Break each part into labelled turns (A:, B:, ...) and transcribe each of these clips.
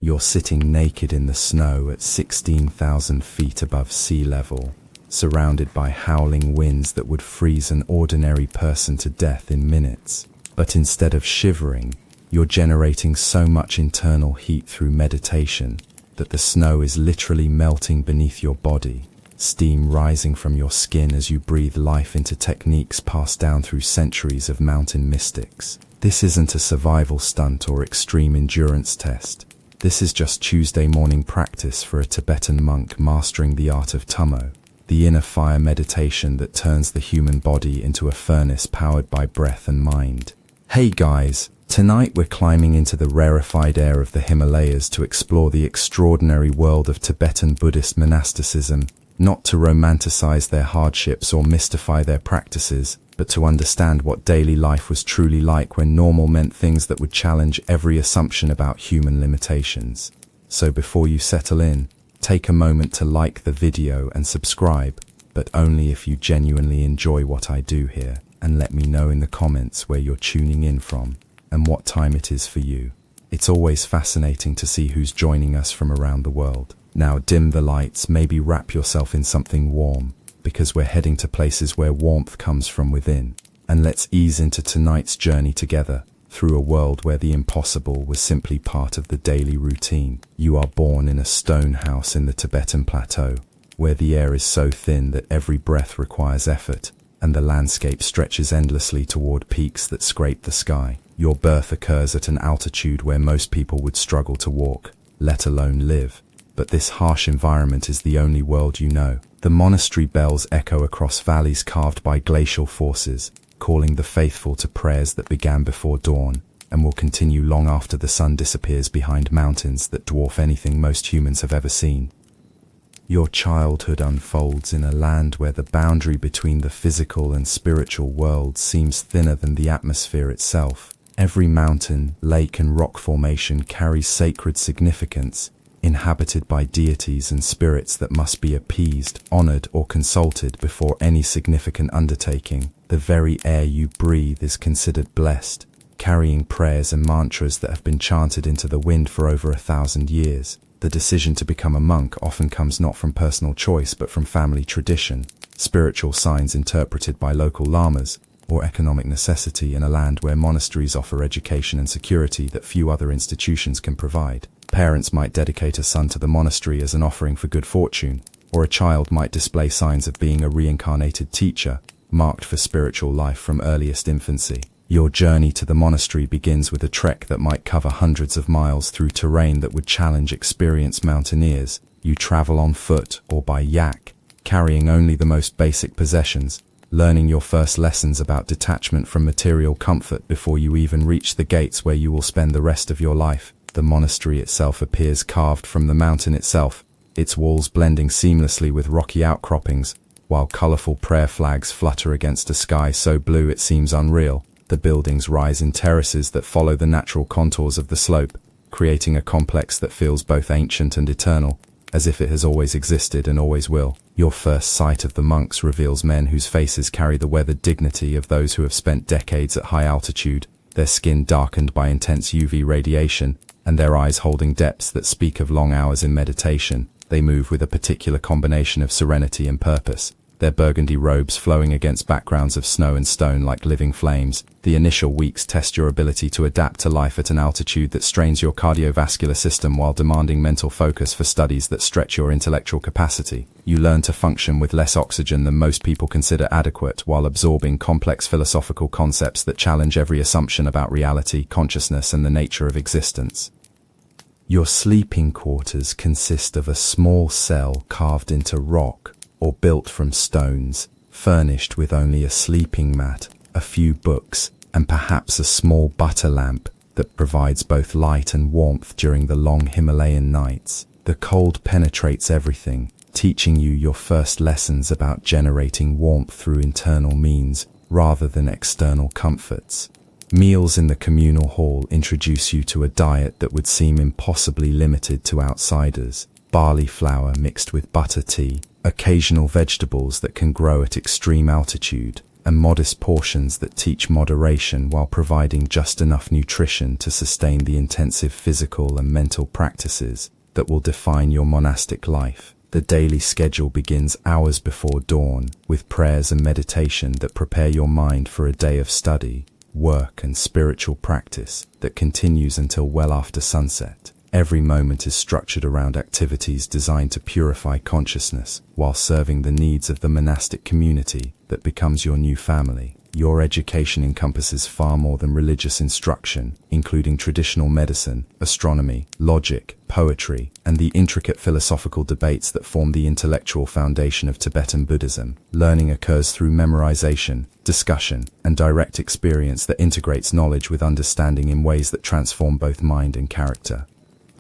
A: You're sitting naked in the snow at 16,000 feet above sea level, surrounded by howling winds that would freeze an ordinary person to death in minutes. But instead of shivering, you're generating so much internal heat through meditation that the snow is literally melting beneath your body, steam rising from your skin as you breathe life into techniques passed down through centuries of mountain mystics. This isn't a survival stunt or extreme endurance test. This is just Tuesday morning practice for a Tibetan monk mastering the art of tummo, the inner fire meditation that turns the human body into a furnace powered by breath and mind. Hey guys, tonight we're climbing into the rarefied air of the Himalayas to explore the extraordinary world of Tibetan Buddhist monasticism, not to romanticize their hardships or mystify their practices, but to understand what daily life was truly like when normal meant things that would challenge every assumption about human limitations. So before you settle in, take a moment to like the video and subscribe, but only if you genuinely enjoy what I do here, and let me know in the comments where you're tuning in from and what time it is for you. It's always fascinating to see who's joining us from around the world. Now dim the lights, maybe wrap yourself in something warm, because we're heading to places where warmth comes from within. And let's ease into tonight's journey together, through a world where the impossible was simply part of the daily routine. You are born in a stone house in the Tibetan plateau, where the air is so thin that every breath requires effort, and the landscape stretches endlessly toward peaks that scrape the sky. Your birth occurs at an altitude where most people would struggle to walk, let alone live. But this harsh environment is the only world you know. The monastery bells echo across valleys carved by glacial forces, calling the faithful to prayers that began before dawn and will continue long after the sun disappears behind mountains that dwarf anything most humans have ever seen. Your childhood unfolds in a land where the boundary between the physical and spiritual worlds seems thinner than the atmosphere itself. Every mountain, lake and rock formation carries sacred significance, inhabited by deities and spirits that must be appeased, honored, or consulted before any significant undertaking. The very air you breathe is considered blessed, carrying prayers and mantras that have been chanted into the wind for over 1,000 years. The decision to become a monk often comes not from personal choice but from family tradition, spiritual signs interpreted by local lamas, or economic necessity in a land where monasteries offer education and security that few other institutions can provide. Parents might dedicate a son to the monastery as an offering for good fortune, or a child might display signs of being a reincarnated teacher, marked for spiritual life from earliest infancy. Your journey to the monastery begins with a trek that might cover hundreds of miles through terrain that would challenge experienced mountaineers. You travel on foot or by yak, carrying only the most basic possessions, learning your first lessons about detachment from material comfort before you even reach the gates where you will spend the rest of your life. The monastery itself appears carved from the mountain itself, its walls blending seamlessly with rocky outcroppings, while colorful prayer flags flutter against a sky so blue it seems unreal. The buildings rise in terraces that follow the natural contours of the slope, creating a complex that feels both ancient and eternal, as if it has always existed and always will. Your first sight of the monks reveals men whose faces carry the weathered dignity of those who have spent decades at high altitude, their skin darkened by intense UV radiation, and their eyes holding depths that speak of long hours in meditation. They move with a particular combination of serenity and purpose, their burgundy robes flowing against backgrounds of snow and stone like living flames. The initial weeks test your ability to adapt to life at an altitude that strains your cardiovascular system while demanding mental focus for studies that stretch your intellectual capacity. You learn to function with less oxygen than most people consider adequate while absorbing complex philosophical concepts that challenge every assumption about reality, consciousness, and the nature of existence. Your sleeping quarters consist of a small cell carved into rock or built from stones, furnished with only a sleeping mat, a few books, and perhaps a small butter lamp that provides both light and warmth during the long Himalayan nights. The cold penetrates everything, teaching you your first lessons about generating warmth through internal means rather than external comforts. Meals in the communal hall introduce you to a diet that would seem impossibly limited to outsiders. Barley flour mixed with butter tea, occasional vegetables that can grow at extreme altitude, and modest portions that teach moderation while providing just enough nutrition to sustain the intensive physical and mental practices that will define your monastic life. The daily schedule begins hours before dawn, with prayers and meditation that prepare your mind for a day of study, work, and spiritual practice that continues until well after sunset. Every moment is structured around activities designed to purify consciousness while serving the needs of the monastic community that becomes your new family. Your education encompasses far more than religious instruction, including traditional medicine, astronomy, logic, poetry, and the intricate philosophical debates that form the intellectual foundation of Tibetan Buddhism. Learning occurs through memorization, discussion, and direct experience that integrates knowledge with understanding in ways that transform both mind and character.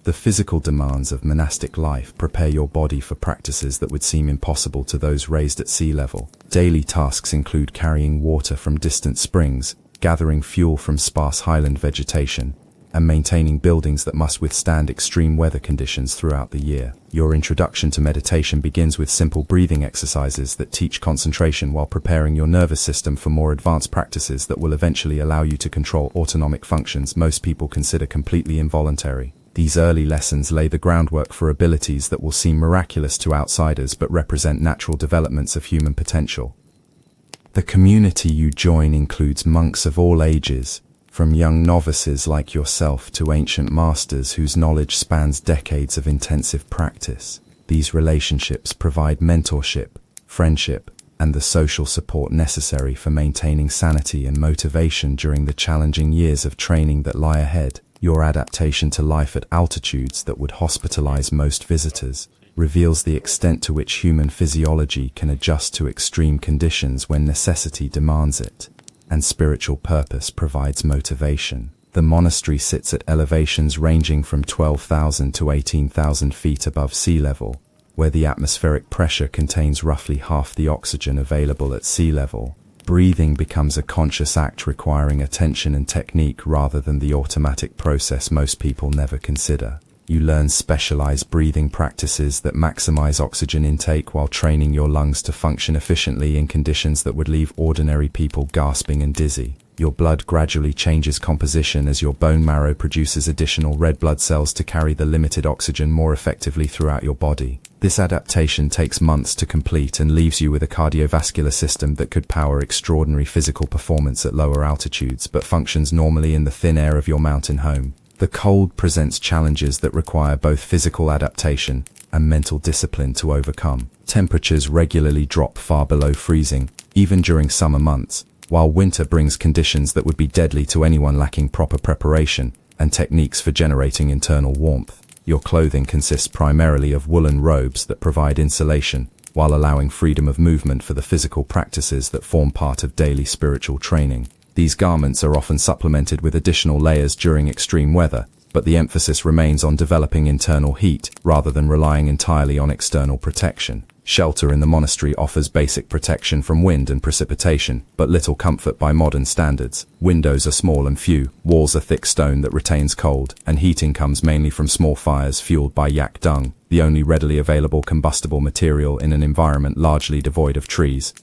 A: The physical demands of monastic life prepare your body for practices that would seem impossible to those raised at sea level. Daily tasks include carrying water from distant springs, gathering fuel from sparse highland vegetation, and maintaining buildings that must withstand extreme weather conditions throughout the year. Your introduction to meditation begins with simple breathing exercises that teach concentration while preparing your nervous system for more advanced practices that will eventually allow you to control autonomic functions most people consider completely involuntary. These early lessons lay the groundwork for abilities that will seem miraculous to outsiders but represent natural developments of human potential. The community you join includes monks of all ages, from young novices like yourself to ancient masters whose knowledge spans decades of intensive practice. These relationships provide mentorship, friendship, and the social support necessary for maintaining sanity and motivation during the challenging years of training that lie ahead. Your adaptation to life at altitudes that would hospitalize most visitors reveals the extent to which human physiology can adjust to extreme conditions when necessity demands it, and spiritual purpose provides motivation. The monastery sits at elevations ranging from 12,000 to 18,000 feet above sea level, where the atmospheric pressure contains roughly half the oxygen available at sea level. Breathing becomes a conscious act requiring attention and technique rather than the automatic process most people never consider. You learn specialized breathing practices that maximize oxygen intake while training your lungs to function efficiently in conditions that would leave ordinary people gasping and dizzy. Your blood gradually changes composition as your bone marrow produces additional red blood cells to carry the limited oxygen more effectively throughout your body. This adaptation takes months to complete and leaves you with a cardiovascular system that could power extraordinary physical performance at lower altitudes but functions normally in the thin air of your mountain home. The cold presents challenges that require both physical adaptation and mental discipline to overcome. Temperatures regularly drop far below freezing, even during summer months, while winter brings conditions that would be deadly to anyone lacking proper preparation and techniques for generating internal warmth. Your clothing consists primarily of woolen robes that provide insulation, while allowing freedom of movement for the physical practices that form part of daily spiritual training. These garments are often supplemented with additional layers during extreme weather, but the emphasis remains on developing internal heat rather than relying entirely on external protection. Shelter in the monastery offers basic protection from wind and precipitation, but little comfort by modern standards. Windows are small and few, walls are thick stone that retains cold, and heating comes mainly from small fires fueled by yak dung, the only readily available combustible material in an environment largely devoid of trees.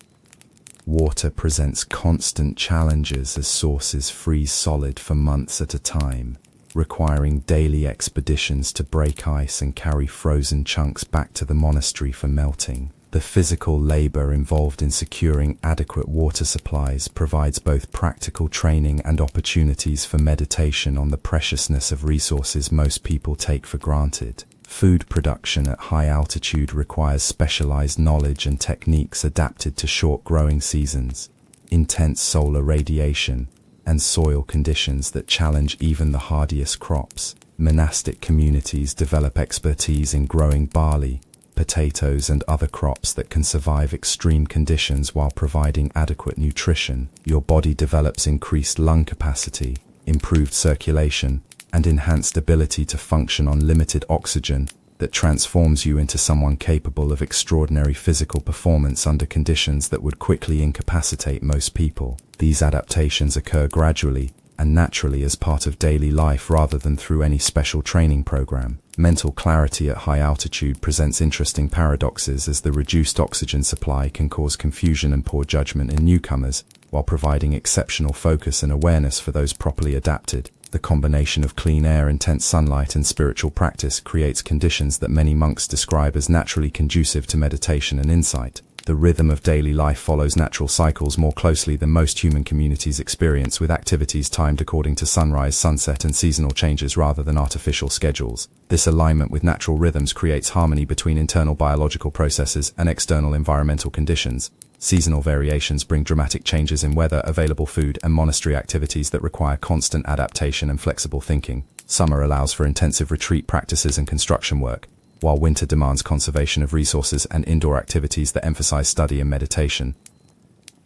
A: Water presents constant challenges as sources freeze solid for months at a time, requiring daily expeditions to break ice and carry frozen chunks back to the monastery for melting. The physical labor involved in securing adequate water supplies provides both practical training and opportunities for meditation on the preciousness of resources most people take for granted. Food production at high altitude requires specialized knowledge and techniques adapted to short growing seasons, intense solar radiation, and soil conditions that challenge even the hardiest crops. Monastic communities develop expertise in growing barley, potatoes, and other crops that can survive extreme conditions while providing adequate nutrition. Your body develops increased lung capacity, improved circulation, and enhanced ability to function on limited oxygen that transforms you into someone capable of extraordinary physical performance under conditions that would quickly incapacitate most people. These adaptations occur gradually, and naturally as part of daily life rather than through any special training program. Mental clarity at high altitude presents interesting paradoxes, as the reduced oxygen supply can cause confusion and poor judgment in newcomers, while providing exceptional focus and awareness for those properly adapted. The combination of clean air, intense sunlight, and spiritual practice creates conditions that many monks describe as naturally conducive to meditation and insight. The rhythm of daily life follows natural cycles more closely than most human communities experience, with activities timed according to sunrise, sunset, and seasonal changes rather than artificial schedules. This alignment with natural rhythms creates harmony between internal biological processes and external environmental conditions. Seasonal variations bring dramatic changes in weather, available food, and monastery activities that require constant adaptation and flexible thinking. Summer allows for intensive retreat practices and construction work, while winter demands conservation of resources and indoor activities that emphasize study and meditation.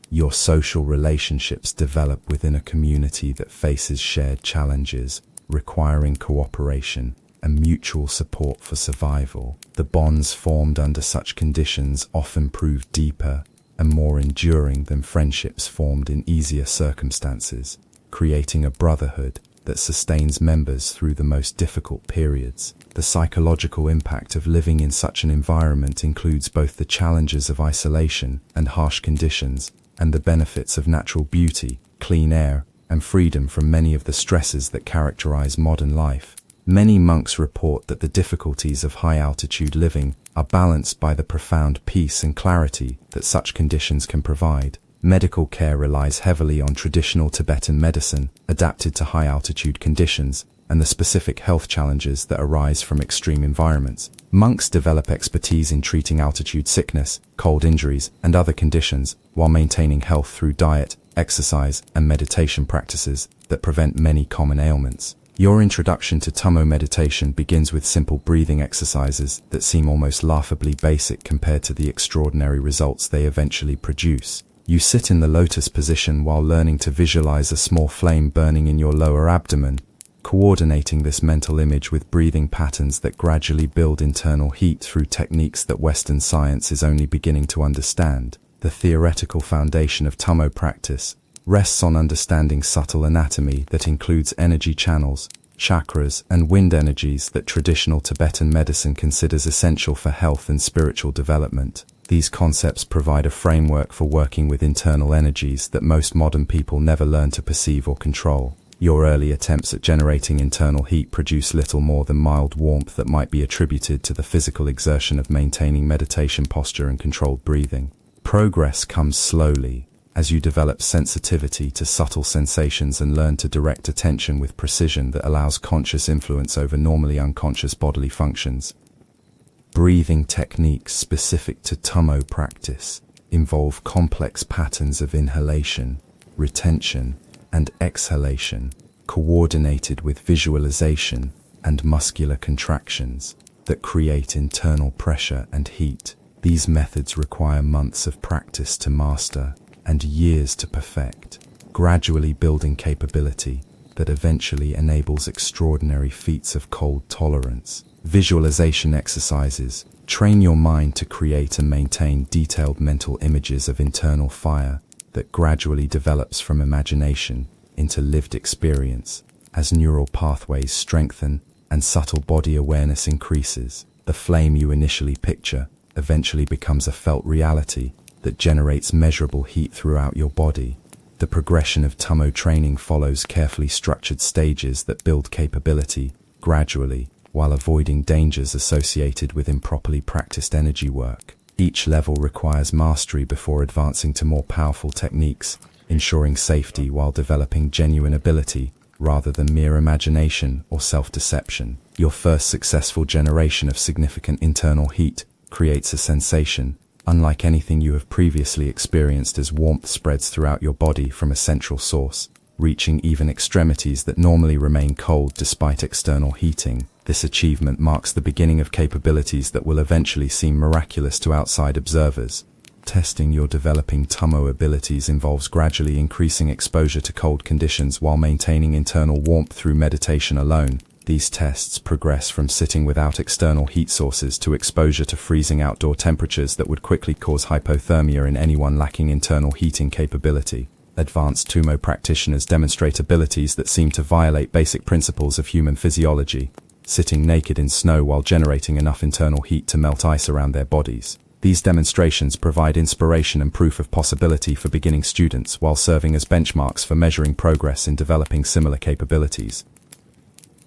A: Your social relationships develop within a community that faces shared challenges, requiring cooperation and mutual support for survival. The bonds formed under such conditions often prove deeper and more enduring than friendships formed in easier circumstances, creating a brotherhood that sustains members through the most difficult periods. The psychological impact of living in such an environment includes both the challenges of isolation and harsh conditions, and the benefits of natural beauty, clean air, and freedom from many of the stresses that characterize modern life. Many monks report that the difficulties of high-altitude living are balanced by the profound peace and clarity that such conditions can provide. Medical care relies heavily on traditional Tibetan medicine, adapted to high-altitude conditions, and the specific health challenges that arise from extreme environments. Monks develop expertise in treating altitude sickness, cold injuries, and other conditions, while maintaining health through diet, exercise, and meditation practices that prevent many common ailments. Your introduction to Tummo meditation begins with simple breathing exercises that seem almost laughably basic compared to the extraordinary results they eventually produce. You sit in the lotus position while learning to visualize a small flame burning in your lower abdomen, coordinating this mental image with breathing patterns that gradually build internal heat through techniques that Western science is only beginning to understand. The theoretical foundation of Tummo practice rests on understanding subtle anatomy that includes energy channels, chakras, and wind energies that traditional Tibetan medicine considers essential for health and spiritual development. These concepts provide a framework for working with internal energies that most modern people never learn to perceive or control. Your early attempts at generating internal heat produce little more than mild warmth that might be attributed to the physical exertion of maintaining meditation posture and controlled breathing. Progress comes slowly, as you develop sensitivity to subtle sensations and learn to direct attention with precision that allows conscious influence over normally unconscious bodily functions. Breathing techniques specific to Tummo practice involve complex patterns of inhalation, retention, and exhalation, coordinated with visualization and muscular contractions that create internal pressure and heat. These methods require months of practice to master and years to perfect, gradually building capability that eventually enables extraordinary feats of cold tolerance. Visualization exercises train your mind to create and maintain detailed mental images of internal fire that gradually develops from imagination into lived experience. As neural pathways strengthen and subtle body awareness increases, the flame you initially picture eventually becomes a felt reality that generates measurable heat throughout your body. The progression of Tummo training follows carefully structured stages that build capability gradually, while avoiding dangers associated with improperly practiced energy work. Each level requires mastery before advancing to more powerful techniques, ensuring safety while developing genuine ability rather than mere imagination or self-deception. Your first successful generation of significant internal heat creates a sensation unlike anything you have previously experienced, as warmth spreads throughout your body from a central source, reaching even extremities that normally remain cold despite external heating. This achievement marks the beginning of capabilities that will eventually seem miraculous to outside observers. Testing your developing Tummo abilities involves gradually increasing exposure to cold conditions while maintaining internal warmth through meditation alone. These tests progress from sitting without external heat sources to exposure to freezing outdoor temperatures that would quickly cause hypothermia in anyone lacking internal heating capability. Advanced Tumo practitioners demonstrate abilities that seem to violate basic principles of human physiology, sitting naked in snow while generating enough internal heat to melt ice around their bodies. These demonstrations provide inspiration and proof of possibility for beginning students while serving as benchmarks for measuring progress in developing similar capabilities.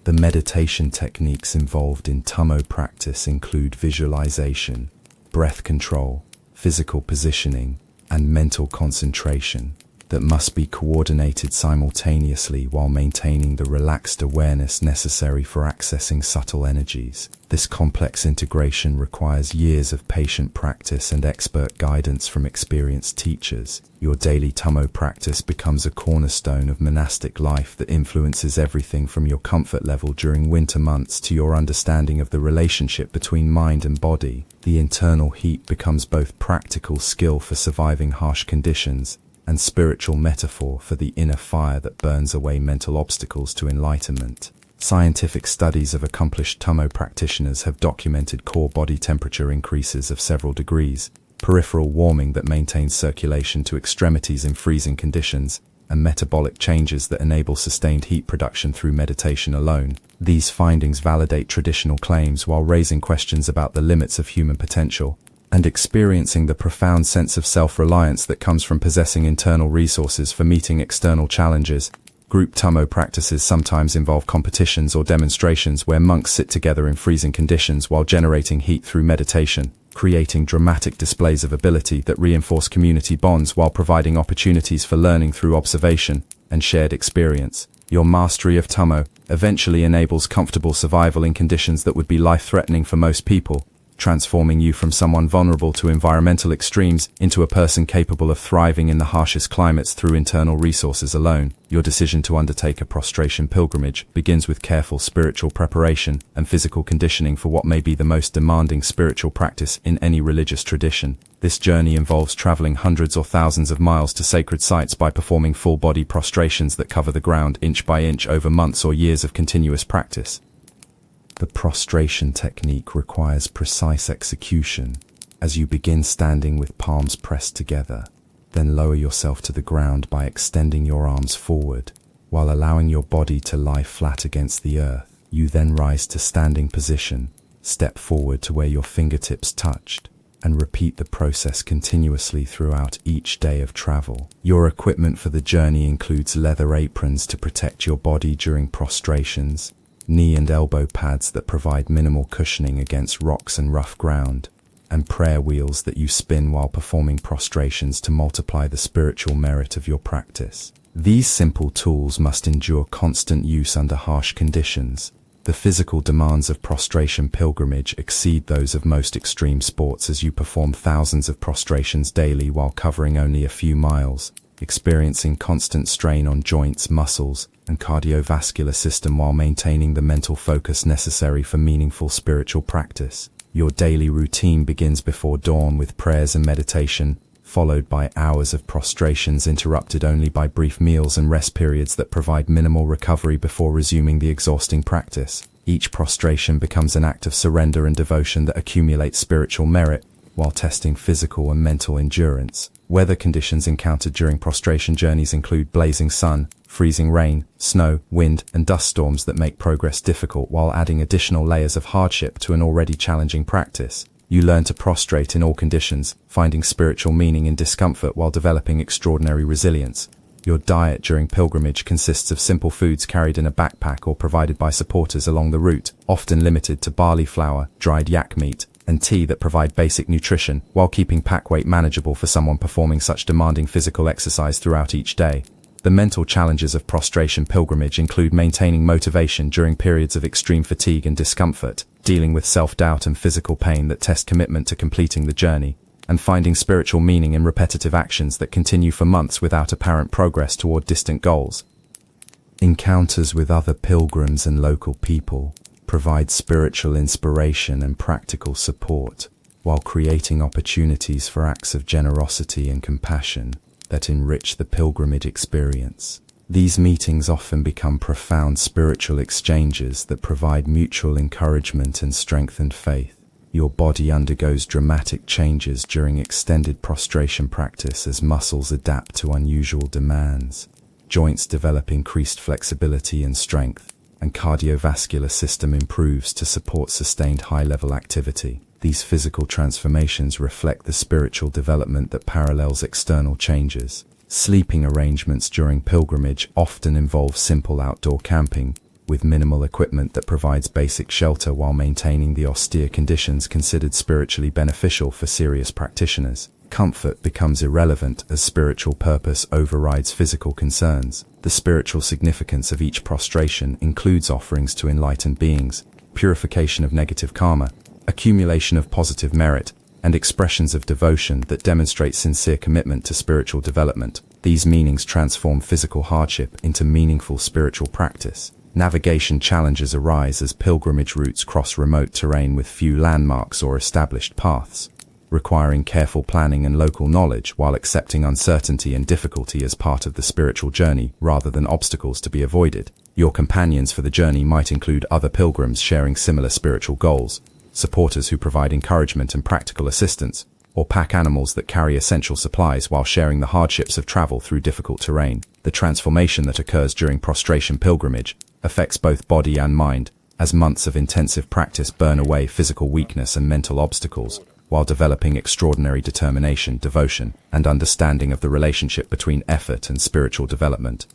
A: The meditation techniques involved in Tumo practice include visualization, breath control, physical positioning, and mental concentration that must be coordinated simultaneously while maintaining the relaxed awareness necessary for accessing subtle energies. This complex integration requires years of patient practice and expert guidance from experienced teachers. Your daily Tumo practice becomes a cornerstone of monastic life that influences everything from your comfort level during winter months to your understanding of the relationship between mind and body. The internal heat becomes both practical skill for surviving harsh conditions and spiritual metaphor for the inner fire that burns away mental obstacles to enlightenment. Scientific studies of accomplished Tumo practitioners have documented core body temperature increases of several degrees, peripheral warming that maintains circulation to extremities in freezing conditions, and metabolic changes that enable sustained heat production through meditation alone. These findings validate traditional claims while raising questions about the limits of human potential and experiencing the profound sense of self-reliance that comes from possessing internal resources for meeting external challenges. Group Tumo practices sometimes involve competitions or demonstrations where monks sit together in freezing conditions while generating heat through meditation, creating dramatic displays of ability that reinforce community bonds while providing opportunities for learning through observation and shared experience. Your mastery of Tumo eventually enables comfortable survival in conditions that would be life-threatening for most people, transforming you from someone vulnerable to environmental extremes into a person capable of thriving in the harshest climates through internal resources alone. Your decision to undertake a prostration pilgrimage begins with careful spiritual preparation and physical conditioning for what may be the most demanding spiritual practice in any religious tradition. This journey involves traveling hundreds or thousands of miles to sacred sites by performing full-body prostrations that cover the ground inch by inch over months or years of continuous practice. The prostration technique requires precise execution as you begin standing with palms pressed together. Then lower yourself to the ground by extending your arms forward while allowing your body to lie flat against the earth. You then rise to standing position, step forward to where your fingertips touched, and repeat the process continuously throughout each day of travel. Your equipment for the journey includes leather aprons to protect your body during prostrations, knee and elbow pads that provide minimal cushioning against rocks and rough ground, and prayer wheels that you spin while performing prostrations to multiply the spiritual merit of your practice. These simple tools must endure constant use under harsh conditions. The physical demands of prostration pilgrimage exceed those of most extreme sports as you perform thousands of prostrations daily while covering only a few miles, experiencing constant strain on joints, muscles, and cardiovascular system while maintaining the mental focus necessary for meaningful spiritual practice. Your daily routine begins before dawn with prayers and meditation, followed by hours of prostrations interrupted only by brief meals and rest periods that provide minimal recovery before resuming the exhausting practice. Each prostration becomes an act of surrender and devotion that accumulates spiritual merit while testing physical and mental endurance. Weather conditions encountered during prostration journeys include blazing sun, freezing rain, snow, wind, and dust storms that make progress difficult while adding additional layers of hardship to an already challenging practice. You learn to prostrate in all conditions, finding spiritual meaning in discomfort while developing extraordinary resilience. Your diet during pilgrimage consists of simple foods carried in a backpack or provided by supporters along the route, often limited to barley flour, dried yak meat, and tea that provide basic nutrition, while keeping pack weight manageable for someone performing such demanding physical exercise throughout each day. The mental challenges of prostration pilgrimage include maintaining motivation during periods of extreme fatigue and discomfort, dealing with self-doubt and physical pain that test commitment to completing the journey, and finding spiritual meaning in repetitive actions that continue for months without apparent progress toward distant goals. Encounters with other pilgrims and local people provide spiritual inspiration and practical support, while creating opportunities for acts of generosity and compassion that enrich the pilgrimage experience. These meetings often become profound spiritual exchanges that provide mutual encouragement and strengthened faith. Your body undergoes dramatic changes during extended prostration practice as muscles adapt to unusual demands. Joints develop increased flexibility and strength, and cardiovascular system improves to support sustained high-level activity. These physical transformations reflect the spiritual development that parallels external changes. Sleeping arrangements during pilgrimage often involve simple outdoor camping, with minimal equipment that provides basic shelter while maintaining the austere conditions considered spiritually beneficial for serious practitioners. Comfort becomes irrelevant as spiritual purpose overrides physical concerns. The spiritual significance of each prostration includes offerings to enlightened beings, purification of negative karma, accumulation of positive merit, and expressions of devotion that demonstrate sincere commitment to spiritual development. These meanings transform physical hardship into meaningful spiritual practice. Navigation challenges arise as pilgrimage routes cross remote terrain with few landmarks or established paths, requiring careful planning and local knowledge while accepting uncertainty and difficulty as part of the spiritual journey rather than obstacles to be avoided. Your companions for the journey might include other pilgrims sharing similar spiritual goals, supporters who provide encouragement and practical assistance, or pack animals that carry essential supplies while sharing the hardships of travel through difficult terrain. The transformation that occurs during prostration pilgrimage affects both body and mind, as months of intensive practice burn away physical weakness and mental obstacles, while developing extraordinary determination, devotion, and understanding of the relationship between effort and spiritual development.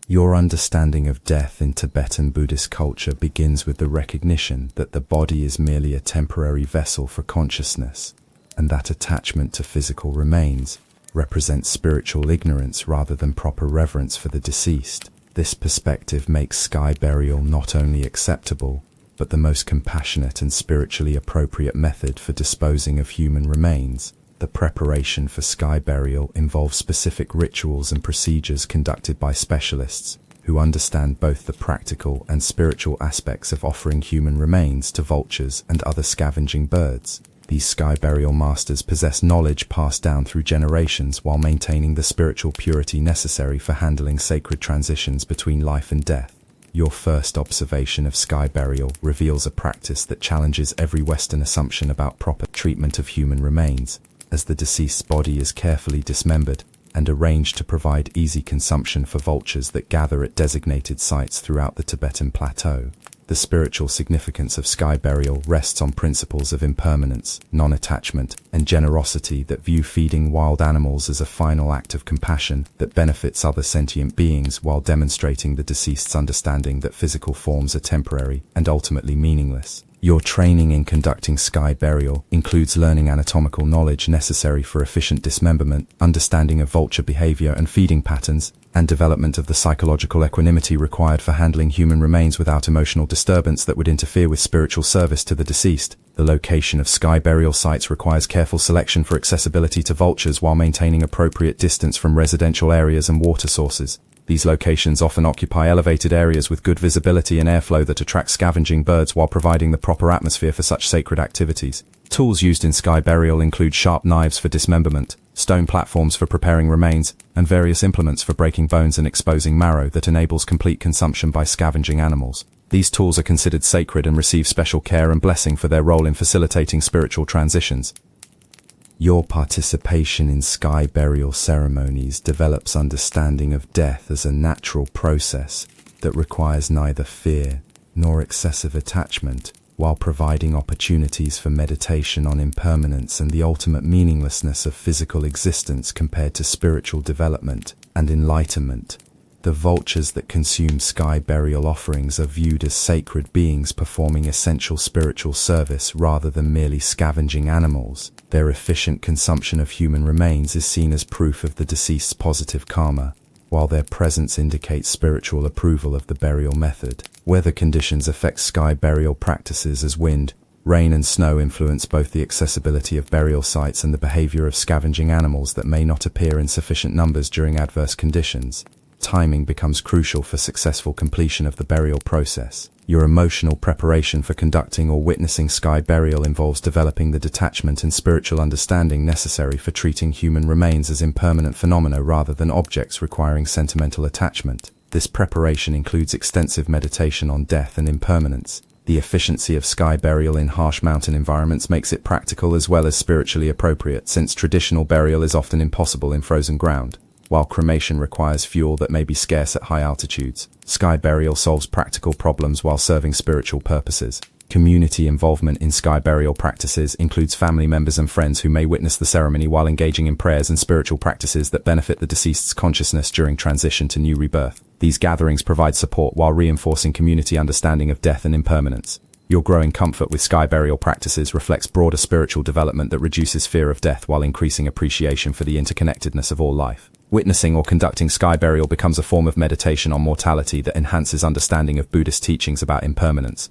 A: Your understanding of death in Tibetan Buddhist culture begins with the recognition that the body is merely a temporary vessel for consciousness, and that attachment to physical remains represents spiritual ignorance rather than proper reverence for the deceased. This perspective makes sky burial not only acceptable, but the most compassionate and spiritually appropriate method for disposing of human remains. The preparation for sky burial involves specific rituals and procedures conducted by specialists who understand both the practical and spiritual aspects of offering human remains to vultures and other scavenging birds. These sky burial masters possess knowledge passed down through generations while maintaining the spiritual purity necessary for handling sacred transitions between life and death. Your first observation of sky burial reveals a practice that challenges every Western assumption about proper treatment of human remains, as the deceased's body is carefully dismembered and arranged to provide easy consumption for vultures that gather at designated sites throughout the Tibetan plateau. The spiritual significance of sky burial rests on principles of impermanence, non-attachment, and generosity that view feeding wild animals as a final act of compassion that benefits other sentient beings while demonstrating the deceased's understanding that physical forms are temporary and ultimately meaningless. Your training in conducting sky burial includes learning anatomical knowledge necessary for efficient dismemberment, understanding of vulture behavior and feeding patterns, and development of the psychological equanimity required for handling human remains without emotional disturbance that would interfere with spiritual service to the deceased. The location of sky burial sites requires careful selection for accessibility to vultures while maintaining appropriate distance from residential areas and water sources. These locations often occupy elevated areas with good visibility and airflow that attract scavenging birds while providing the proper atmosphere for such sacred activities. Tools used in sky burial include sharp knives for dismemberment, stone platforms for preparing remains, and various implements for breaking bones and exposing marrow that enables complete consumption by scavenging animals. These tools are considered sacred and receive special care and blessing for their role in facilitating spiritual transitions. Your participation in sky burial ceremonies develops understanding of death as a natural process that requires neither fear nor excessive attachment, while providing opportunities for meditation on impermanence and the ultimate meaninglessness of physical existence compared to spiritual development and enlightenment. The vultures that consume sky burial offerings are viewed as sacred beings performing essential spiritual service rather than merely scavenging animals. Their efficient consumption of human remains is seen as proof of the deceased's positive karma, while their presence indicates spiritual approval of the burial method. Weather conditions affect sky burial practices as wind, rain and snow influence both the accessibility of burial sites and the behavior of scavenging animals that may not appear in sufficient numbers during adverse conditions. Timing becomes crucial for successful completion of the burial process. Your emotional preparation for conducting or witnessing sky burial involves developing the detachment and spiritual understanding necessary for treating human remains as impermanent phenomena rather than objects requiring sentimental attachment. This preparation includes extensive meditation on death and impermanence, The efficiency of sky burial in harsh mountain environments makes it practical as well as spiritually appropriate, since traditional burial is often impossible in frozen ground. While cremation requires fuel that may be scarce at high altitudes, sky burial solves practical problems while serving spiritual purposes. Community involvement in sky burial practices includes family members and friends who may witness the ceremony while engaging in prayers and spiritual practices that benefit the deceased's consciousness during transition to new rebirth. These gatherings provide support while reinforcing community understanding of death and impermanence. Your growing comfort with sky burial practices reflects broader spiritual development that reduces fear of death while increasing appreciation for the interconnectedness of all life. Witnessing or conducting sky burial becomes a form of meditation on mortality that enhances understanding of Buddhist teachings about impermanence.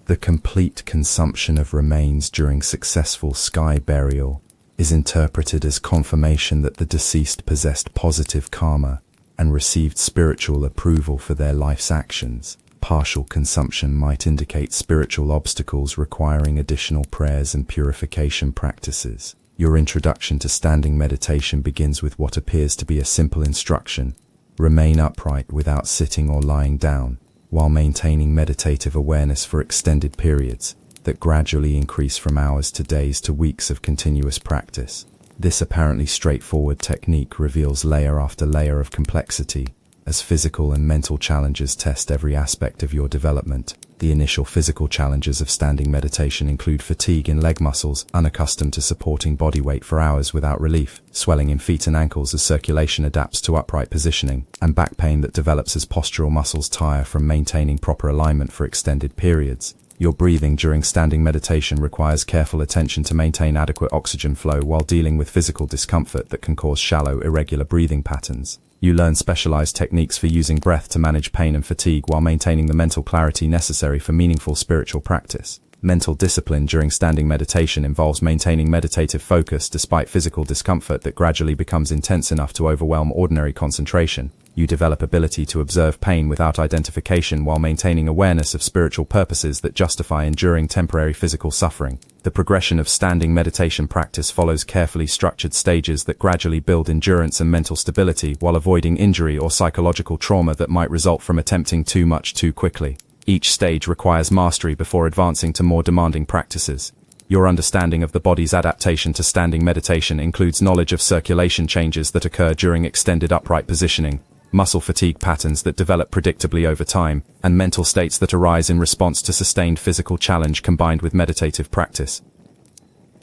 A: The complete consumption of remains during successful sky burial is interpreted as confirmation that the deceased possessed positive karma and received spiritual approval for their life's actions. Partial consumption might indicate spiritual obstacles requiring additional prayers and purification practices. Your introduction to standing meditation begins with what appears to be a simple instruction: remain upright without sitting or lying down, while maintaining meditative awareness for extended periods that gradually increase from hours to days to weeks of continuous practice. This apparently straightforward technique reveals layer after layer of complexity, as physical and mental challenges test every aspect of your development. The initial physical challenges of standing meditation include fatigue in leg muscles, unaccustomed to supporting body weight for hours without relief, swelling in feet and ankles as circulation adapts to upright positioning, and back pain that develops as postural muscles tire from maintaining proper alignment for extended periods. Your breathing during standing meditation requires careful attention to maintain adequate oxygen flow while dealing with physical discomfort that can cause shallow, irregular breathing patterns. You learn specialized techniques for using breath to manage pain and fatigue while maintaining the mental clarity necessary for meaningful spiritual practice. Mental discipline during standing meditation involves maintaining meditative focus despite physical discomfort that gradually becomes intense enough to overwhelm ordinary concentration. You develop ability to observe pain without identification while maintaining awareness of spiritual purposes that justify enduring temporary physical suffering. The progression of standing meditation practice follows carefully structured stages that gradually build endurance and mental stability while avoiding injury or psychological trauma that might result from attempting too much too quickly. Each stage requires mastery before advancing to more demanding practices. Your understanding of the body's adaptation to standing meditation includes knowledge of circulation changes that occur during extended upright positioning, muscle fatigue patterns that develop predictably over time, and mental states that arise in response to sustained physical challenge combined with meditative practice.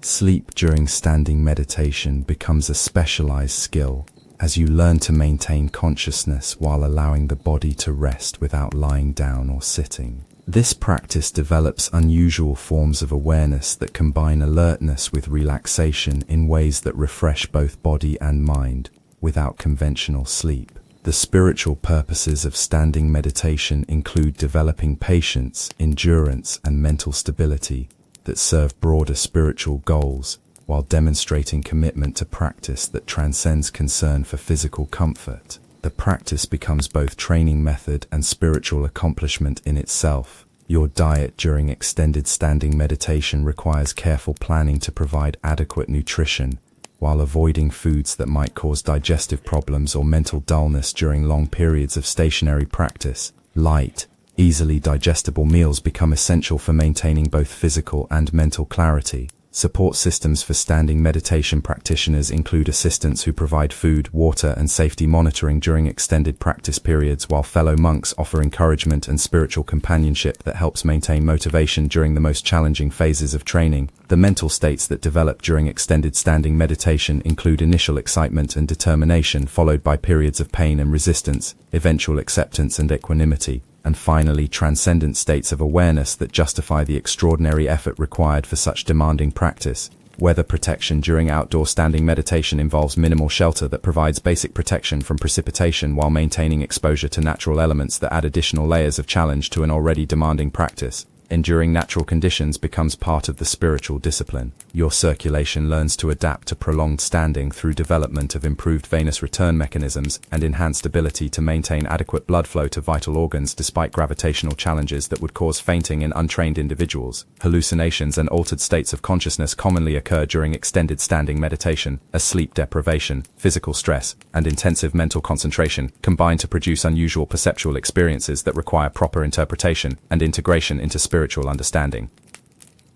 A: Sleep during standing meditation becomes a specialized skill, as you learn to maintain consciousness while allowing the body to rest without lying down or sitting. This practice develops unusual forms of awareness that combine alertness with relaxation in ways that refresh both body and mind without conventional sleep. The spiritual purposes of standing meditation include developing patience, endurance, and mental stability that serve broader spiritual goals, while demonstrating commitment to practice that transcends concern for physical comfort. The practice becomes both training method and spiritual accomplishment in itself. Your diet during extended standing meditation requires careful planning to provide adequate nutrition, while avoiding foods that might cause digestive problems or mental dullness during long periods of stationary practice. Light, easily digestible meals become essential for maintaining both physical and mental clarity. Support systems for standing meditation practitioners include assistants who provide food, water, and safety monitoring during extended practice periods, while fellow monks offer encouragement and spiritual companionship that helps maintain motivation during the most challenging phases of training. The mental states that develop during extended standing meditation include initial excitement and determination, followed by periods of pain and resistance, eventual acceptance and equanimity, and finally transcendent states of awareness that justify the extraordinary effort required for such demanding practice. Weather protection during outdoor standing meditation involves minimal shelter that provides basic protection from precipitation while maintaining exposure to natural elements that add additional layers of challenge to an already demanding practice. Enduring natural conditions becomes part of the spiritual discipline. Your circulation learns to adapt to prolonged standing through development of improved venous return mechanisms and enhanced ability to maintain adequate blood flow to vital organs despite gravitational challenges that would cause fainting in untrained individuals. Hallucinations and altered states of consciousness commonly occur during extended standing meditation, as sleep deprivation, physical stress, and intensive mental concentration combine to produce unusual perceptual experiences that require proper interpretation and integration into
B: spiritual understanding.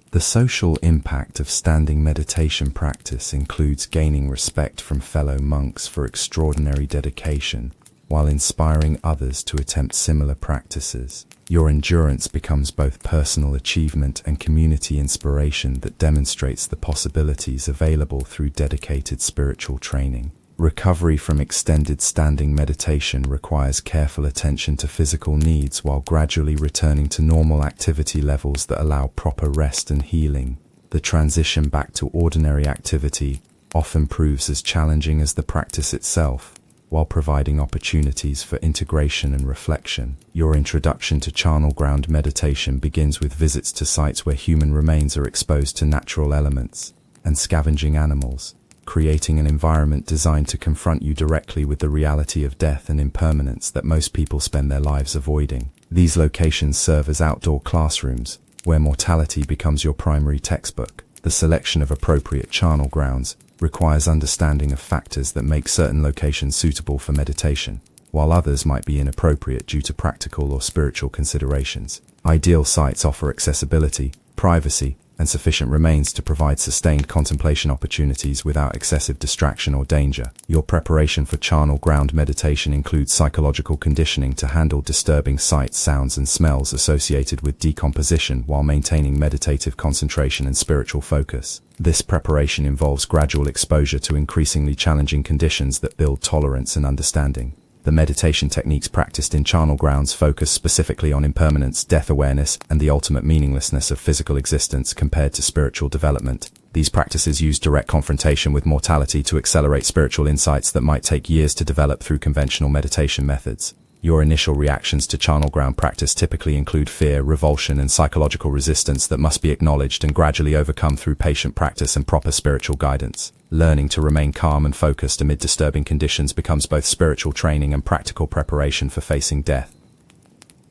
A: The social impact of standing meditation practice includes gaining respect from fellow monks for extraordinary dedication, while inspiring others to attempt similar practices. Your endurance becomes both personal achievement and community inspiration that demonstrates the possibilities available through dedicated spiritual training. Recovery from extended standing meditation requires careful attention to physical needs while gradually returning to normal activity levels that allow proper rest and healing. The transition back to ordinary activity often proves as challenging as the practice itself, while providing opportunities for integration and reflection. Your introduction to charnel ground meditation begins with visits to sites where human remains are exposed to natural elements and scavenging animals, creating an environment designed to confront you directly with the reality of death and impermanence that most people spend their lives avoiding. These locations serve as outdoor classrooms, where mortality becomes your primary textbook. The selection of appropriate charnel grounds requires understanding of factors that make certain locations suitable for meditation, while others might be inappropriate due to practical or spiritual considerations. Ideal sites offer accessibility, privacy, and sufficient remains to provide sustained contemplation opportunities without excessive distraction or danger. Your preparation for charnel ground meditation includes psychological conditioning to handle disturbing sights, sounds, and smells associated with decomposition while maintaining meditative concentration and spiritual focus. This preparation involves gradual exposure to increasingly challenging conditions that build tolerance and understanding. The meditation techniques practiced in charnel grounds focus specifically on impermanence, death awareness, and the ultimate meaninglessness of physical existence compared to spiritual development. These practices use direct confrontation with mortality to accelerate spiritual insights that might take years to develop through conventional meditation methods. Your initial reactions to charnel ground practice typically include fear, revulsion, and psychological resistance that must be acknowledged and gradually overcome through patient practice and proper spiritual guidance. Learning to remain calm and focused amid disturbing conditions becomes both spiritual training and practical preparation for facing death.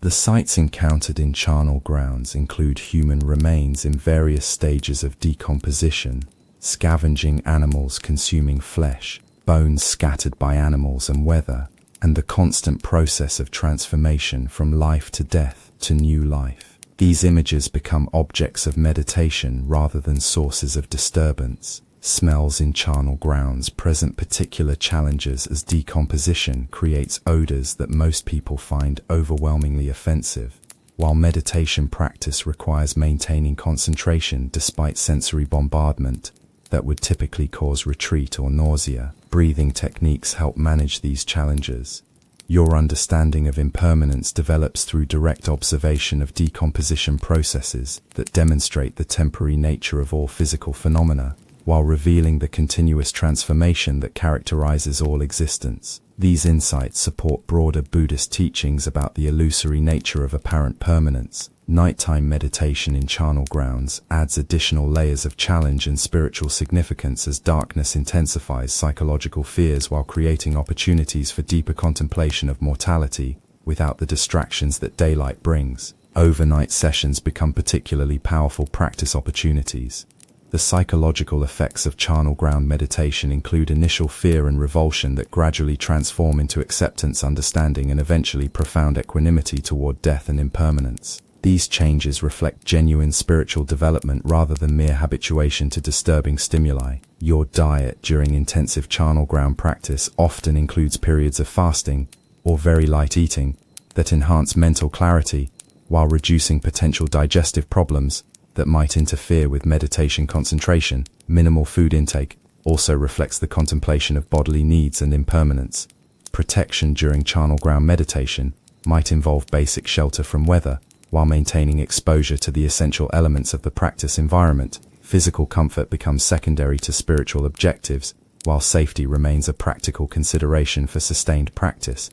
A: The sites encountered in charnel grounds include human remains in various stages of decomposition, scavenging animals consuming flesh, bones scattered by animals and weather, and the constant process of transformation from life to death to new life. These images become objects of meditation rather than sources of disturbance. Smells in charnel grounds present particular challenges as decomposition creates odors that most people find overwhelmingly offensive, while meditation practice requires maintaining concentration despite sensory bombardment that would typically cause retreat or nausea. Breathing techniques help manage these challenges. Your understanding of impermanence develops through direct observation of decomposition processes that demonstrate the temporary nature of all physical phenomena, while revealing the continuous transformation that characterizes all existence. These insights support broader Buddhist teachings about the illusory nature of apparent permanence. Nighttime meditation in charnel grounds adds additional layers of challenge and spiritual significance as darkness intensifies psychological fears while creating opportunities for deeper contemplation of mortality without the distractions that daylight brings. Overnight sessions become particularly powerful practice opportunities. The psychological effects of charnel ground meditation include initial fear and revulsion that gradually transform into acceptance, understanding, and eventually profound equanimity toward death and impermanence. These changes reflect genuine spiritual development rather than mere habituation to disturbing stimuli. Your diet during intensive charnel ground practice often includes periods of fasting or very light eating that enhance mental clarity while reducing potential digestive problems that might interfere with meditation concentration. Minimal food intake also reflects the contemplation of bodily needs and impermanence. Protection during charnel ground meditation might involve basic shelter from weather, while maintaining exposure to the essential elements of the practice environment. Physical comfort becomes secondary to spiritual objectives, while safety remains a practical consideration for sustained practice.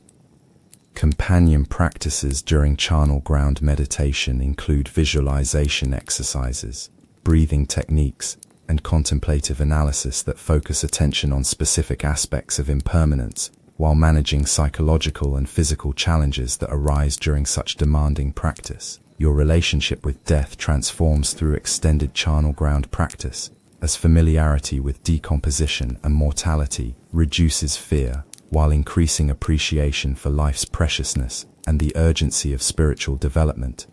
A: Companion practices during charnel ground meditation include visualization exercises, breathing techniques, and contemplative analysis that focus attention on specific aspects of impermanence, while managing psychological and physical challenges that arise during such demanding practice. Your relationship with death transforms through extended charnel ground practice, as familiarity with decomposition and mortality reduces fear, while increasing appreciation for life's preciousness and the urgency of spiritual development.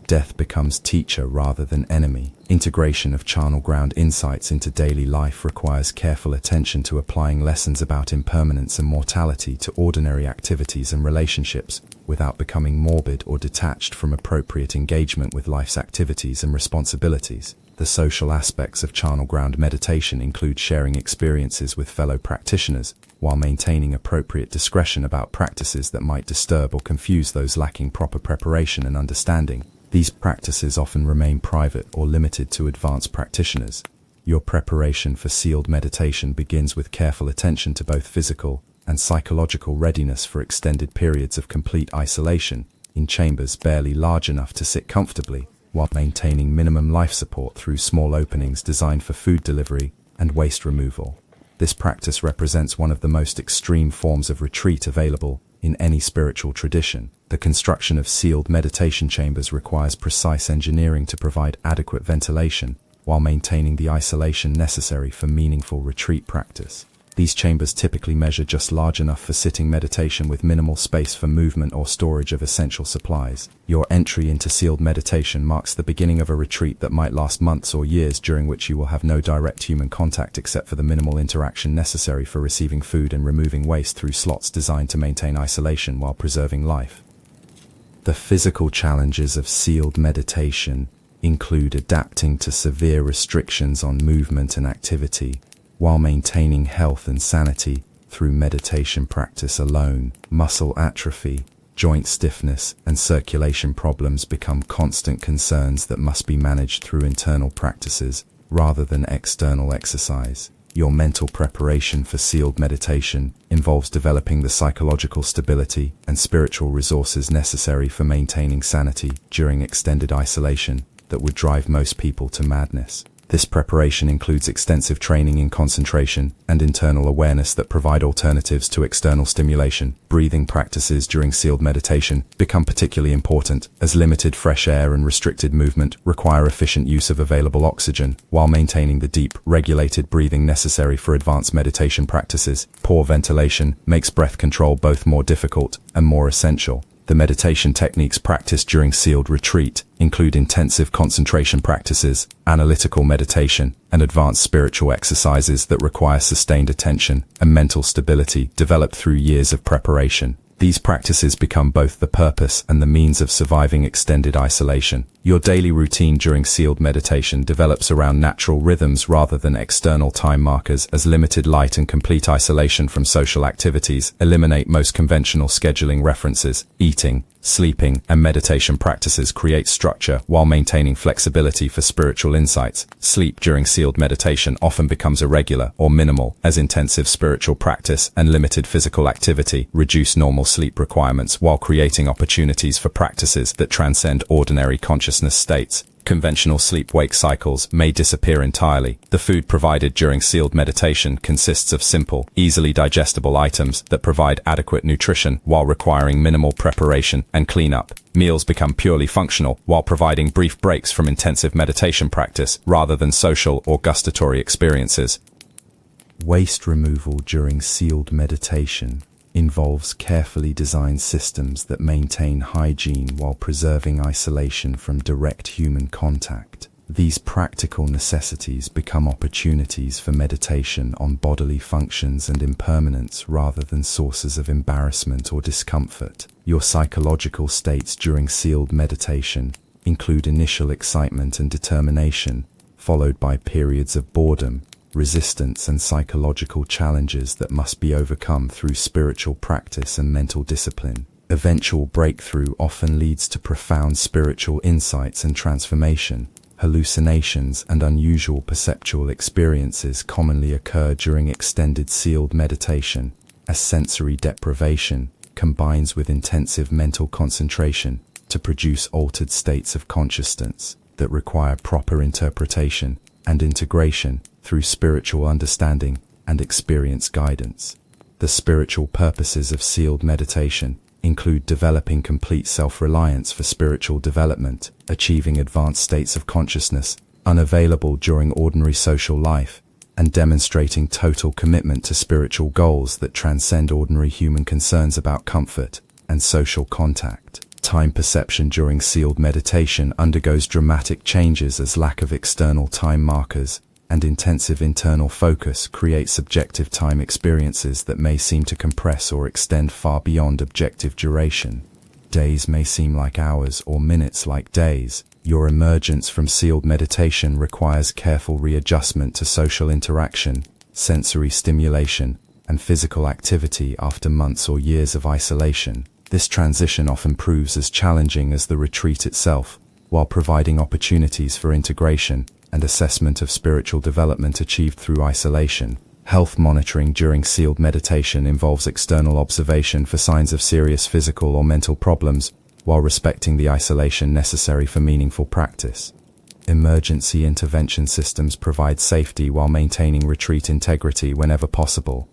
A: death becomes teacher rather than enemy. Integration of charnel ground insights into daily life requires careful attention to applying lessons about impermanence and mortality to ordinary activities and relationships, without becoming morbid or detached from appropriate engagement with life's activities and responsibilities. The social aspects of charnel ground meditation include sharing experiences with fellow practitioners, while maintaining appropriate discretion about practices that might disturb or confuse those lacking proper preparation and understanding. These practices often remain private or limited to advanced practitioners. Your preparation for sealed meditation begins with careful attention to both physical and psychological readiness for extended periods of complete isolation in chambers barely large enough to sit comfortably, while maintaining minimum life support through small openings designed for food delivery and waste removal. This practice represents one of the most extreme forms of retreat available in any spiritual tradition. The construction of sealed meditation chambers requires precise engineering to provide adequate ventilation, while maintaining the isolation necessary for meaningful retreat practice. These chambers typically measure just large enough for sitting meditation with minimal space for movement or storage of essential supplies. Your entry into sealed meditation marks the beginning of a retreat that might last months or years, during which you will have no direct human contact except for the minimal interaction necessary for receiving food and removing waste through slots designed to maintain isolation while preserving life. The physical challenges of sealed meditation include adapting to severe restrictions on movement and activity, while maintaining health and sanity through meditation practice alone. Muscle atrophy, joint stiffness, and circulation problems become constant concerns that must be managed through internal practices rather than external exercise. Your mental preparation for sealed meditation involves developing the psychological stability and spiritual resources necessary for maintaining sanity during extended isolation that would drive most people to madness. This preparation includes extensive training in concentration and internal awareness that provide alternatives to external stimulation. Breathing practices during sealed meditation become particularly important, as limited fresh air and restricted movement require efficient use of available oxygen, while maintaining the deep, regulated breathing necessary for advanced meditation practices. Poor ventilation makes breath control both more difficult and more essential. The meditation techniques practiced during sealed retreat include intensive concentration practices, analytical meditation, and advanced spiritual exercises that require sustained attention and mental stability developed through years of preparation. These practices become both the purpose and the means of surviving extended isolation. Your daily routine during sealed meditation develops around natural rhythms rather than external time markers, as limited light and complete isolation from social activities eliminate most conventional scheduling references. Eating, sleeping, and meditation practices create structure while maintaining flexibility for spiritual insights. Sleep during sealed meditation often becomes irregular or minimal, as intensive spiritual practice and limited physical activity reduce normal sleep requirements while creating opportunities for practices that transcend ordinary consciousness states. Conventional sleep-wake cycles may disappear entirely. The food provided during sealed meditation consists of simple, easily digestible items that provide adequate nutrition while requiring minimal preparation and cleanup. Meals become purely functional while providing brief breaks from intensive meditation practice rather than social or gustatory experiences. Waste removal during sealed meditation involves carefully designed systems that maintain hygiene while preserving isolation from direct human contact. These practical necessities become opportunities for meditation on bodily functions and impermanence rather than sources of embarrassment or discomfort. Your psychological states during sealed meditation include initial excitement and determination, followed by periods of boredom, resistance, and psychological challenges that must be overcome through spiritual practice and mental discipline. Eventual breakthrough often leads to profound spiritual insights and transformation. Hallucinations and unusual perceptual experiences commonly occur during extended sealed meditation, as sensory deprivation combines with intensive mental concentration to produce altered states of consciousness that require proper interpretation and integration through spiritual understanding and experience guidance. The spiritual purposes of sealed meditation include developing complete self-reliance for spiritual development, achieving advanced states of consciousness unavailable during ordinary social life, and demonstrating total commitment to spiritual goals that transcend ordinary human concerns about comfort and social contact. Time perception during sealed meditation undergoes dramatic changes as lack of external time markers and intensive internal focus create subjective time experiences that may seem to compress or extend far beyond objective duration. Days may seem like hours or minutes like days. Your emergence from sealed meditation requires careful readjustment to social interaction, sensory stimulation, and physical activity after months or years of isolation. This transition often proves as challenging as the retreat itself, while providing opportunities for integration and assessment of spiritual development achieved through isolation. Health monitoring during sealed meditation involves external observation for signs of serious physical or mental problems, while respecting the isolation necessary for meaningful practice. Emergency intervention systems provide safety while maintaining retreat integrity whenever possible.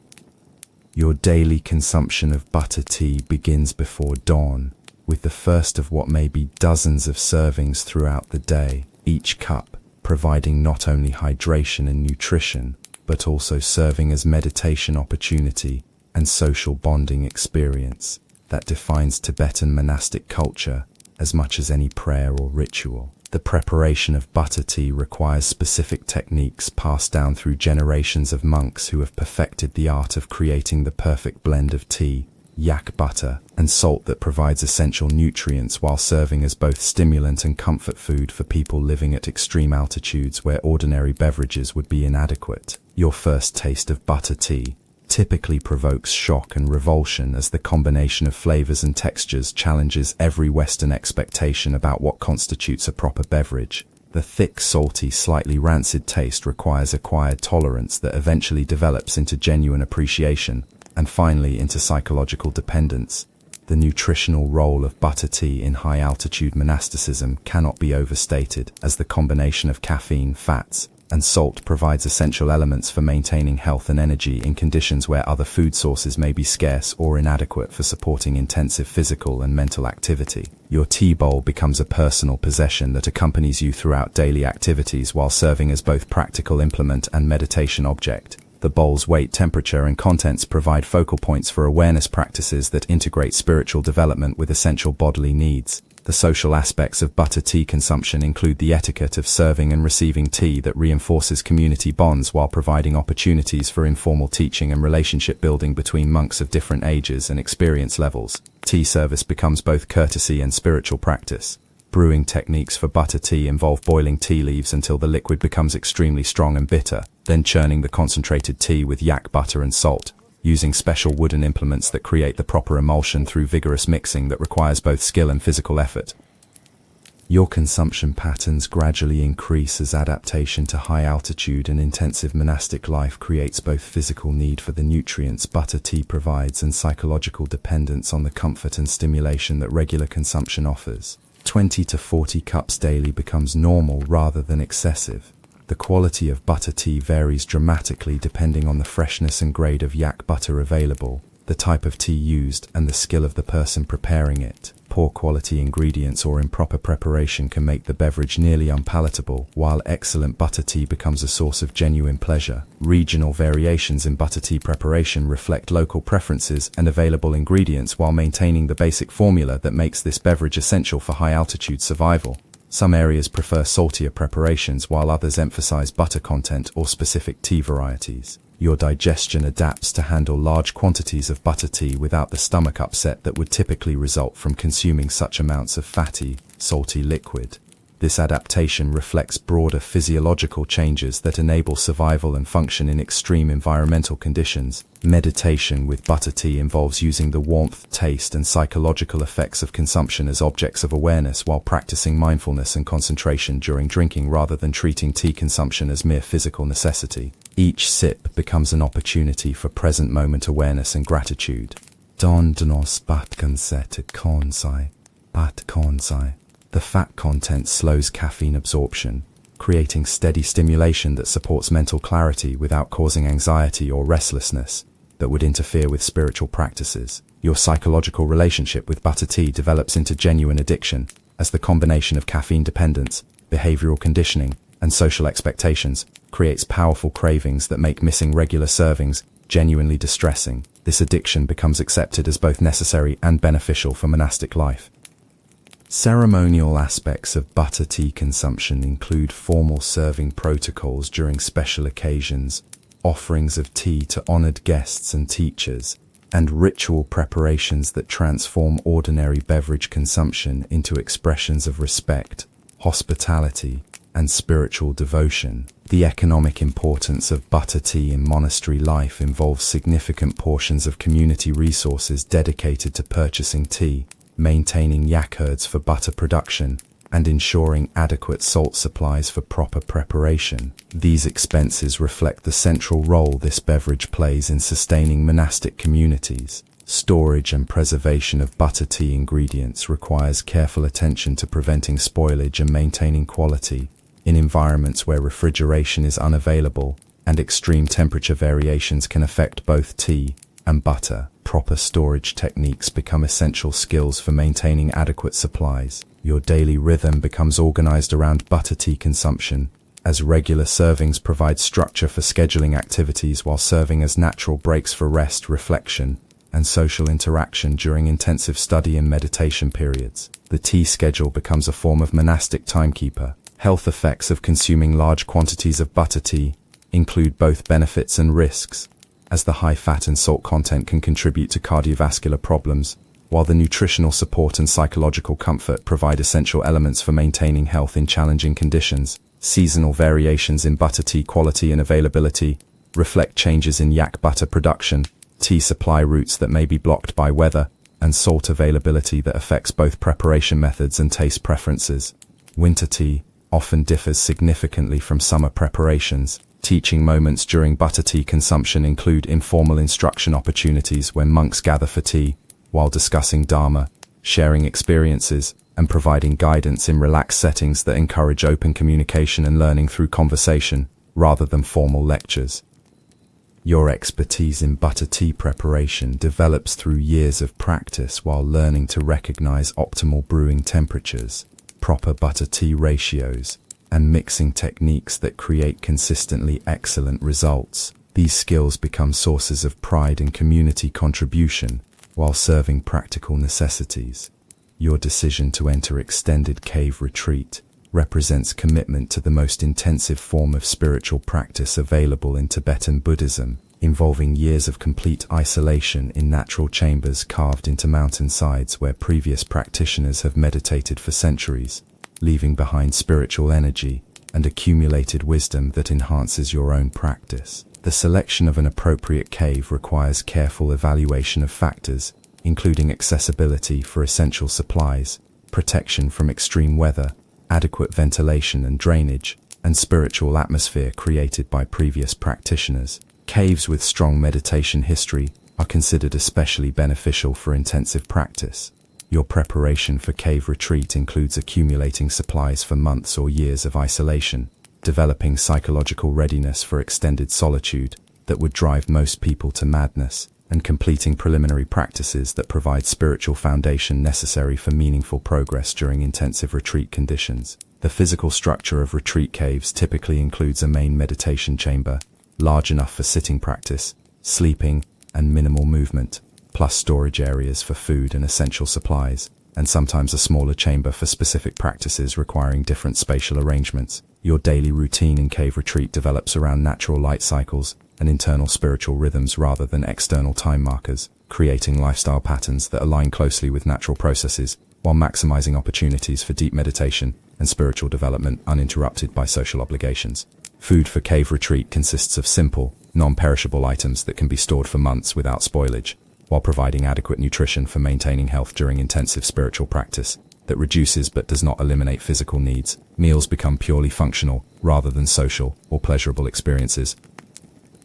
A: Your daily consumption of butter tea begins before dawn, with the first of what may be dozens of servings throughout the day, each cup providing not only hydration and nutrition, but also serving as meditation opportunity and social bonding experience that defines Tibetan monastic culture as much as any prayer or ritual. The preparation of butter tea requires specific techniques passed down through generations of monks who have perfected the art of creating the perfect blend of tea, yak butter, and salt that provides essential nutrients while serving as both stimulant and comfort food for people living at extreme altitudes where ordinary beverages would be inadequate. Your first taste of butter tea typically provokes shock and revulsion as the combination of flavors and textures challenges every Western expectation about what constitutes a proper beverage. The thick, salty, slightly rancid taste requires acquired tolerance that eventually develops into genuine appreciation, and finally into psychological dependence. The nutritional role of butter tea in high-altitude monasticism cannot be overstated, as the combination of caffeine, fats, and salt provides essential elements for maintaining health and energy in conditions where other food sources may be scarce or inadequate for supporting intensive physical and mental activity. Your tea bowl becomes a personal possession that accompanies you throughout daily activities while serving as both practical implement and meditation object. The bowl's weight, temperature, and contents provide focal points for awareness practices that integrate spiritual development with essential bodily needs. The social aspects of butter tea consumption include the etiquette of serving and receiving tea that reinforces community bonds while providing opportunities for informal teaching and relationship building between monks of different ages and experience levels. Tea service becomes both courtesy and spiritual practice. Brewing techniques for butter tea involve boiling tea leaves until the liquid becomes extremely strong and bitter, then churning the concentrated tea with yak butter and salt, using special wooden implements that create the proper emulsion through vigorous mixing that requires both skill and physical effort. Your consumption patterns gradually increase as adaptation to high altitude and intensive monastic life creates both physical need for the nutrients butter tea provides and psychological dependence on the comfort and stimulation that regular consumption offers. 20 to 40 cups daily becomes normal rather than excessive. The quality of butter tea varies dramatically depending on the freshness and grade of yak butter available, the type of tea used, and the skill of the person preparing it. Poor quality ingredients or improper preparation can make the beverage nearly unpalatable, while excellent butter tea becomes a source of genuine pleasure. Regional variations in butter tea preparation reflect local preferences and available ingredients while maintaining the basic formula that makes this beverage essential for high-altitude survival. Some areas prefer saltier preparations while others emphasize butter content or specific tea varieties. Your digestion adapts to handle large quantities of butter tea without the stomach upset that would typically result from consuming such amounts of fatty, salty liquid. This adaptation reflects broader physiological changes that enable survival and function in extreme environmental conditions. Meditation with butter tea involves using the warmth, taste, and psychological effects of consumption as objects of awareness while practicing mindfulness and concentration during drinking rather than treating tea consumption as mere physical necessity. Each sip becomes an opportunity for present moment awareness and gratitude. Don dnos batkansete konsai, bat konsai. The fat content slows caffeine absorption, creating steady stimulation that supports mental clarity without causing anxiety or restlessness that would interfere with spiritual practices. Your psychological relationship with butter tea develops into genuine addiction, as the combination of caffeine dependence, behavioral conditioning, and social expectations creates powerful cravings that make missing regular servings genuinely distressing. This addiction becomes accepted as both necessary and beneficial for monastic life. Ceremonial aspects of butter tea consumption include formal serving protocols during special occasions, offerings of tea to honored guests and teachers, and ritual preparations that transform ordinary beverage consumption into expressions of respect, hospitality, and spiritual devotion. The economic importance of butter tea in monastery life involves significant portions of community resources dedicated to purchasing tea, maintaining yak herds for butter production, and ensuring adequate salt supplies for proper preparation. These expenses reflect the central role this beverage plays in sustaining monastic communities. Storage and preservation of butter tea ingredients requires careful attention to preventing spoilage and maintaining quality. In environments where refrigeration is unavailable and extreme temperature variations can affect both tea and butter, proper storage techniques become essential skills for maintaining adequate supplies. Your daily rhythm becomes organized around butter tea consumption, as regular servings provide structure for scheduling activities while serving as natural breaks for rest, reflection, and social interaction during intensive study and meditation periods. The tea schedule becomes a form of monastic timekeeper. Health effects of consuming large quantities of butter tea include both benefits and risks, as the high fat and salt content can contribute to cardiovascular problems, while the nutritional support and psychological comfort provide essential elements for maintaining health in challenging conditions. Seasonal variations in butter tea quality and availability reflect changes in yak butter production, tea supply routes that may be blocked by weather, and salt availability that affects both preparation methods and taste preferences. Winter tea often differs significantly from summer preparations. Teaching moments during butter tea consumption include informal instruction opportunities when monks gather for tea, while discussing Dharma, sharing experiences, and providing guidance in relaxed settings that encourage open communication and learning through conversation, rather than formal lectures. Your expertise in butter tea preparation develops through years of practice while learning to recognize optimal brewing temperatures, proper butter tea ratios, and mixing techniques that create consistently excellent results. These skills become sources of pride and community contribution while serving practical necessities. Your decision to enter extended cave retreat represents commitment to the most intensive form of spiritual practice available in Tibetan Buddhism, involving years of complete isolation in natural chambers carved into mountainsides where previous practitioners have meditated for centuries, leaving behind spiritual energy and accumulated wisdom that enhances your own practice. The selection of an appropriate cave requires careful evaluation of factors, including accessibility for essential supplies, protection from extreme weather, adequate ventilation and drainage, and spiritual atmosphere created by previous practitioners. Caves with strong meditation history are considered especially beneficial for intensive practice. Your preparation for cave retreat includes accumulating supplies for months or years of isolation, developing psychological readiness for extended solitude that would drive most people to madness, and completing preliminary practices that provide spiritual foundation necessary for meaningful progress during intensive retreat conditions. The physical structure of retreat caves typically includes a main meditation chamber, large enough for sitting practice, sleeping, and minimal movement, plus storage areas for food and essential supplies, and sometimes a smaller chamber for specific practices requiring different spatial arrangements. Your daily routine in cave retreat develops around natural light cycles and internal spiritual rhythms rather than external time markers, creating lifestyle patterns that align closely with natural processes while maximizing opportunities for deep meditation and spiritual development uninterrupted by social obligations. Food for cave retreat consists of simple, non-perishable items that can be stored for months without spoilage, while providing adequate nutrition for maintaining health during intensive spiritual practice that reduces but does not eliminate physical needs. Meals become purely functional rather than social or pleasurable experiences.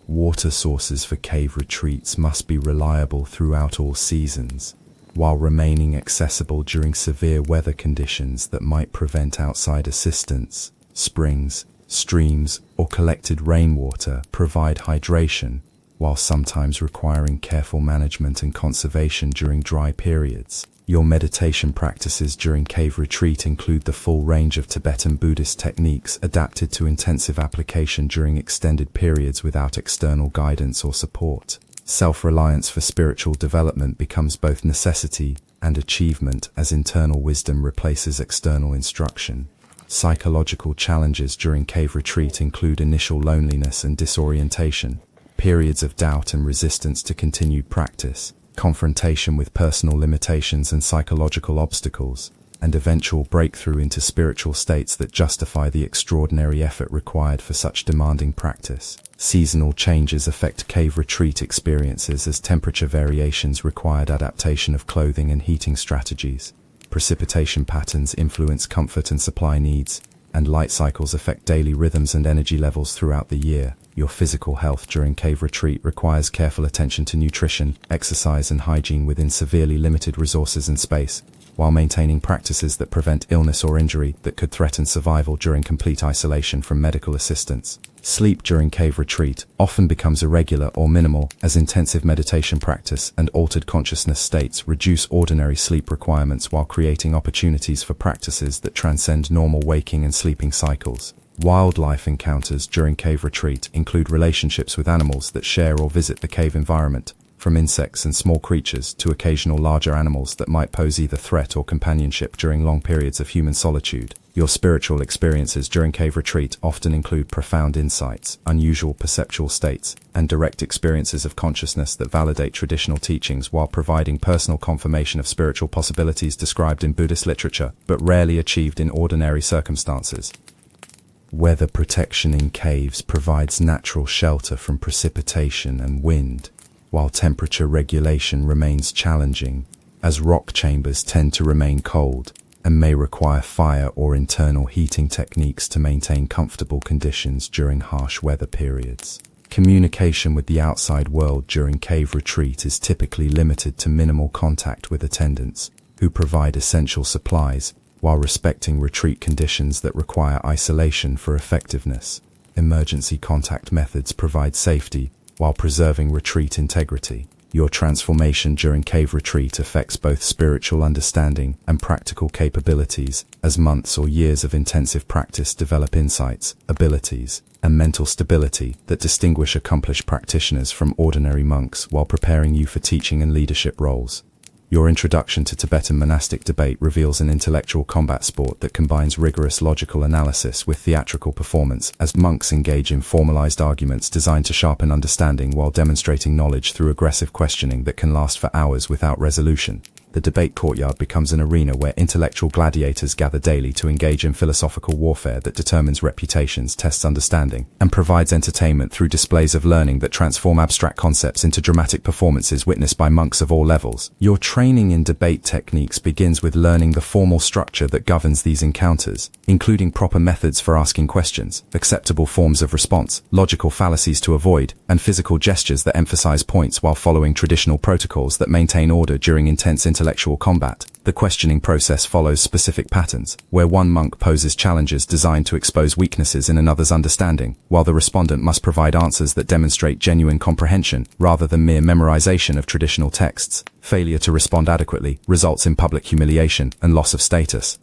A: Water sources for cave retreats must be reliable throughout all seasons, while remaining accessible during severe weather conditions that might prevent outside assistance. Springs, streams, or collected rainwater provide hydration, while sometimes requiring careful management and conservation during dry periods. Your meditation practices during cave retreat include the full range of Tibetan Buddhist techniques adapted to intensive application during extended periods without external guidance or support. Self-reliance for spiritual development becomes both necessity and achievement as internal wisdom replaces external instruction. Psychological challenges during cave retreat include initial loneliness and disorientation, periods of doubt and resistance to continued practice, confrontation with personal limitations and psychological obstacles, and eventual breakthrough into spiritual states that justify the extraordinary effort required for such demanding practice. Seasonal changes affect cave retreat experiences as temperature variations required adaptation of clothing and heating strategies. Precipitation patterns influence comfort and supply needs, and light cycles affect daily rhythms and energy levels throughout the year. Your physical health during cave retreat requires careful attention to nutrition, exercise, and hygiene within severely limited resources and space, while maintaining practices that prevent illness or injury that could threaten survival during complete isolation from medical assistance. Sleep during cave retreat often becomes irregular or minimal as intensive meditation practice and altered consciousness states reduce ordinary sleep requirements while creating opportunities for practices that transcend normal waking and sleeping cycles. Wildlife encounters during cave retreat include relationships with animals that share or visit the cave environment, from insects and small creatures to occasional larger animals that might pose either threat or companionship during long periods of human solitude. Your spiritual experiences during cave retreat often include profound insights, unusual perceptual states, and direct experiences of consciousness that validate traditional teachings while providing personal confirmation of spiritual possibilities described in Buddhist literature, but rarely achieved in ordinary circumstances. Weather protection in caves provides natural shelter from precipitation and wind, while temperature regulation remains challenging, as rock chambers tend to remain cold and may require fire or internal heating techniques to maintain comfortable conditions during harsh weather periods. Communication with the outside world during cave retreat is typically limited to minimal contact with attendants, who provide essential supplies, while respecting retreat conditions that require isolation for effectiveness. Emergency contact methods provide safety, while preserving retreat integrity. Your transformation during cave retreat affects both spiritual understanding and practical capabilities, as months or years of intensive practice develop insights, abilities, and mental stability that distinguish accomplished practitioners from ordinary monks while preparing you for teaching and leadership roles. Your introduction to Tibetan monastic debate reveals an intellectual combat sport that combines rigorous logical analysis with theatrical performance, as monks engage in formalized arguments designed to sharpen understanding while demonstrating knowledge through aggressive questioning that can last for hours without resolution. The debate courtyard becomes an arena where intellectual gladiators gather daily to engage in philosophical warfare that determines reputations, tests understanding, and provides entertainment through displays of learning that transform abstract concepts into dramatic performances witnessed by monks of all levels. Your training in debate techniques begins with learning the formal structure that governs these encounters, including proper methods for asking questions, acceptable forms of response, logical fallacies to avoid, and physical gestures that emphasize points while following traditional protocols that maintain order during intense intellectual combat. The questioning process follows specific patterns, where one monk poses challenges designed to expose weaknesses in another's understanding, while the respondent must provide answers that demonstrate genuine comprehension rather than mere memorization of traditional texts. Failure to respond adequately results in public humiliation and loss of status.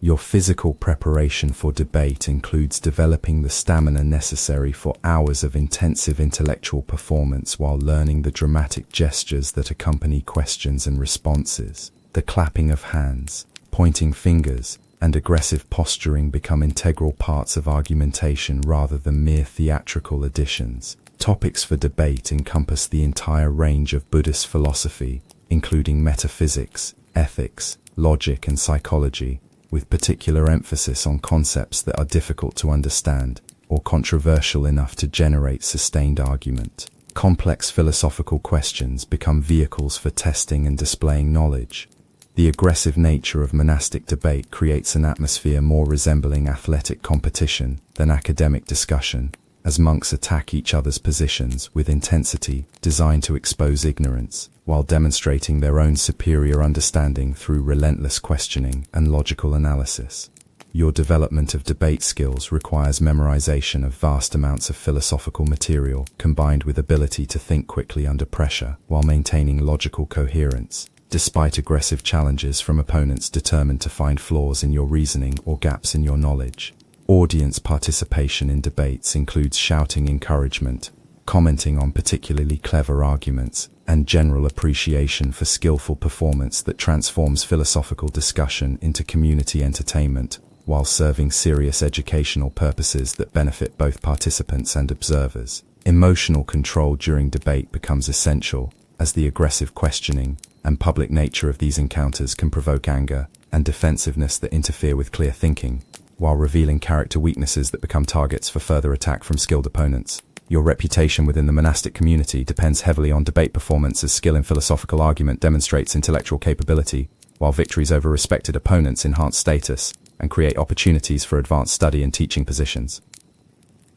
A: Your physical preparation for debate includes developing the stamina necessary for hours of intensive intellectual performance while learning the dramatic gestures that accompany questions and responses. The clapping of hands, pointing fingers, and aggressive posturing become integral parts of argumentation rather than mere theatrical additions. Topics for debate encompass the entire range of Buddhist philosophy, including metaphysics, ethics, logic, and psychology, with particular emphasis on concepts that are difficult to understand or controversial enough to generate sustained argument. Complex philosophical questions become vehicles for testing and displaying knowledge. The aggressive nature of monastic debate creates an atmosphere more resembling athletic competition than academic discussion, as monks attack each other's positions with intensity designed to expose ignorance, while demonstrating their own superior understanding through relentless questioning and logical analysis. Your development of debate skills requires memorization of vast amounts of philosophical material, combined with ability to think quickly under pressure while maintaining logical coherence, despite aggressive challenges from opponents determined to find flaws in your reasoning or gaps in your knowledge. Audience participation in debates includes shouting encouragement, commenting on particularly clever arguments, and general appreciation for skillful performance that transforms philosophical discussion into community entertainment, while serving serious educational purposes that benefit both participants and observers. Emotional control during debate becomes essential, as the aggressive questioning and public nature of these encounters can provoke anger and defensiveness that interfere with clear thinking, while revealing character weaknesses that become targets for further attack from skilled opponents. Your reputation within the monastic community depends heavily on debate performance, as skill in philosophical argument demonstrates intellectual capability, while victories over respected opponents enhance status and create opportunities for advanced study and teaching positions.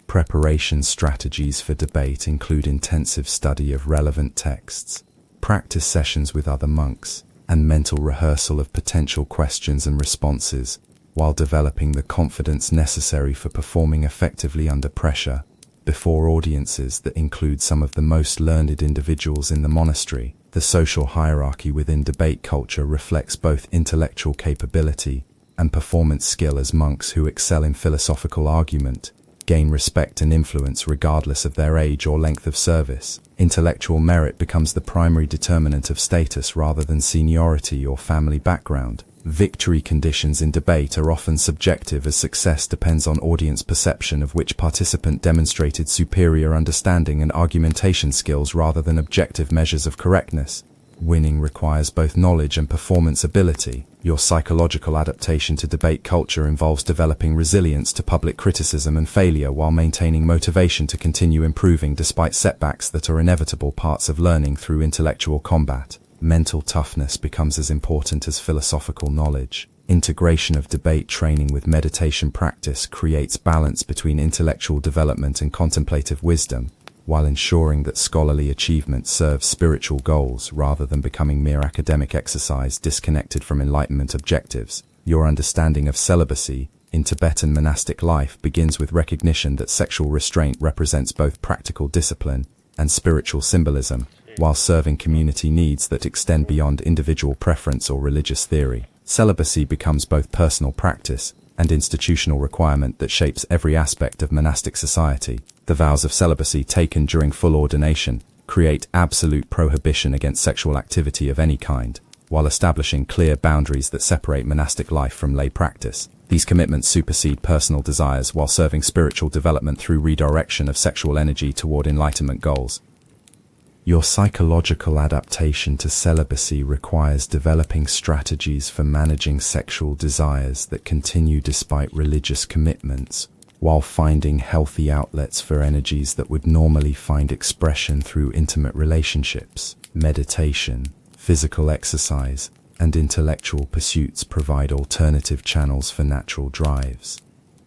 A: Preparation strategies for debate include intensive study of relevant texts, practice sessions with other monks, and mental rehearsal of potential questions and responses, while developing the confidence necessary for performing effectively under pressure before audiences that include some of the most learned individuals in the monastery. The social hierarchy within debate culture reflects both intellectual capability and performance skill, as monks who excel in philosophical argument gain respect and influence regardless of their age or length of service. Intellectual merit becomes the primary determinant of status rather than seniority or family background. Victory conditions in debate are often subjective, as success depends on audience perception of which participant demonstrated superior understanding and argumentation skills rather than objective measures of correctness. Winning requires both knowledge and performance ability. Your psychological adaptation to debate culture involves developing resilience to public criticism and failure while maintaining motivation to continue improving despite setbacks that are inevitable parts of learning through intellectual combat. Mental toughness becomes as important as philosophical knowledge. Integration of debate training with meditation practice creates balance between intellectual development and contemplative wisdom, while ensuring that scholarly achievement serves spiritual goals rather than becoming mere academic exercise disconnected from enlightenment objectives. Your understanding of celibacy in Tibetan monastic life begins with recognition that sexual restraint represents both practical discipline and spiritual symbolism, while serving community needs that extend beyond individual preference or religious theory. Celibacy becomes both personal practice and institutional requirement that shapes every aspect of monastic society. The vows of celibacy taken during full ordination create absolute prohibition against sexual activity of any kind, while establishing clear boundaries that separate monastic life from lay practice. These commitments supersede personal desires while serving spiritual development through redirection of sexual energy toward enlightenment goals. Your psychological adaptation to celibacy requires developing strategies for managing sexual desires that continue despite religious commitments, while finding healthy outlets for energies that would normally find expression through intimate relationships. Meditation, physical exercise, and intellectual pursuits provide alternative channels for natural drives.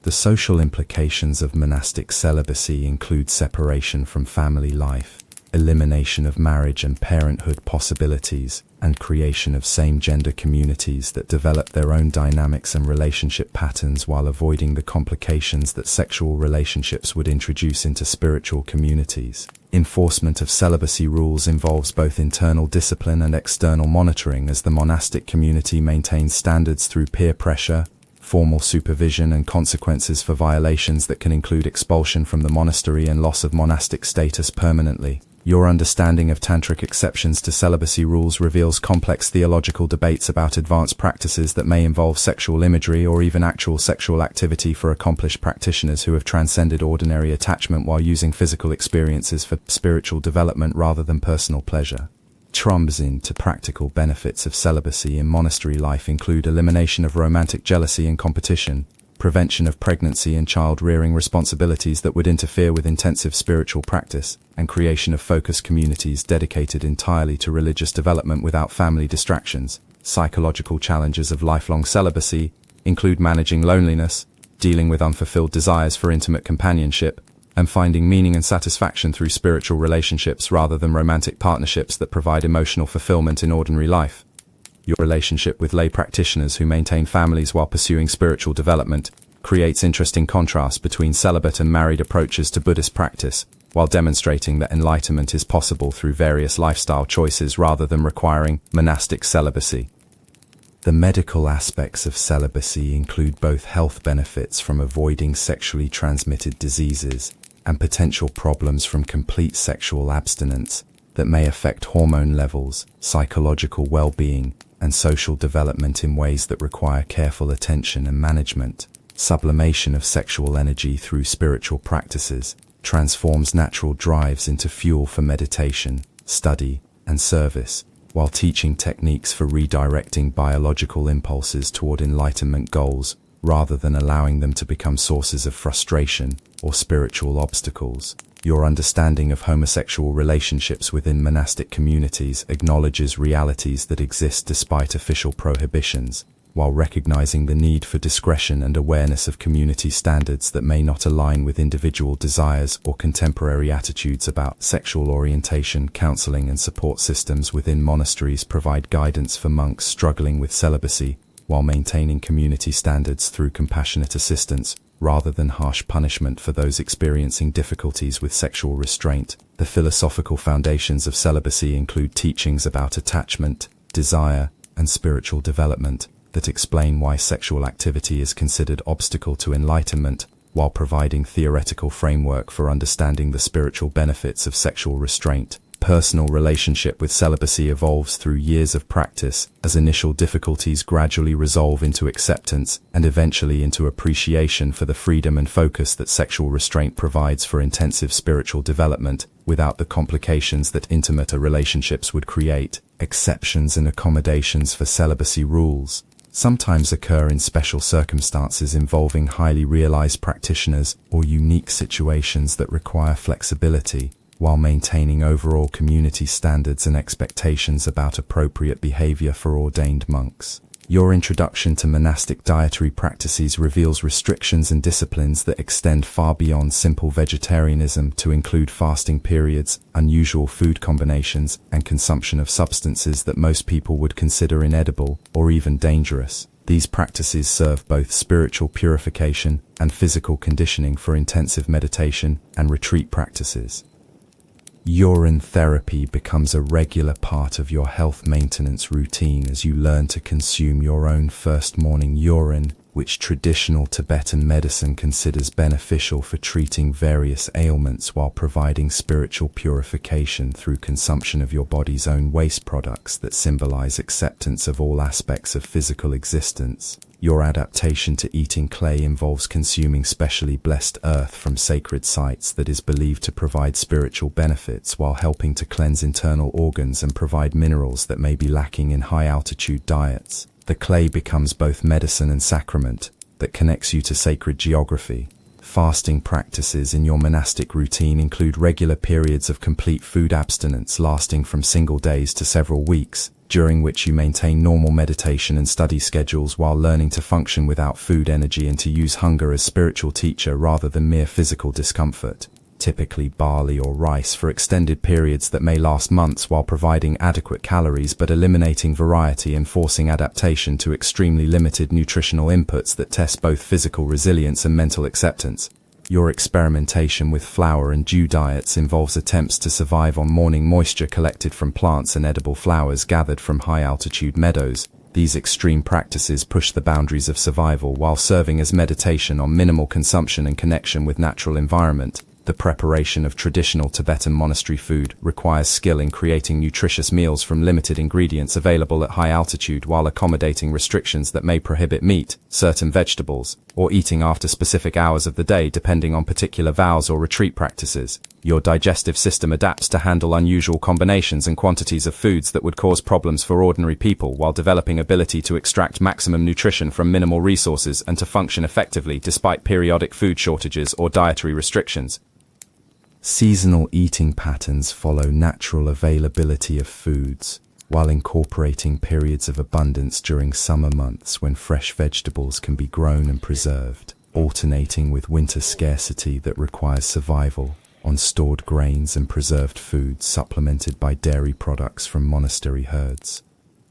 A: The social implications of monastic celibacy include separation from family life, elimination of marriage and parenthood possibilities, and creation of same-gender communities that develop their own dynamics and relationship patterns while avoiding the complications that sexual relationships would introduce into spiritual communities. Enforcement of celibacy rules involves both internal discipline and external monitoring, as the monastic community maintains standards through peer pressure, formal supervision, and consequences for violations that can include expulsion from the monastery and loss of monastic status permanently. Your understanding of tantric exceptions to celibacy rules reveals complex theological debates about advanced practices that may involve sexual imagery or even actual sexual activity for accomplished practitioners who have transcended ordinary attachment while using physical experiences for spiritual development rather than personal pleasure. Trumps into practical benefits of celibacy in monastery life include elimination of romantic jealousy and competition, prevention of pregnancy and child-rearing responsibilities that would interfere with intensive spiritual practice, and creation of focused communities dedicated entirely to religious development without family distractions. Psychological challenges of lifelong celibacy include managing loneliness, dealing with unfulfilled desires for intimate companionship, and finding meaning and satisfaction through spiritual relationships rather than romantic partnerships that provide emotional fulfillment in ordinary life. Your relationship with lay practitioners who maintain families while pursuing spiritual development creates interesting contrast between celibate and married approaches to Buddhist practice, while demonstrating that enlightenment is possible through various lifestyle choices rather than requiring monastic celibacy. The medical aspects of celibacy include both health benefits from avoiding sexually transmitted diseases and potential problems from complete sexual abstinence, that may affect hormone levels, psychological well-being, and social development in ways that require careful attention and management. Sublimation of sexual energy through spiritual practices transforms natural drives into fuel for meditation, study, and service, while teaching techniques for redirecting biological impulses toward enlightenment goals rather than allowing them to become sources of frustration or spiritual obstacles. Your understanding of homosexual relationships within monastic communities acknowledges realities that exist despite official prohibitions, while recognizing the need for discretion and awareness of community standards that may not align with individual desires or contemporary attitudes about sexual orientation. Counseling and support systems within monasteries provide guidance for monks struggling with celibacy, while maintaining community standards through compassionate assistance, rather than harsh punishment for those experiencing difficulties with sexual restraint. The philosophical foundations of celibacy include teachings about attachment, desire, and spiritual development that explain why sexual activity is considered obstacle to enlightenment, while providing theoretical framework for understanding the spiritual benefits of sexual restraint. Personal relationship with celibacy evolves through years of practice, as initial difficulties gradually resolve into acceptance and eventually into appreciation for the freedom and focus that sexual restraint provides for intensive spiritual development, without the complications that intimate relationships would create. Exceptions and accommodations for celibacy rules sometimes occur in special circumstances involving highly realized practitioners or unique situations that require flexibility, while maintaining overall community standards and expectations about appropriate behavior for ordained monks. Your introduction to monastic dietary practices reveals restrictions and disciplines that extend far beyond simple vegetarianism to include fasting periods, unusual food combinations, and consumption of substances that most people would consider inedible or even dangerous. These practices serve both spiritual purification and physical conditioning for intensive meditation and retreat practices. Urine therapy becomes a regular part of your health maintenance routine as you learn to consume your own first morning urine, which traditional Tibetan medicine considers beneficial for treating various ailments while providing spiritual purification through consumption of your body's own waste products that symbolize acceptance of all aspects of physical existence. Your adaptation to eating clay involves consuming specially blessed earth from sacred sites that is believed to provide spiritual benefits while helping to cleanse internal organs and provide minerals that may be lacking in high-altitude diets. The clay becomes both medicine and sacrament that connects you to sacred geography. Fasting practices in your monastic routine include regular periods of complete food abstinence lasting from single days to several weeks, during which you maintain normal meditation and study schedules while learning to function without food energy and to use hunger as spiritual teacher rather than mere physical discomfort. Typically barley or rice for extended periods that may last months while providing adequate calories but eliminating variety and forcing adaptation to extremely limited nutritional inputs that test both physical resilience and mental acceptance. Your experimentation with flower and dew diets involves attempts to survive on morning moisture collected from plants and edible flowers gathered from high-altitude meadows. These extreme practices push the boundaries of survival while serving as meditation on minimal consumption and connection with natural environment. The preparation of traditional Tibetan monastery food requires skill in creating nutritious meals from limited ingredients available at high altitude while accommodating restrictions that may prohibit meat, certain vegetables, or eating after specific hours of the day depending on particular vows or retreat practices. Your digestive system adapts to handle unusual combinations and quantities of foods that would cause problems for ordinary people while developing ability to extract maximum nutrition from minimal resources and to function effectively despite periodic food shortages or dietary restrictions. Seasonal eating patterns follow natural availability of foods, while incorporating periods of abundance during summer months when fresh vegetables can be grown and preserved, alternating with winter scarcity that requires survival on stored grains and preserved foods supplemented by dairy products from monastery herds.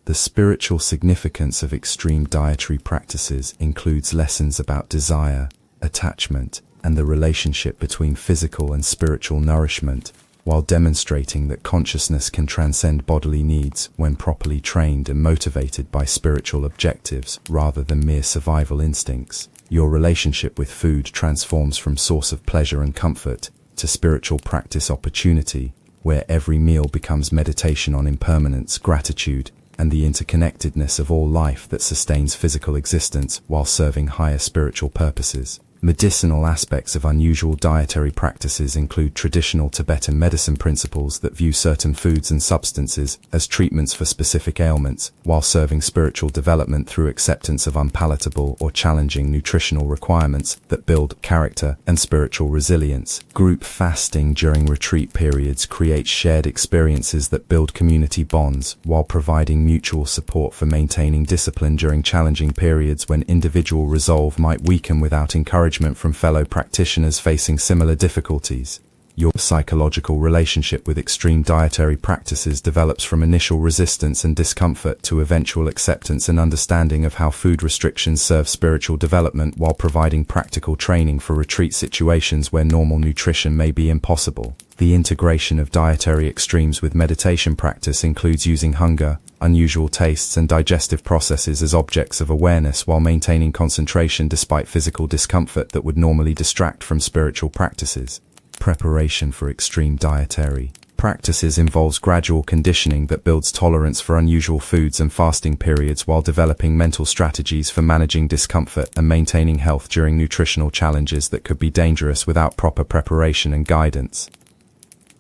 A: The spiritual significance of extreme dietary practices includes lessons about desire, attachment, and the relationship between physical and spiritual nourishment, while demonstrating that consciousness can transcend bodily needs when properly trained and motivated by spiritual objectives rather than mere survival instincts. Your relationship with food transforms from source of pleasure and comfort to spiritual practice opportunity, where every meal becomes meditation on impermanence, gratitude, and the interconnectedness of all life that sustains physical existence while serving higher spiritual purposes. Medicinal aspects of unusual dietary practices include traditional Tibetan medicine principles that view certain foods and substances as treatments for specific ailments, while serving spiritual development through acceptance of unpalatable or challenging nutritional requirements that build character and spiritual resilience. Group fasting during retreat periods creates shared experiences that build community bonds, while providing mutual support for maintaining discipline during challenging periods when individual resolve might weaken without encouragement from fellow practitioners facing similar difficulties. Your psychological relationship with extreme dietary practices develops from initial resistance and discomfort to eventual acceptance and understanding of how food restrictions serve spiritual development while providing practical training for retreat situations where normal nutrition may be impossible. The integration of dietary extremes with meditation practice includes using hunger, unusual tastes, and digestive processes as objects of awareness while maintaining concentration despite physical discomfort that would normally distract from spiritual practices. Preparation for extreme dietary practices involves gradual conditioning that builds tolerance for unusual foods and fasting periods while developing mental strategies for managing discomfort and maintaining health during nutritional challenges that could be dangerous without proper preparation and guidance.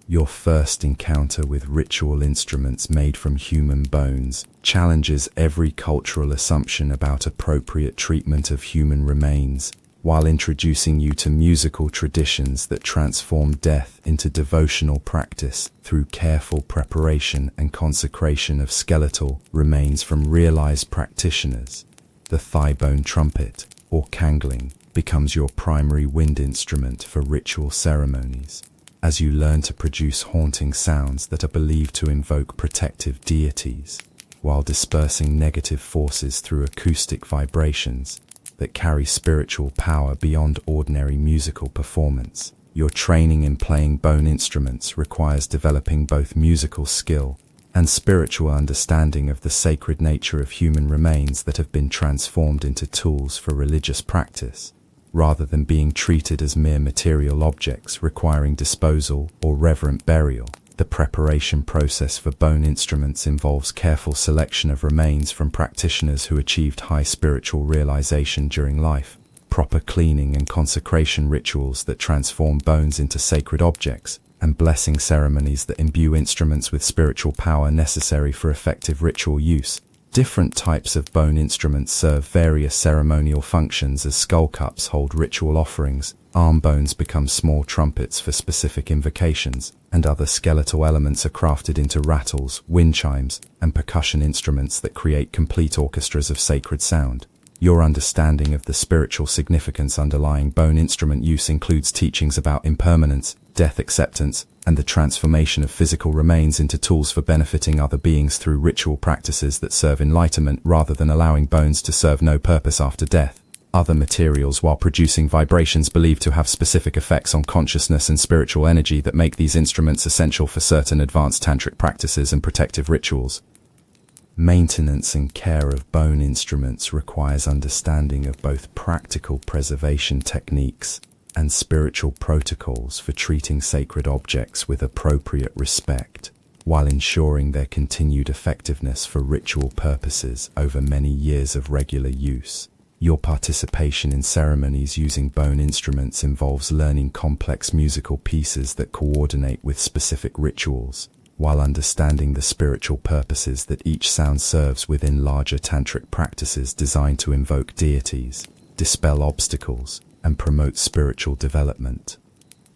A: Your first encounter with ritual instruments made from human bones challenges every cultural assumption about appropriate treatment of human remains, while introducing you to musical traditions that transform death into devotional practice through careful preparation and consecration of skeletal remains from realized practitioners. The thigh bone trumpet, or crackling, becomes your primary wind instrument for ritual ceremonies. As you learn to produce haunting sounds that are believed to invoke protective deities, while dispersing negative forces through acoustic vibrations that carry spiritual power beyond ordinary musical performance. Your training in playing bone instruments requires developing both musical skill and spiritual understanding of the sacred nature of human remains that have been transformed into tools for religious practice, rather than being treated as mere material objects requiring disposal or reverent burial. The preparation process for bone instruments involves careful selection of remains from practitioners who achieved high spiritual realization during life, proper cleaning and consecration rituals that transform bones into sacred objects, and blessing ceremonies that imbue instruments with spiritual power necessary for effective ritual use. Different types of bone instruments serve various ceremonial functions. As skull cups hold ritual offerings, arm bones become small trumpets for specific invocations, and other skeletal elements are crafted into rattles, wind chimes, and percussion instruments that create complete orchestras of sacred sound. Your understanding of the spiritual significance underlying bone instrument use includes teachings about impermanence, death acceptance, and the transformation of physical remains into tools for benefiting other beings through ritual practices that serve enlightenment rather than allowing bones to serve no purpose after death. Other materials, while producing vibrations believed to have specific effects on consciousness and spiritual energy that make these instruments essential for certain advanced tantric practices and protective rituals. Maintenance and care of bone instruments requires understanding of both practical preservation techniques and spiritual protocols for treating sacred objects with appropriate respect, while ensuring their continued effectiveness for ritual purposes over many years of regular use. Your participation in ceremonies using bone instruments involves learning complex musical pieces that coordinate with specific rituals, while understanding the spiritual purposes that each sound serves within larger tantric practices designed to invoke deities, dispel obstacles, and promote spiritual development.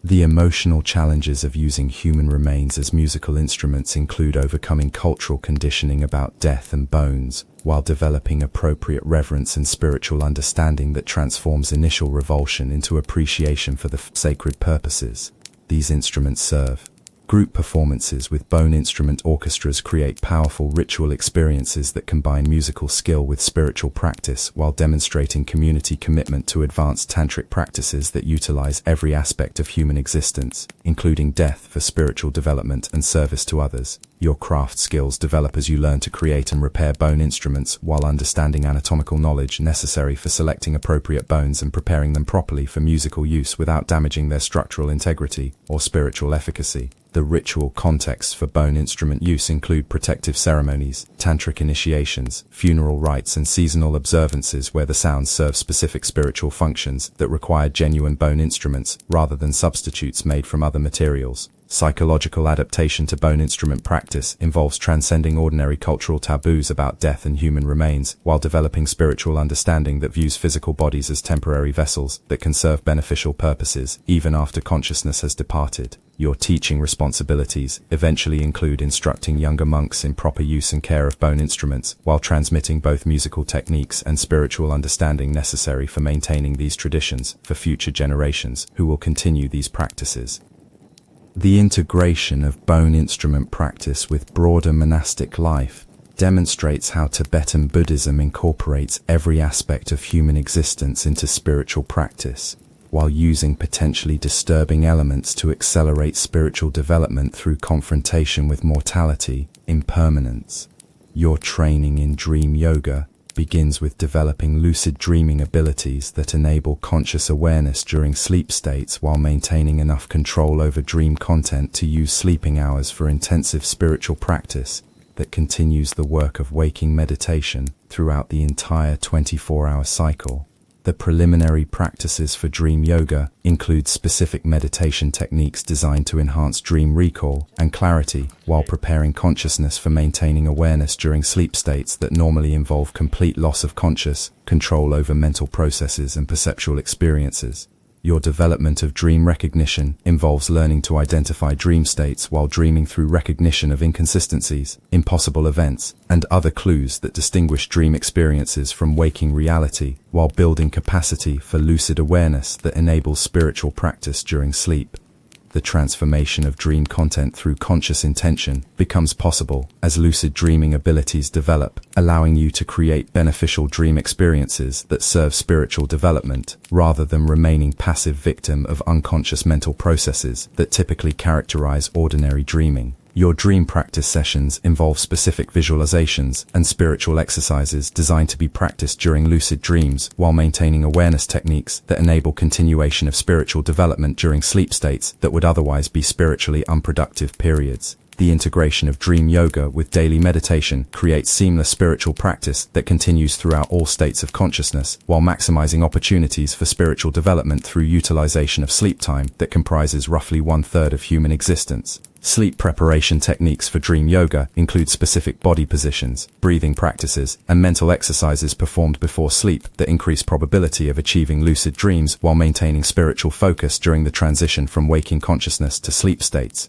A: The emotional challenges of using human remains as musical instruments include overcoming cultural conditioning about death and bones, while developing appropriate reverence and spiritual understanding that transforms initial revulsion into appreciation for the sacred purposes these instruments serve. Group performances with bone instrument orchestras create powerful ritual experiences that combine musical skill with spiritual practice while demonstrating community commitment to advanced tantric practices that utilize every aspect of human existence, including death, for spiritual development and service to others. Your craft skills develop as you learn to create and repair bone instruments while understanding anatomical knowledge necessary for selecting appropriate bones and preparing them properly for musical use without damaging their structural integrity or spiritual efficacy. The The ritual contexts for bone instrument use include protective ceremonies, tantric initiations, funeral rites, and seasonal observances where the sounds serve specific spiritual functions that require genuine bone instruments rather than substitutes made from other materials. Psychological adaptation to bone instrument practice involves transcending ordinary cultural taboos about death and human remains, while developing spiritual understanding that views physical bodies as temporary vessels that can serve beneficial purposes even after consciousness has departed. Your teaching responsibilities eventually include instructing younger monks in proper use and care of bone instruments, while transmitting both musical techniques and spiritual understanding necessary for maintaining these traditions for future generations who will continue these practices. The integration of bone instrument practice with broader monastic life demonstrates how Tibetan Buddhism incorporates every aspect of human existence into spiritual practice, while using potentially disturbing elements to accelerate spiritual development through confrontation with mortality, impermanence. Your training in dream yoga begins with developing lucid dreaming abilities that enable conscious awareness during sleep states while maintaining enough control over dream content to use sleeping hours for intensive spiritual practice that continues the work of waking meditation throughout the entire 24-hour cycle. The preliminary practices for dream yoga include specific meditation techniques designed to enhance dream recall and clarity while preparing consciousness for maintaining awareness during sleep states that normally involve complete loss of conscious control over mental processes and perceptual experiences. Your development of dream recognition involves learning to identify dream states while dreaming through recognition of inconsistencies, impossible events, and other clues that distinguish dream experiences from waking reality, while building capacity for lucid awareness that enables spiritual practice during sleep. The transformation of dream content through conscious intention becomes possible as lucid dreaming abilities develop, allowing you to create beneficial dream experiences that serve spiritual development, rather than remaining passive victim of unconscious mental processes that typically characterize ordinary dreaming. Your dream practice sessions involve specific visualizations and spiritual exercises designed to be practiced during lucid dreams while maintaining awareness techniques that enable continuation of spiritual development during sleep states that would otherwise be spiritually unproductive periods. The integration of dream yoga with daily meditation creates seamless spiritual practice that continues throughout all states of consciousness while maximizing opportunities for spiritual development through utilization of sleep time that comprises roughly 1/3 of human existence. Sleep preparation techniques for dream yoga include specific body positions, breathing practices, and mental exercises performed before sleep that increase probability of achieving lucid dreams while maintaining spiritual focus during the transition from waking consciousness to sleep states.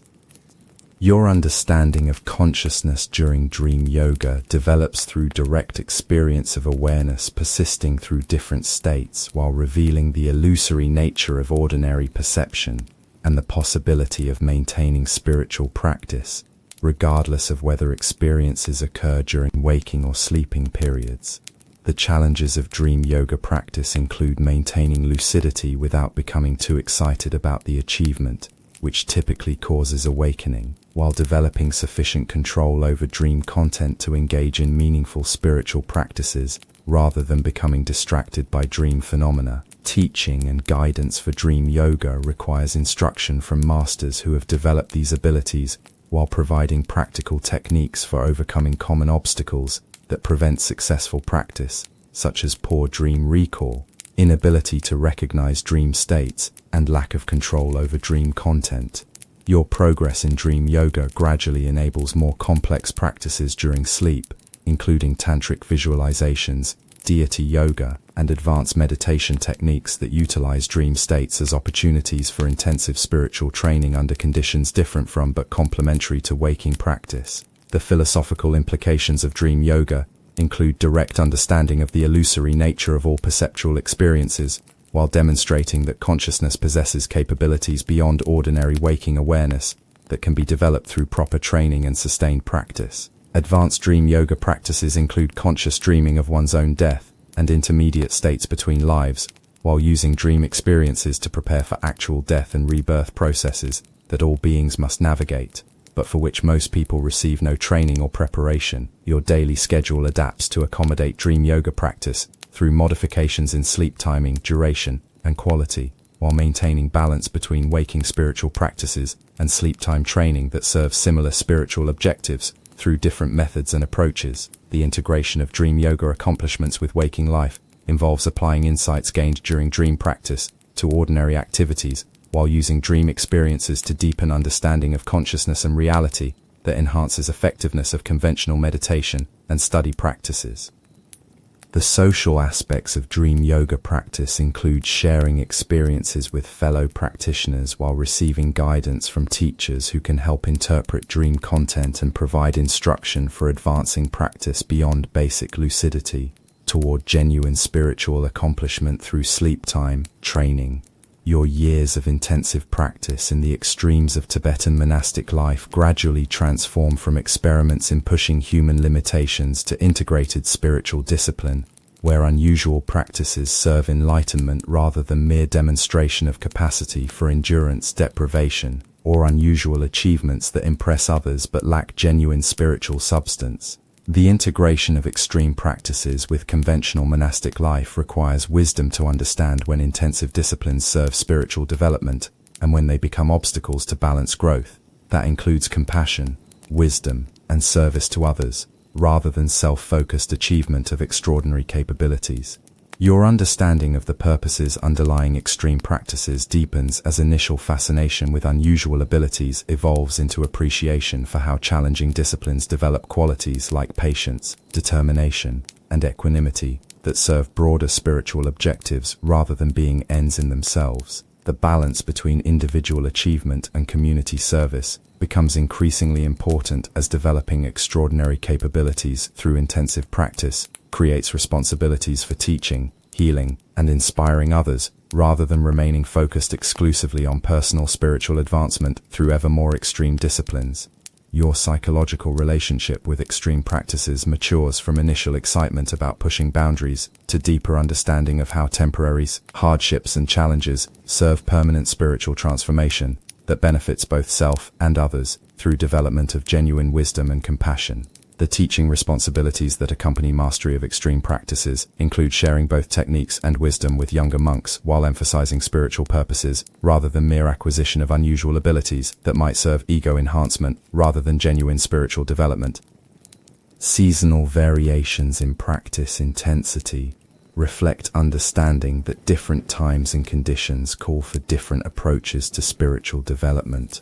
A: Your understanding of consciousness during dream yoga develops through direct experience of awareness persisting through different states while revealing the illusory nature of ordinary perception and the possibility of maintaining spiritual practice, regardless of whether experiences occur during waking or sleeping periods. The challenges of dream yoga practice include maintaining lucidity without becoming too excited about the achievement, which typically causes awakening, while developing sufficient control over dream content to engage in meaningful spiritual practices rather than becoming distracted by dream phenomena. Teaching and guidance for dream yoga requires instruction from masters who have developed these abilities while providing practical techniques for overcoming common obstacles that prevent successful practice, such as poor dream recall, inability to recognize dream states, and lack of control over dream content. Your progress in dream yoga gradually enables more complex practices during sleep, including tantric visualizations, deity yoga, and advanced meditation techniques that utilize dream states as opportunities for intensive spiritual training under conditions different from but complementary to waking practice. The philosophical implications of dream yoga include direct understanding of the illusory nature of all perceptual experiences, while demonstrating that consciousness possesses capabilities beyond ordinary waking awareness that can be developed through proper training and sustained practice. Advanced dream yoga practices include conscious dreaming of one's own death and intermediate states between lives, while using dream experiences to prepare for actual death and rebirth processes that all beings must navigate, but for which most people receive no training or preparation. Your daily schedule adapts to accommodate dream yoga practice through modifications in sleep timing, duration, and quality. while maintaining balance between waking spiritual practices and sleep time training that serve similar spiritual objectives through different methods and approaches. The integration of dream yoga accomplishments with waking life involves applying insights gained during dream practice to ordinary activities, while using dream experiences to deepen understanding of consciousness and reality that enhances effectiveness of conventional meditation and study practices. The social aspects of dream yoga practice include sharing experiences with fellow practitioners while receiving guidance from teachers who can help interpret dream content and provide instruction for advancing practice beyond basic lucidity toward genuine spiritual accomplishment through sleep time training. Your years of intensive practice in the extremes of Tibetan monastic life gradually transform from experiments in pushing human limitations to integrated spiritual discipline, where unusual practices serve enlightenment rather than mere demonstration of capacity for endurance deprivation, or unusual achievements that impress others but lack genuine spiritual substance. The integration of extreme practices with conventional monastic life requires wisdom to understand when intensive disciplines serve spiritual development and when they become obstacles to balanced growth. That includes compassion, wisdom, and service to others, rather than self-focused achievement of extraordinary capabilities. Your understanding of the purposes underlying extreme practices deepens as initial fascination with unusual abilities evolves into appreciation for how challenging disciplines develop qualities like patience, determination, and equanimity that serve broader spiritual objectives rather than being ends in themselves. The balance between individual achievement and community service becomes increasingly important as developing extraordinary capabilities through intensive practice creates responsibilities for teaching, healing, and inspiring others, rather than remaining focused exclusively on personal spiritual advancement through ever more extreme disciplines. Your psychological relationship with extreme practices matures from initial excitement about pushing boundaries to deeper understanding of how temporaries, hardships, and challenges serve permanent spiritual transformation that benefits both self and others through development of genuine wisdom and compassion. The teaching responsibilities that accompany mastery of extreme practices include sharing both techniques and wisdom with younger monks while emphasizing spiritual purposes rather than mere acquisition of unusual abilities that might serve ego enhancement rather than genuine spiritual development. Seasonal variations in practice intensity reflect understanding that different times and conditions call for different approaches to spiritual development,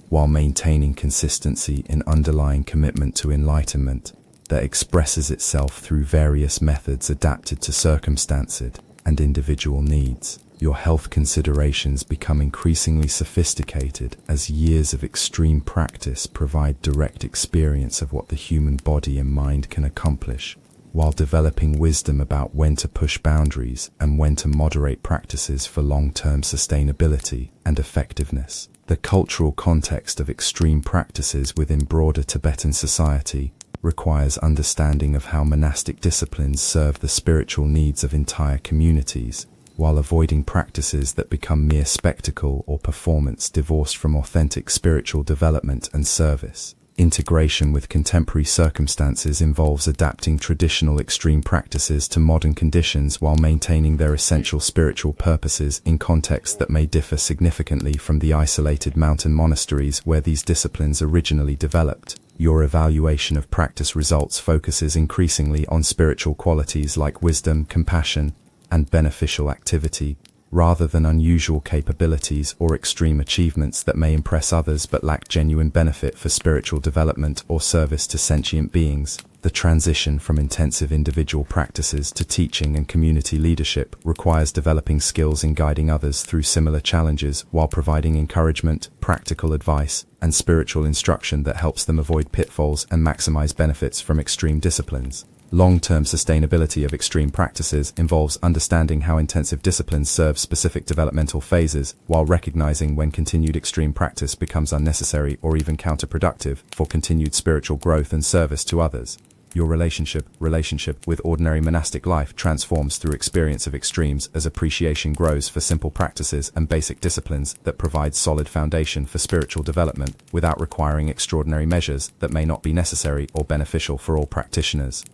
A: while maintaining consistency in underlying commitment to enlightenment that expresses itself through various methods adapted to circumstances and individual needs. Your health considerations become increasingly sophisticated as years of extreme practice provide direct experience of what the human body and mind can accomplish, while developing wisdom about when to push boundaries and when to moderate practices for long-term sustainability and effectiveness. The cultural context of extreme practices within broader Tibetan society requires understanding of how monastic disciplines serve the spiritual needs of entire communities, while avoiding practices that become mere spectacle or performance divorced from authentic spiritual development and service. Integration with contemporary circumstances involves adapting traditional extreme practices to modern conditions while maintaining their essential spiritual purposes in contexts that may differ significantly from the isolated mountain monasteries where these disciplines originally developed. Your evaluation of practice results focuses increasingly on spiritual qualities like wisdom, compassion, and beneficial activity, rather than unusual capabilities or extreme achievements that may impress others but lack genuine benefit for spiritual development or service to sentient beings. The transition from intensive individual practices to teaching and community leadership requires developing skills in guiding others through similar challenges while providing encouragement, practical advice, and spiritual instruction that helps them avoid pitfalls and maximize benefits from extreme disciplines. Long-term sustainability of extreme practices involves understanding how intensive disciplines serve specific developmental phases, while recognizing when continued extreme practice becomes unnecessary or even counterproductive for continued spiritual growth and service to others. Your relationship with ordinary monastic life transforms through experience of extremes as appreciation grows for simple practices and basic disciplines that provide solid foundation for spiritual development without requiring extraordinary measures that may not be necessary or beneficial for all practitioners.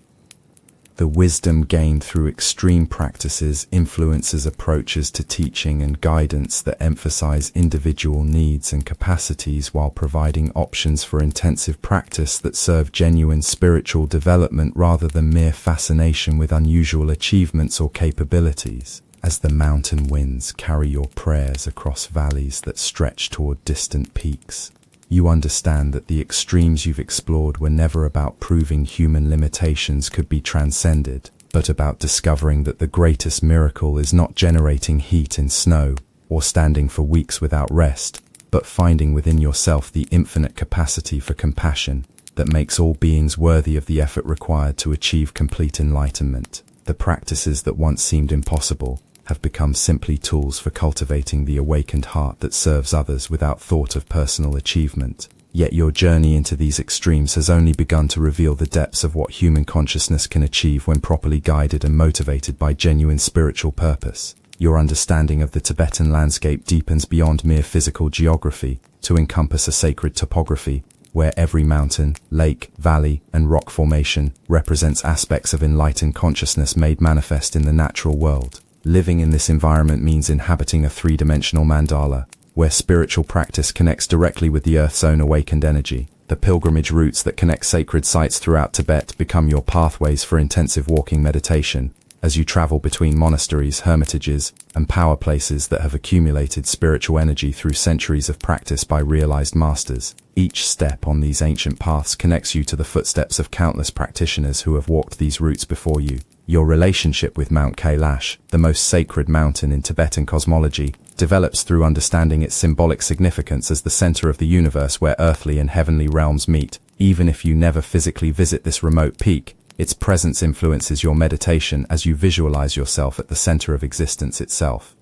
A: The wisdom gained through extreme practices influences approaches to teaching and guidance that emphasize individual needs and capacities while providing options for intensive practice that serve genuine spiritual development rather than mere fascination with unusual achievements or capabilities. As the mountain winds carry your prayers across valleys that stretch toward distant peaks, you understand that the extremes you've explored were never about proving human limitations could be transcended, but about discovering that the greatest miracle is not generating heat in snow or standing for weeks without rest, but finding within yourself the infinite capacity for compassion that makes all beings worthy of the effort required to achieve complete enlightenment. The practices that once seemed impossible have become simply tools for cultivating the awakened heart that serves others without thought of personal achievement. Yet your journey into these extremes has only begun to reveal the depths of what human consciousness can achieve when properly guided and motivated by genuine spiritual purpose. Your understanding of the Tibetan landscape deepens beyond mere physical geography to encompass a sacred topography, where every mountain, lake, valley, and rock formation represents aspects of enlightened consciousness made manifest in the natural world. Living in this environment means inhabiting a three-dimensional mandala, where spiritual practice connects directly with the Earth's own awakened energy. The pilgrimage routes that connect sacred sites throughout Tibet become your pathways for intensive walking meditation, as you travel between monasteries, hermitages, and power places that have accumulated spiritual energy through centuries of practice by realized masters. Each step on these ancient paths connects you to the footsteps of countless practitioners who have walked these routes before you. Your relationship with Mount Kailash, the most sacred mountain in Tibetan cosmology, develops through understanding its symbolic significance as the center of the universe where earthly and heavenly realms meet. Even if you never physically visit this remote peak, its presence influences your meditation as you visualize yourself at the center of existence itself.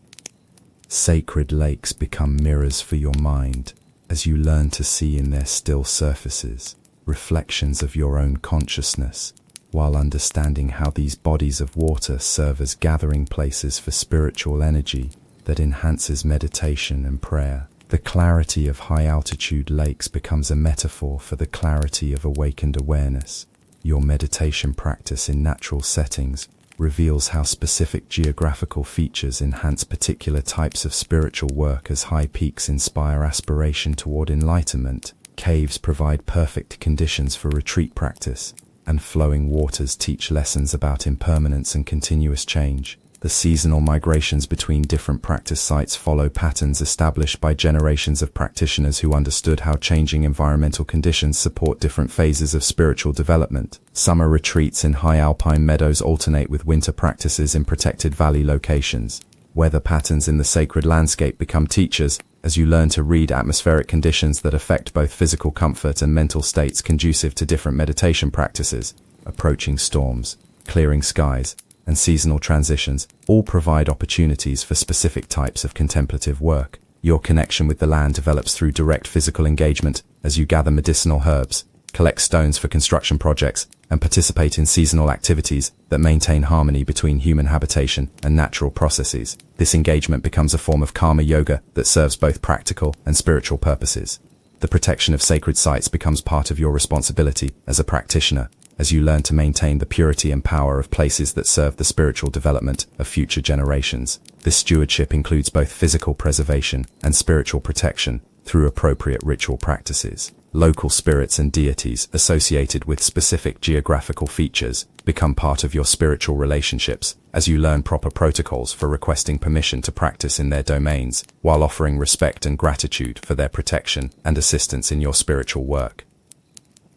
A: Sacred lakes become mirrors for your mind, as you learn to see in their still surfaces reflections of your own consciousness, while understanding how these bodies of water serve as gathering places for spiritual energy that enhances meditation and prayer. The clarity of high-altitude lakes becomes a metaphor for the clarity of awakened awareness. Your meditation practice in natural settings reveals how specific geographical features enhance particular types of spiritual work, as high peaks inspire aspiration toward enlightenment, caves provide perfect conditions for retreat practice, and flowing waters teach lessons about impermanence and continuous change. The seasonal migrations between different practice sites follow patterns established by generations of practitioners who understood how changing environmental conditions support different phases of spiritual development. Summer retreats in high alpine meadows alternate with winter practices in protected valley locations. Weather patterns in the sacred landscape become teachers, as you learn to read atmospheric conditions that affect both physical comfort and mental states conducive to different meditation practices. Approaching storms, clearing skies, and seasonal transitions all provide opportunities for specific types of contemplative work. Your connection with the land develops through direct physical engagement as you gather medicinal herbs, collect stones for construction projects, and participate in seasonal activities that maintain harmony between human habitation and natural processes. This engagement becomes a form of karma yoga that serves both practical and spiritual purposes. The protection of sacred sites becomes part of your responsibility as a practitioner, as you learn to maintain the purity and power of places that serve the spiritual development of future generations. This stewardship includes both physical preservation and spiritual protection through appropriate ritual practices. Local spirits and deities associated with specific geographical features become part of your spiritual relationships, as you learn proper protocols for requesting permission to practice in their domains, while offering respect and gratitude for their protection and assistance in your spiritual work.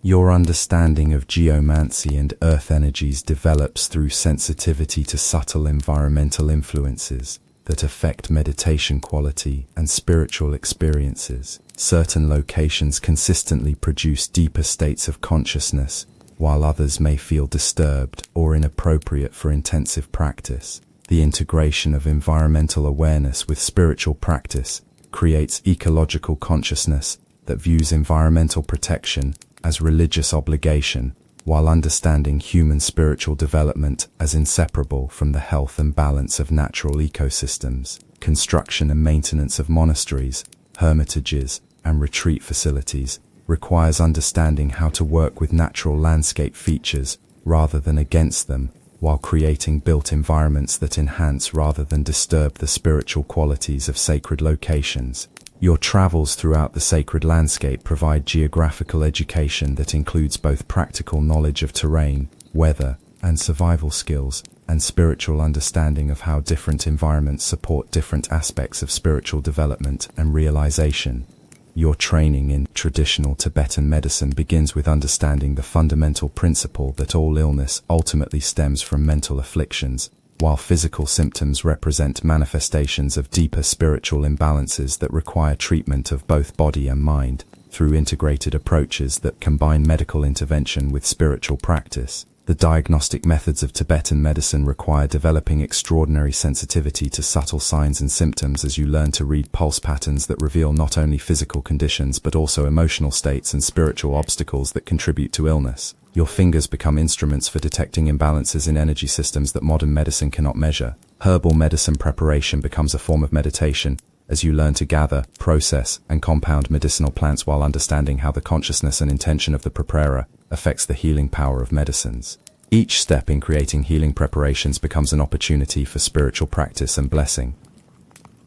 A: Your understanding of geomancy and earth energies develops through sensitivity to subtle environmental influences that affect meditation quality and spiritual experiences. Certain locations consistently produce deeper states of consciousness, while others may feel disturbed or inappropriate for intensive practice. The integration of environmental awareness with spiritual practice creates ecological consciousness that views environmental protection as religious obligation, while understanding human spiritual development as inseparable from the health and balance of natural ecosystems. Construction and maintenance of monasteries, hermitages, and retreat facilities requires understanding how to work with natural landscape features rather than against them, while creating built environments that enhance rather than disturb the spiritual qualities of sacred locations. Your travels throughout the sacred landscape provide geographical education that includes both practical knowledge of terrain, weather, and survival skills, and spiritual understanding of how different environments support different aspects of spiritual development and realization. Your training in traditional Tibetan medicine begins with understanding the fundamental principle that all illness ultimately stems from mental afflictions, while physical symptoms represent manifestations of deeper spiritual imbalances that require treatment of both body and mind, through integrated approaches that combine medical intervention with spiritual practice. The diagnostic methods of Tibetan medicine require developing extraordinary sensitivity to subtle signs and symptoms as you learn to read pulse patterns that reveal not only physical conditions but also emotional states and spiritual obstacles that contribute to illness. Your fingers become instruments for detecting imbalances in energy systems that modern medicine cannot measure. Herbal medicine preparation becomes a form of meditation, as you learn to gather, process, and compound medicinal plants while understanding how the consciousness and intention of the preparer affects the healing power of medicines. Each step in creating healing preparations becomes an opportunity for spiritual practice and blessing.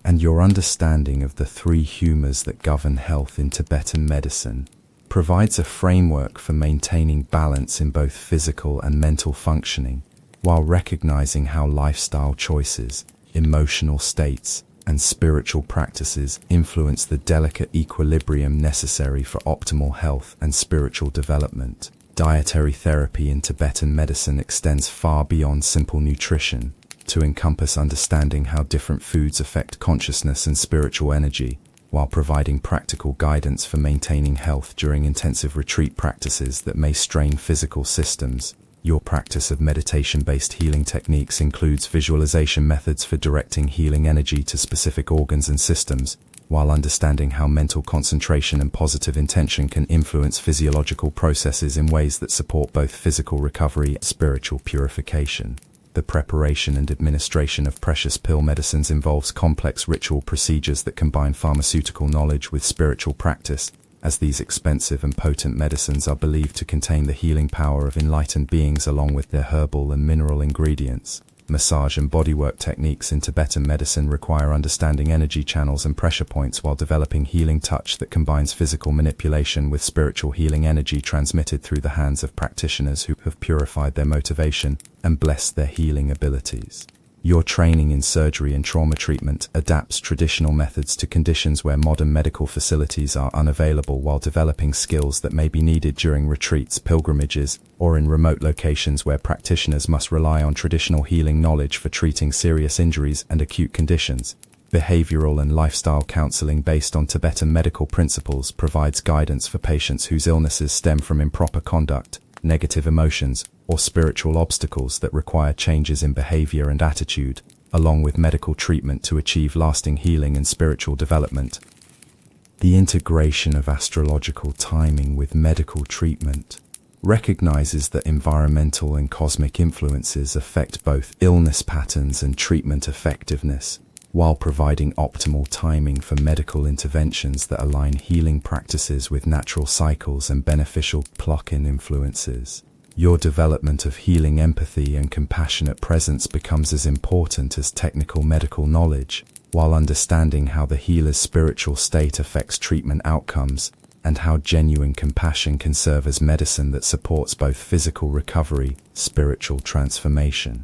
A: And your understanding of the three humas that govern health in Tibetan medicine provides a framework for maintaining balance in both physical and mental functioning, while recognizing how lifestyle choices, emotional states, and spiritual practices influence the delicate equilibrium necessary for optimal health and spiritual development. Dietary therapy in Tibetan medicine extends far beyond simple nutrition to encompass understanding how different foods affect consciousness and spiritual energy, while providing practical guidance for maintaining health during intensive retreat practices that may strain physical systems. Your practice of meditation-based healing techniques includes visualization methods for directing healing energy to specific organs and systems, while understanding how mental concentration and positive intention can influence physiological processes in ways that support both physical recovery and spiritual purification. The preparation and administration of precious pill medicines involves complex ritual procedures that combine pharmaceutical knowledge with spiritual practice, as these expensive and potent medicines are believed to contain the healing power of enlightened beings along with their herbal and mineral ingredients. Massage and bodywork techniques in Tibetan medicine require understanding energy channels and pressure points while developing healing touch that combines physical manipulation with spiritual healing energy transmitted through the hands of practitioners who have purified their motivation and blessed their healing abilities. Your training in surgery and trauma treatment adapts traditional methods to conditions where modern medical facilities are unavailable, while developing skills that may be needed during retreats, pilgrimages, or in remote locations where practitioners must rely on traditional healing knowledge for treating serious injuries and acute conditions. Behavioral and lifestyle counseling based on Tibetan medical principles provides guidance for patients whose illnesses stem from improper conduct, negative emotions, or spiritual obstacles that require changes in behavior and attitude, along with medical treatment to achieve lasting healing and spiritual development. The integration of astrological timing with medical treatment recognizes that environmental and cosmic influences affect both illness patterns and treatment effectiveness, while providing optimal timing for medical interventions that align healing practices with natural cycles and beneficial clock-in influences. Your development of healing empathy and compassionate presence becomes as important as technical medical knowledge, while understanding how the healer's spiritual state affects treatment outcomes, and how genuine compassion can serve as medicine that supports both physical recovery, spiritual transformation.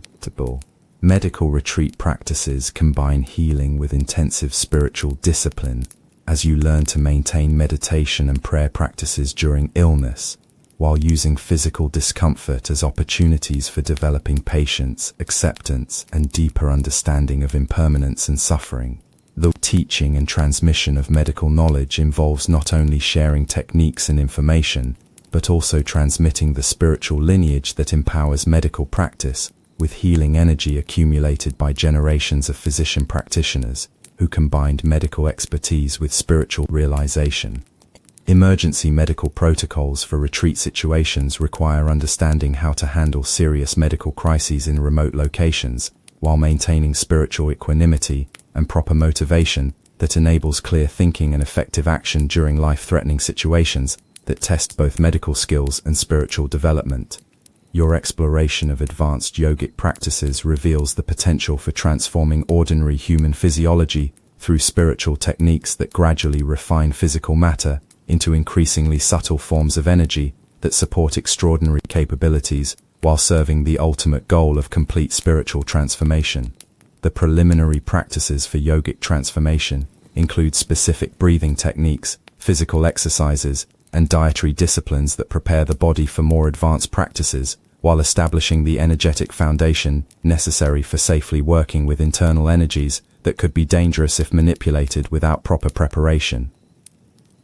A: Medical retreat practices combine healing with intensive spiritual discipline, as you learn to maintain meditation and prayer practices during illness, while using physical discomfort as opportunities for developing patience, acceptance, and deeper understanding of impermanence and suffering. The teaching and transmission of medical knowledge involves not only sharing techniques and information, but also transmitting the spiritual lineage that empowers medical practice, with healing energy accumulated by generations of physician practitioners who combined medical expertise with spiritual realization. Emergency medical protocols for retreat situations require understanding how to handle serious medical crises in remote locations, while maintaining spiritual equanimity and proper motivation that enables clear thinking and effective action during life-threatening situations that test both medical skills and spiritual development. Your exploration of advanced yogic practices reveals the potential for transforming ordinary human physiology through spiritual techniques that gradually refine physical matter into increasingly subtle forms of energy that support extraordinary capabilities while serving the ultimate goal of complete spiritual transformation. The preliminary practices for yogic transformation include specific breathing techniques, physical exercises, and dietary disciplines that prepare the body for more advanced practices while establishing the energetic foundation necessary for safely working with internal energies that could be dangerous if manipulated without proper preparation.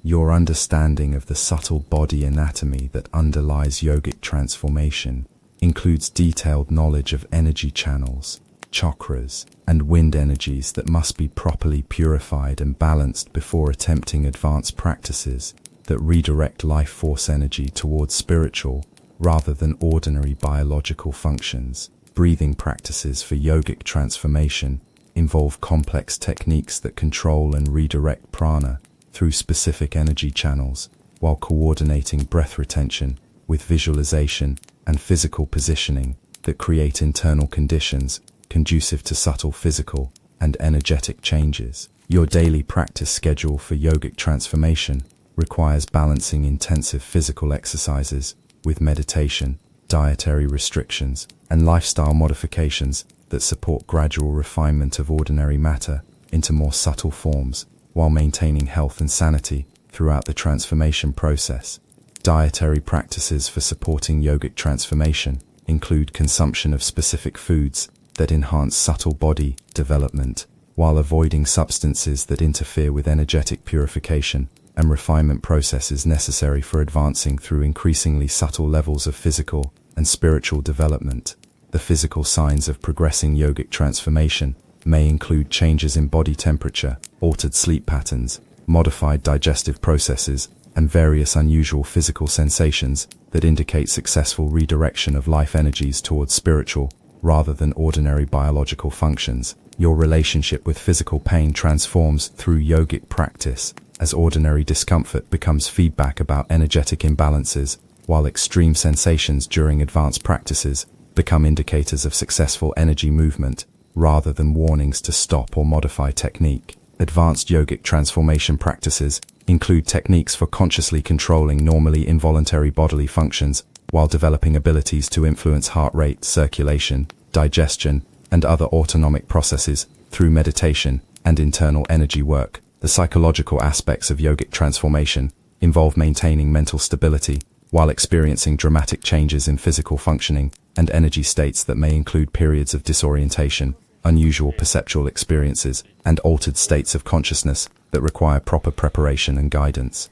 A: Your understanding of the subtle body anatomy that underlies yogic transformation includes detailed knowledge of energy channels, chakras, and wind energies that must be properly purified and balanced before attempting advanced practices that redirect life force energy towards spiritual rather than ordinary biological functions. Breathing practices for yogic transformation involve complex techniques that control and redirect prana through specific energy channels, while coordinating breath retention with visualization and physical positioning that create internal conditions conducive to subtle physical and energetic changes. Your daily practice schedule for yogic transformation requires balancing intensive physical exercises with meditation, dietary restrictions, and lifestyle modifications that support gradual refinement of ordinary matter into more subtle forms while maintaining health and sanity throughout the transformation process. Dietary practices for supporting yogic transformation include consumption of specific foods that enhance subtle body development while avoiding substances that interfere with energetic purification and refinement processes necessary for advancing through increasingly subtle levels of physical and spiritual development. The physical signs of progressing yogic transformation may include changes in body temperature, altered sleep patterns, modified digestive processes, and various unusual physical sensations that indicate successful redirection of life energies towards spiritual rather than ordinary biological functions. Your relationship with physical pain transforms through yogic practice as ordinary discomfort becomes feedback about energetic imbalances, while extreme sensations during advanced practices become indicators of successful energy movement rather than warnings to stop or modify technique. Advanced yogic transformation practices include techniques for consciously controlling normally involuntary bodily functions while developing abilities to influence heart rate, circulation, digestion, and other autonomic processes through meditation and internal energy work. The psychological aspects of yogic transformation involve maintaining mental stability while experiencing dramatic changes in physical functioning and energy states that may include periods of disorientation, unusual perceptual experiences, and altered states of consciousness that require proper preparation and guidance.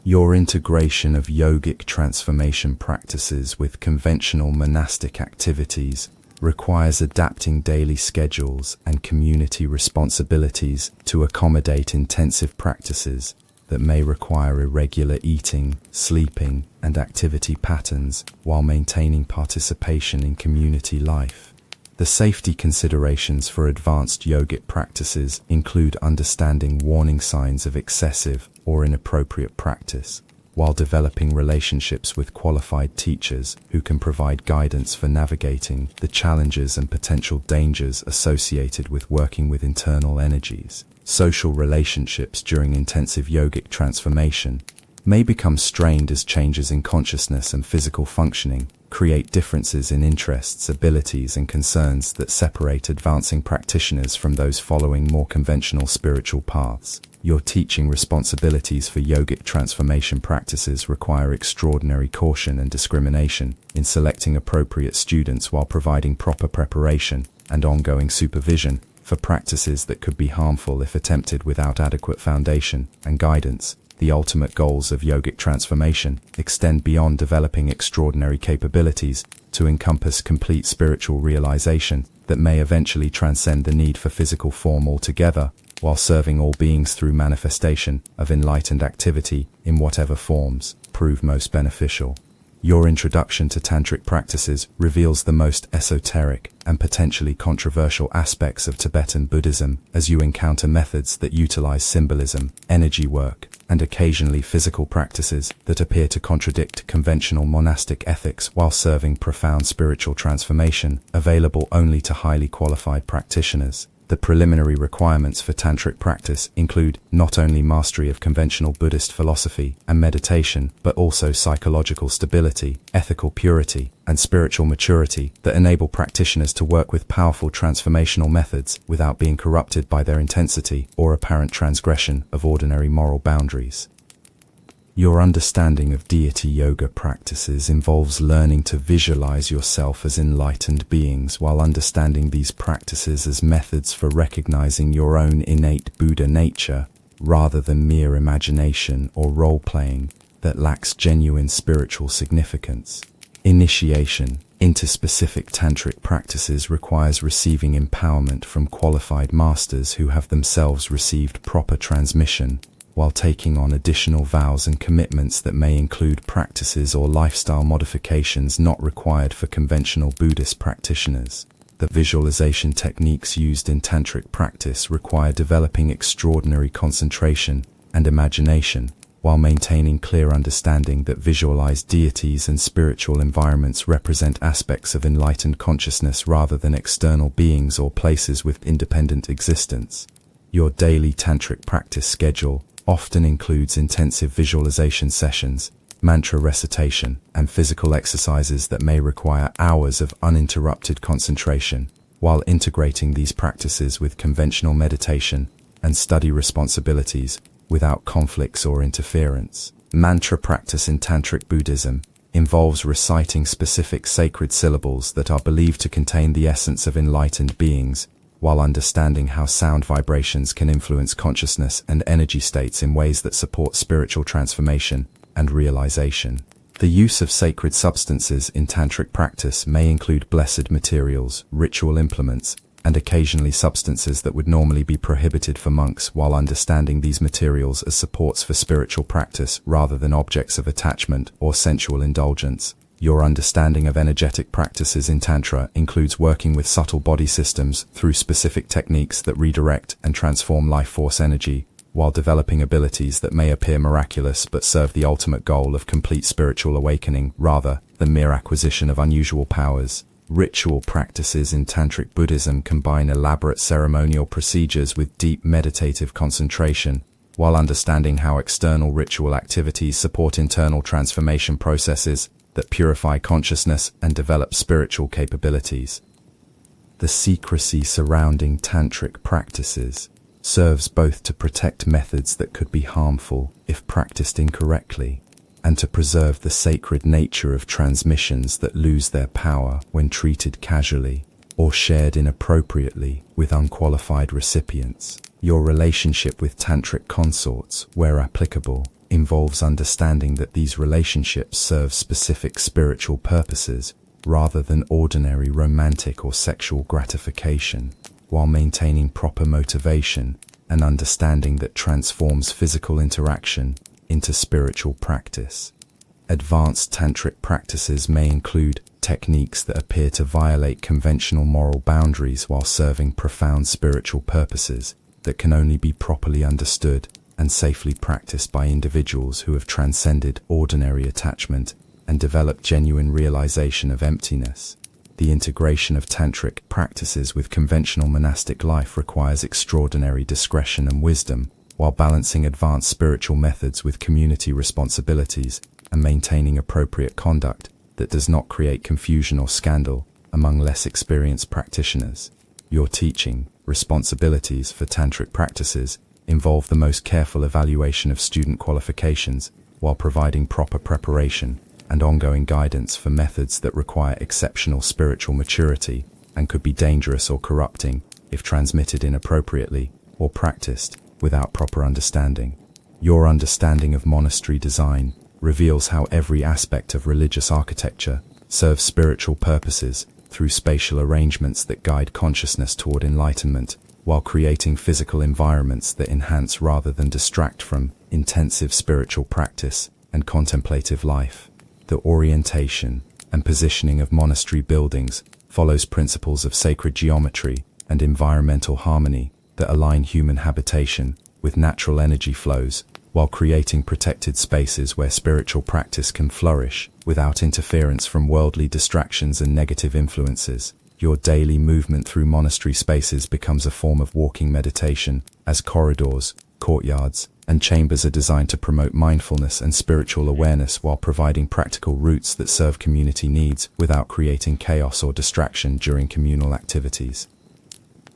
A: Your integration of yogic transformation practices with conventional monastic activities requires adapting daily schedules and community responsibilities to accommodate intensive practices that may require irregular eating, sleeping, and activity patterns while maintaining participation in community life. The safety considerations for advanced yogic practices include understanding warning signs of excessive or inappropriate practice, while developing relationships with qualified teachers who can provide guidance for navigating the challenges and potential dangers associated with working with internal energies. Social relationships during intensive yogic transformation may become strained as changes in consciousness and physical functioning create differences in interests, abilities, and concerns that separate advancing practitioners from those following more conventional spiritual paths. Your teaching responsibilities for yogic transformation practices require extraordinary caution and discrimination in selecting appropriate students while providing proper preparation and ongoing supervision for practices that could be harmful if attempted without adequate foundation and guidance. The ultimate goals of yogic transformation extend beyond developing extraordinary capabilities to encompass complete spiritual realization that may eventually transcend the need for physical form altogether, while serving all beings through manifestation of enlightened activity in whatever forms prove most beneficial. Your introduction to tantric practices reveals the most esoteric and potentially controversial aspects of Tibetan Buddhism as you encounter methods that utilize symbolism, energy work, and occasionally physical practices that appear to contradict conventional monastic ethics while serving profound spiritual transformation, available only to highly qualified practitioners. The preliminary requirements for tantric practice include not only mastery of conventional Buddhist philosophy and meditation, but also psychological stability, ethical purity, and spiritual maturity that enable practitioners to work with powerful transformational methods without being corrupted by their intensity or apparent transgression of ordinary moral boundaries. Your understanding of deity yoga practices involves learning to visualize yourself as enlightened beings while understanding these practices as methods for recognizing your own innate Buddha nature, rather than mere imagination or role-playing that lacks genuine spiritual significance. Initiation into specific tantric practices requires receiving empowerment from qualified masters who have themselves received proper transmission, while taking on additional vows and commitments that may include practices or lifestyle modifications not required for conventional Buddhist practitioners. The visualization techniques used in tantric practice require developing extraordinary concentration and imagination, while maintaining clear understanding that visualized deities and spiritual environments represent aspects of enlightened consciousness rather than external beings or places with independent existence. Your daily tantric practice schedule often includes intensive visualization sessions, mantra recitation, and physical exercises that may require hours of uninterrupted concentration, while integrating these practices with conventional meditation and study responsibilities without conflicts or interference. Mantra practice in Tantric Buddhism involves reciting specific sacred syllables that are believed to contain the essence of enlightened beings, while understanding how sound vibrations can influence consciousness and energy states in ways that support spiritual transformation and realization. The use of sacred substances in tantric practice may include blessed materials, ritual implements, and occasionally substances that would normally be prohibited for monks, while understanding these materials as supports for spiritual practice rather than objects of attachment or sensual indulgence. Your understanding of energetic practices in Tantra includes working with subtle body systems through specific techniques that redirect and transform life force energy, while developing abilities that may appear miraculous but serve the ultimate goal of complete spiritual awakening rather than mere acquisition of unusual powers. Ritual practices in Tantric Buddhism combine elaborate ceremonial procedures with deep meditative concentration, while understanding how external ritual activities support internal transformation processes that purify consciousness and develop spiritual capabilities. The secrecy surrounding tantric practices serves both to protect methods that could be harmful if practiced incorrectly, and to preserve the sacred nature of transmissions that lose their power when treated casually or shared inappropriately with unqualified recipients. Your relationship with tantric consorts, where applicable, involves understanding that these relationships serve specific spiritual purposes rather than ordinary romantic or sexual gratification, while maintaining proper motivation and understanding that transforms physical interaction into spiritual practice. Advanced tantric practices may include techniques that appear to violate conventional moral boundaries while serving profound spiritual purposes that can only be properly understood and safely practiced by individuals who have transcended ordinary attachment and developed genuine realization of emptiness. The integration of tantric practices with conventional monastic life requires extraordinary discretion and wisdom, while balancing advanced spiritual methods with community responsibilities and maintaining appropriate conduct that does not create confusion or scandal among less experienced practitioners. Your teaching responsibilities for tantric practices involve the most careful evaluation of student qualifications, while providing proper preparation and ongoing guidance for methods that require exceptional spiritual maturity and could be dangerous or corrupting if transmitted inappropriately or practiced without proper understanding. Your understanding of monastery design reveals how every aspect of religious architecture serves spiritual purposes through spatial arrangements that guide consciousness toward enlightenment, while creating physical environments that enhance rather than distract from intensive spiritual practice and contemplative life. The orientation and positioning of monastery buildings follows principles of sacred geometry and environmental harmony that align human habitation with natural energy flows, while creating protected spaces where spiritual practice can flourish without interference from worldly distractions and negative influences. Your daily movement through monastery spaces becomes a form of walking meditation, as corridors, courtyards, and chambers are designed to promote mindfulness and spiritual awareness while providing practical routes that serve community needs without creating chaos or distraction during communal activities.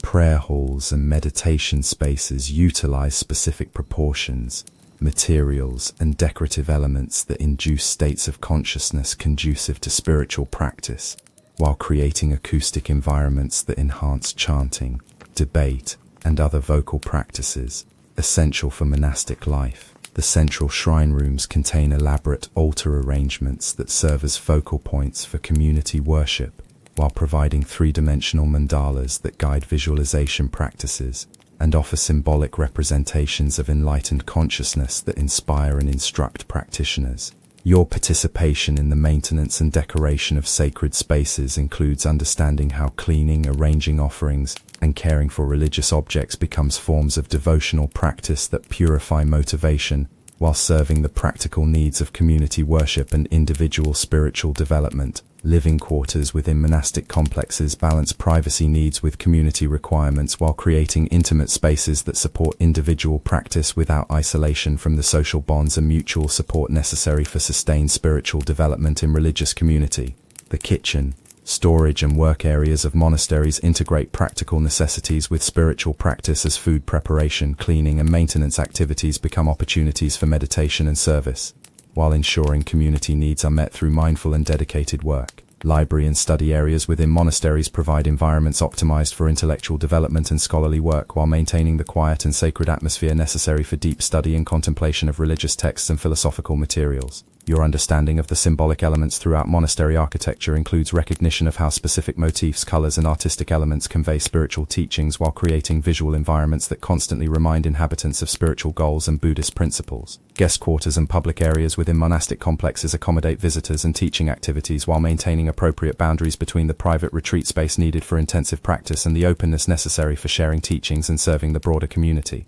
A: Prayer halls and meditation spaces utilize specific proportions, materials, and decorative elements that induce states of consciousness conducive to spiritual practice, while creating acoustic environments that enhance chanting, debate, and other vocal practices, essential for monastic life. The central shrine rooms contain elaborate altar arrangements that serve as focal points for community worship, while providing three-dimensional mandalas that guide visualization practices and offer symbolic representations of enlightened consciousness that inspire and instruct practitioners. Your participation in the maintenance and decoration of sacred spaces includes understanding how cleaning, arranging offerings, and caring for religious objects becomes forms of devotional practice that purify motivation while serving the practical needs of community worship and individual spiritual development. Living quarters within monastic complexes balance privacy needs with community requirements while creating intimate spaces that support individual practice without isolation from the social bonds and mutual support necessary for sustained spiritual development in religious community. The kitchen, storage, and work areas of monasteries integrate practical necessities with spiritual practice as food preparation, cleaning, and maintenance activities become opportunities for meditation and service, while ensuring community needs are met through mindful and dedicated work. Library and study areas within monasteries provide environments optimized for intellectual development and scholarly work while maintaining the quiet and sacred atmosphere necessary for deep study and contemplation of religious texts and philosophical materials. Your understanding of the symbolic elements throughout monastery architecture includes recognition of how specific motifs, colors, and artistic elements convey spiritual teachings while creating visual environments that constantly remind inhabitants of spiritual goals and Buddhist principles. Guest quarters and public areas within monastic complexes accommodate visitors and teaching activities while maintaining appropriate boundaries between the private retreat space needed for intensive practice and the openness necessary for sharing teachings and serving the broader community.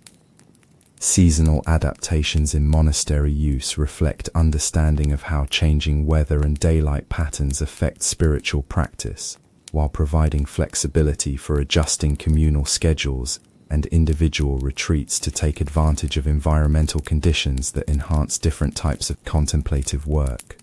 A: Seasonal adaptations in monastery use reflect understanding of how changing weather and daylight patterns affect spiritual practice, while providing flexibility for adjusting communal schedules and individual retreats to take advantage of environmental conditions that enhance different types of contemplative work.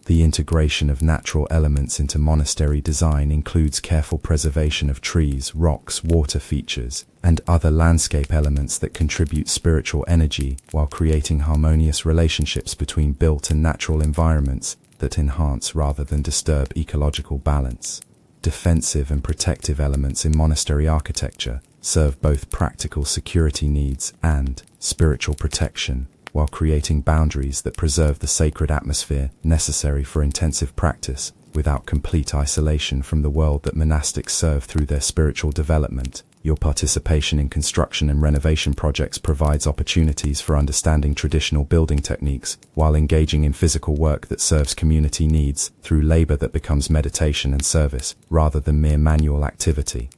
A: The integration of natural elements into monastery design includes careful preservation of trees, rocks, water features, and other landscape elements that contribute spiritual energy while creating harmonious relationships between built and natural environments that enhance rather than disturb ecological balance. Defensive and protective elements in monastery architecture serve both practical security needs and spiritual protection, while creating boundaries that preserve the sacred atmosphere necessary for intensive practice without complete isolation from the world that monastics serve through their spiritual development. Your participation in construction and renovation projects provides opportunities for understanding traditional building techniques while engaging in physical work that serves community needs through labor that becomes meditation and service rather than mere manual activity.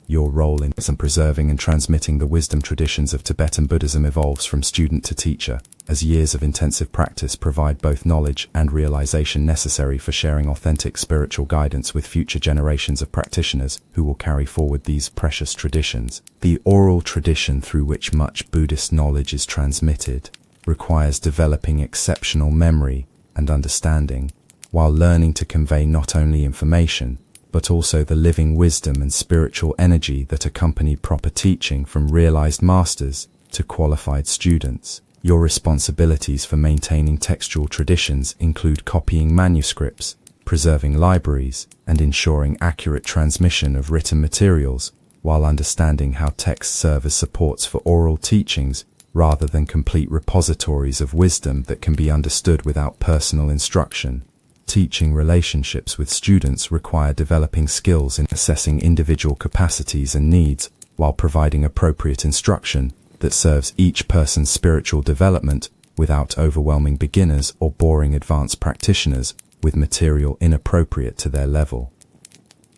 A: Your role in preserving and transmitting the wisdom traditions of Tibetan Buddhism evolves from student to teacher, as years of intensive practice provide both knowledge and realization necessary for sharing authentic spiritual guidance with future generations of practitioners who will carry forward these precious traditions. The oral tradition through which much Buddhist knowledge is transmitted requires developing exceptional memory and understanding, while learning to convey not only information, but also the living wisdom and spiritual energy that accompany proper teaching from realized masters to qualified students. Your responsibilities for maintaining textual traditions include copying manuscripts, preserving libraries, and ensuring accurate transmission of written materials, while understanding how texts serve as supports for oral teachings rather than complete repositories of wisdom that can be understood without personal instruction. Teaching relationships with students require developing skills in assessing individual capacities and needs while providing appropriate instruction that serves each person's spiritual development without overwhelming beginners or boring advanced practitioners with material inappropriate to their level.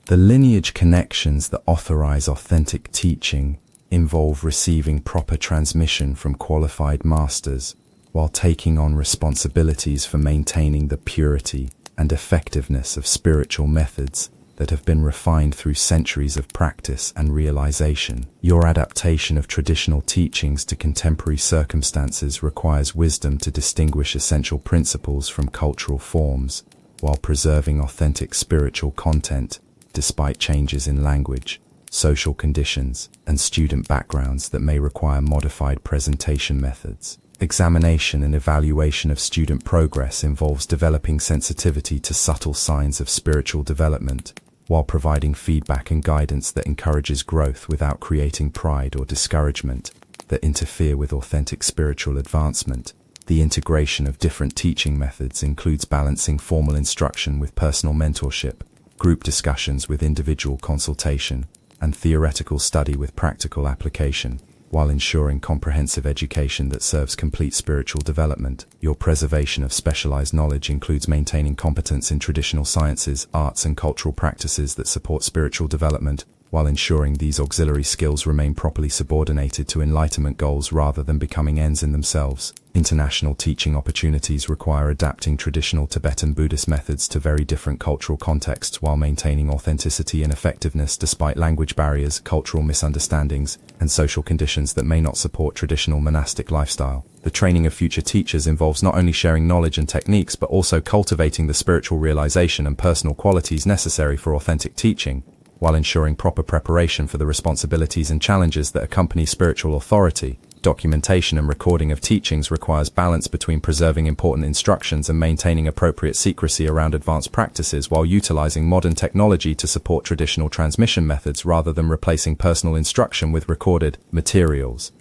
A: The lineage connections that authorize authentic teaching involve receiving proper transmission from qualified masters while taking on responsibilities for maintaining the purity and effectiveness of spiritual methods that have been refined through centuries of practice and realization. Your adaptation of traditional teachings to contemporary circumstances requires wisdom to distinguish essential principles from cultural forms while preserving authentic spiritual content despite changes in language, social conditions, and student backgrounds that may require modified presentation methods. Examination and evaluation of student progress involves developing sensitivity to subtle signs of spiritual development, while providing feedback and guidance that encourages growth without creating pride or discouragement that interfere with authentic spiritual advancement. The integration of different teaching methods includes balancing formal instruction with personal mentorship, group discussions with individual consultation, and theoretical study with practical application, while ensuring comprehensive education that serves complete spiritual development. Your preservation of specialized knowledge includes maintaining competence in traditional sciences, arts, and cultural practices that support spiritual development, while ensuring these auxiliary skills remain properly subordinated to enlightenment goals rather than becoming ends in themselves. International teaching opportunities require adapting traditional Tibetan Buddhist methods to very different cultural contexts while maintaining authenticity and effectiveness despite language barriers, cultural misunderstandings, and social conditions that may not support traditional monastic lifestyle. The training of future teachers involves not only sharing knowledge and techniques but also cultivating the spiritual realization and personal qualities necessary for authentic teaching, while ensuring proper preparation for the responsibilities and challenges that accompany spiritual authority. Documentation and recording of teachings requires balance between preserving important instructions and maintaining appropriate secrecy around advanced practices while utilizing modern technology to support traditional transmission methods rather than replacing personal instruction with recorded materials.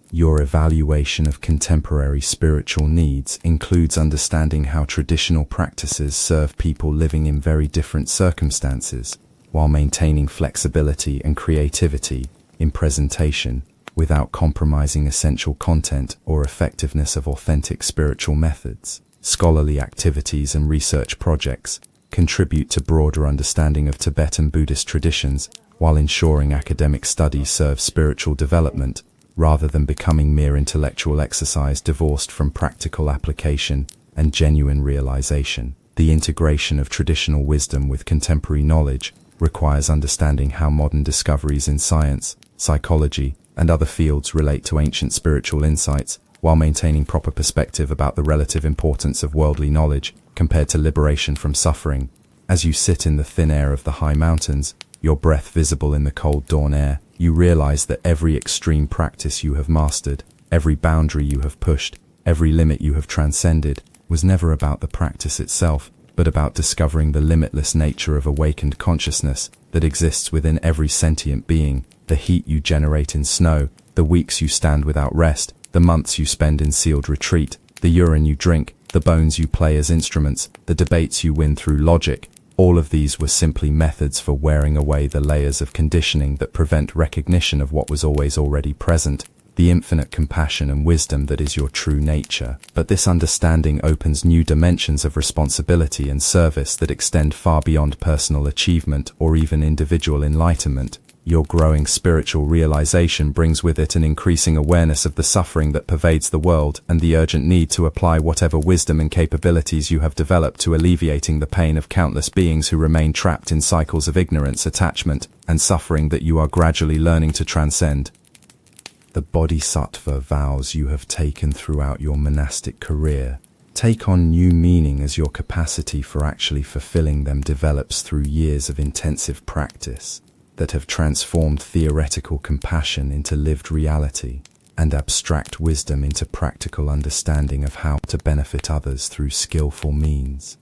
A: Your evaluation of contemporary spiritual needs includes understanding how traditional practices serve people living in very different circumstances, while maintaining flexibility and creativity in presentation without compromising essential content or effectiveness of authentic spiritual methods. Scholarly activities and research projects contribute to broader understanding of Tibetan Buddhist traditions while ensuring academic study serves spiritual development rather than becoming mere intellectual exercise divorced from practical application and genuine realization. The integration of traditional wisdom with contemporary knowledge requires understanding how modern discoveries in science, psychology, and other fields relate to ancient spiritual insights, while maintaining proper perspective about the relative importance of worldly knowledge compared to liberation from suffering. As you sit in the thin air of the high mountains, your breath visible in the cold dawn air, you realize that every extreme practice you have mastered, every boundary you have pushed, every limit you have transcended, was never about the practice itself, but about discovering the limitless nature of awakened consciousness that exists within every sentient being. The heat you generate in snow, the weeks you stand without rest, the months you spend in sealed retreat, the urine you drink, the bones you play as instruments, the debates you win through logic, all of these were simply methods for wearing away the layers of conditioning that prevent recognition of what was always already present, the infinite compassion and wisdom that is your true nature. But this understanding opens new dimensions of responsibility and service that extend far beyond personal achievement or even individual enlightenment. Your growing spiritual realization brings with it an increasing awareness of the suffering that pervades the world and the urgent need to apply whatever wisdom and capabilities you have developed to alleviating the pain of countless beings who remain trapped in cycles of ignorance, attachment, and suffering that you are gradually learning to transcend. The bodhisattva vows you have taken throughout your monastic career take on new meaning as your capacity for actually fulfilling them develops through years of intensive practice that have transformed theoretical compassion into lived reality and abstract wisdom into practical understanding of how to benefit others through skillful means.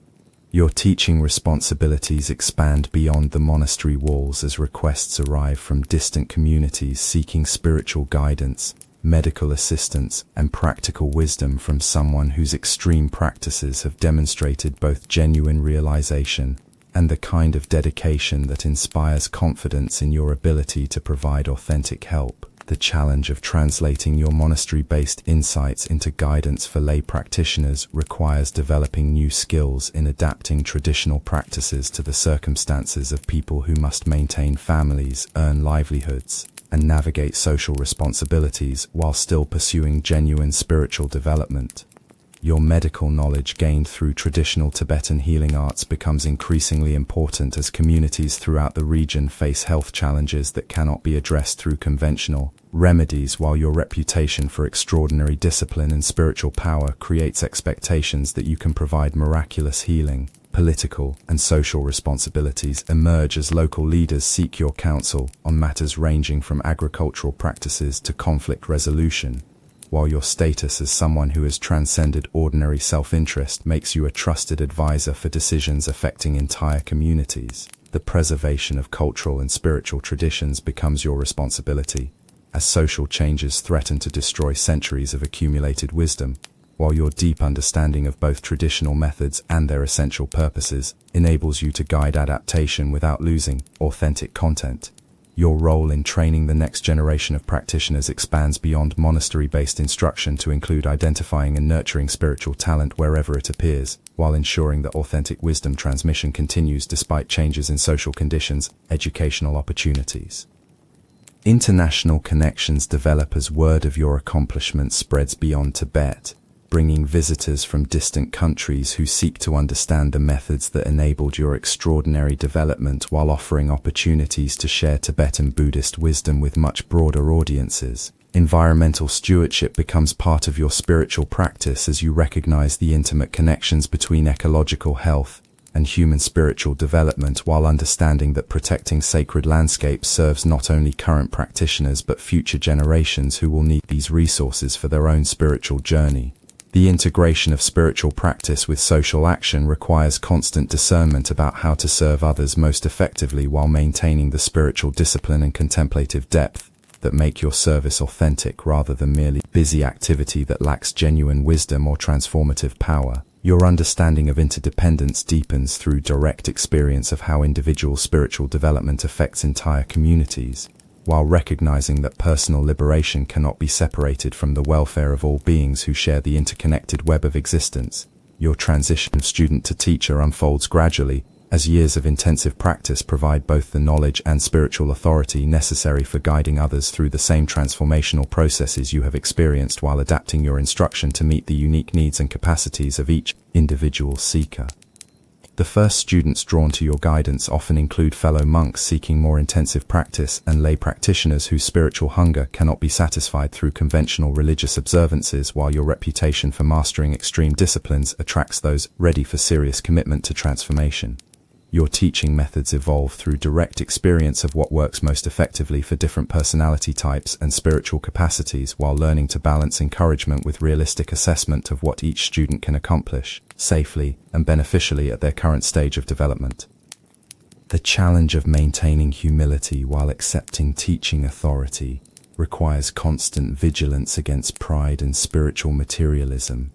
A: Your teaching responsibilities expand beyond the monastery walls as requests arrive from distant communities seeking spiritual guidance, medical assistance, and practical wisdom from someone whose extreme practices have demonstrated both genuine realization and the kind of dedication that inspires confidence in your ability to provide authentic help. The challenge of translating your monastery-based insights into guidance for lay practitioners requires developing new skills in adapting traditional practices to the circumstances of people who must maintain families, earn livelihoods, and navigate social responsibilities while still pursuing genuine spiritual development. Your medical knowledge gained through traditional Tibetan healing arts becomes increasingly important as communities throughout the region face health challenges that cannot be addressed through conventional remedies, while your reputation for extraordinary discipline and spiritual power creates expectations that you can provide miraculous healing. Political and social responsibilities emerge as local leaders seek your counsel on matters ranging from agricultural practices to conflict resolution. While your status as someone who has transcended ordinary self-interest makes you a trusted advisor for decisions affecting entire communities, the preservation of cultural and spiritual traditions becomes your responsibility, as social changes threaten to destroy centuries of accumulated wisdom, while your deep understanding of both traditional methods and their essential purposes enables you to guide adaptation without losing authentic content. Your role in training the next generation of practitioners expands beyond monastery-based instruction to include identifying and nurturing spiritual talent wherever it appears, while ensuring that authentic wisdom transmission continues despite changes in social conditions, educational opportunities. International connections develop as word of your accomplishments spreads beyond Tibet, bringing visitors from distant countries who seek to understand the methods that enabled your extraordinary development, while offering opportunities to share Tibetan Buddhist wisdom with much broader audiences. Environmental stewardship becomes part of your spiritual practice as you recognize the intimate connections between ecological health and human spiritual development, while understanding that protecting sacred landscapes serves not only current practitioners but future generations who will need these resources for their own spiritual journey. The integration of spiritual practice with social action requires constant discernment about how to serve others most effectively while maintaining the spiritual discipline and contemplative depth that make your service authentic rather than merely busy activity that lacks genuine wisdom or transformative power. Your understanding of interdependence deepens through direct experience of how individual spiritual development affects entire communities, while recognizing that personal liberation cannot be separated from the welfare of all beings who share the interconnected web of existence. Your transition of student to teacher unfolds gradually, as years of intensive practice provide both the knowledge and spiritual authority necessary for guiding others through the same transformational processes you have experienced, while adapting your instruction to meet the unique needs and capacities of each individual seeker. The first students drawn to your guidance often include fellow monks seeking more intensive practice and lay practitioners whose spiritual hunger cannot be satisfied through conventional religious observances, while your reputation for mastering extreme disciplines attracts those ready for serious commitment to transformation. Your teaching methods evolve through direct experience of what works most effectively for different personality types and spiritual capacities, while learning to balance encouragement with realistic assessment of what each student can accomplish safely and beneficially at their current stage of development. The challenge of maintaining humility while accepting teaching authority requires constant vigilance against pride and spiritual materialism,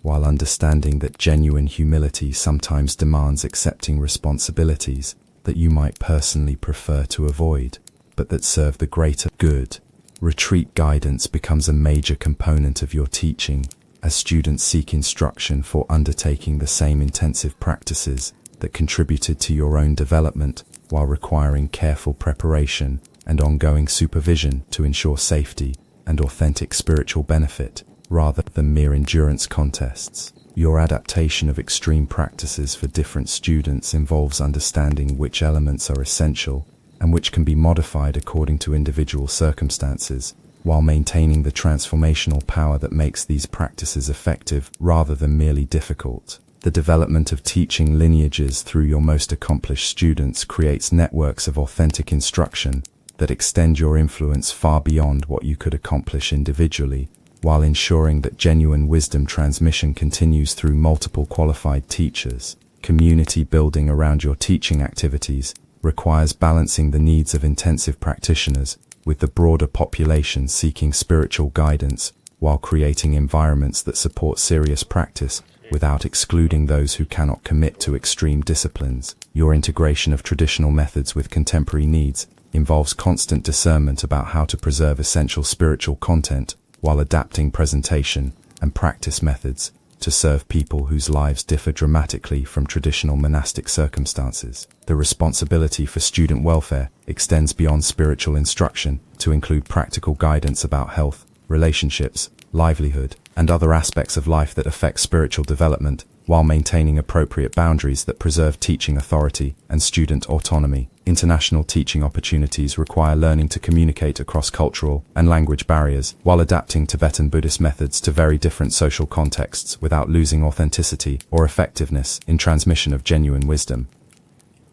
A: while understanding that genuine humility sometimes demands accepting responsibilities that you might personally prefer to avoid, but that serve the greater good. Retreat guidance becomes a major component of your teaching, as students seek instruction for undertaking the same intensive practices that contributed to your own development, while requiring careful preparation and ongoing supervision to ensure safety and authentic spiritual benefit, rather than mere endurance contests. Your adaptation of extreme practices for different students involves understanding which elements are essential and which can be modified according to individual circumstances, while maintaining the transformational power that makes these practices effective rather than merely difficult. The development of teaching lineages through your most accomplished students creates networks of authentic instruction that extend your influence far beyond what you could accomplish individually, while ensuring that genuine wisdom transmission continues through multiple qualified teachers. Community building around your teaching activities requires balancing the needs of intensive practitioners with the broader population seeking spiritual guidance, while creating environments that support serious practice without excluding those who cannot commit to extreme disciplines. Your integration of traditional methods with contemporary needs involves constant discernment about how to preserve essential spiritual content while adapting presentation and practice methods to serve people whose lives differ dramatically from traditional monastic circumstances. The responsibility for student welfare extends beyond spiritual instruction to include practical guidance about health, relationships, livelihood, and other aspects of life that affect spiritual development, while maintaining appropriate boundaries that preserve teaching authority and student autonomy. International teaching opportunities require learning to communicate across cultural and language barriers, while adapting Tibetan Buddhist methods to very different social contexts without losing authenticity or effectiveness in transmission of genuine wisdom.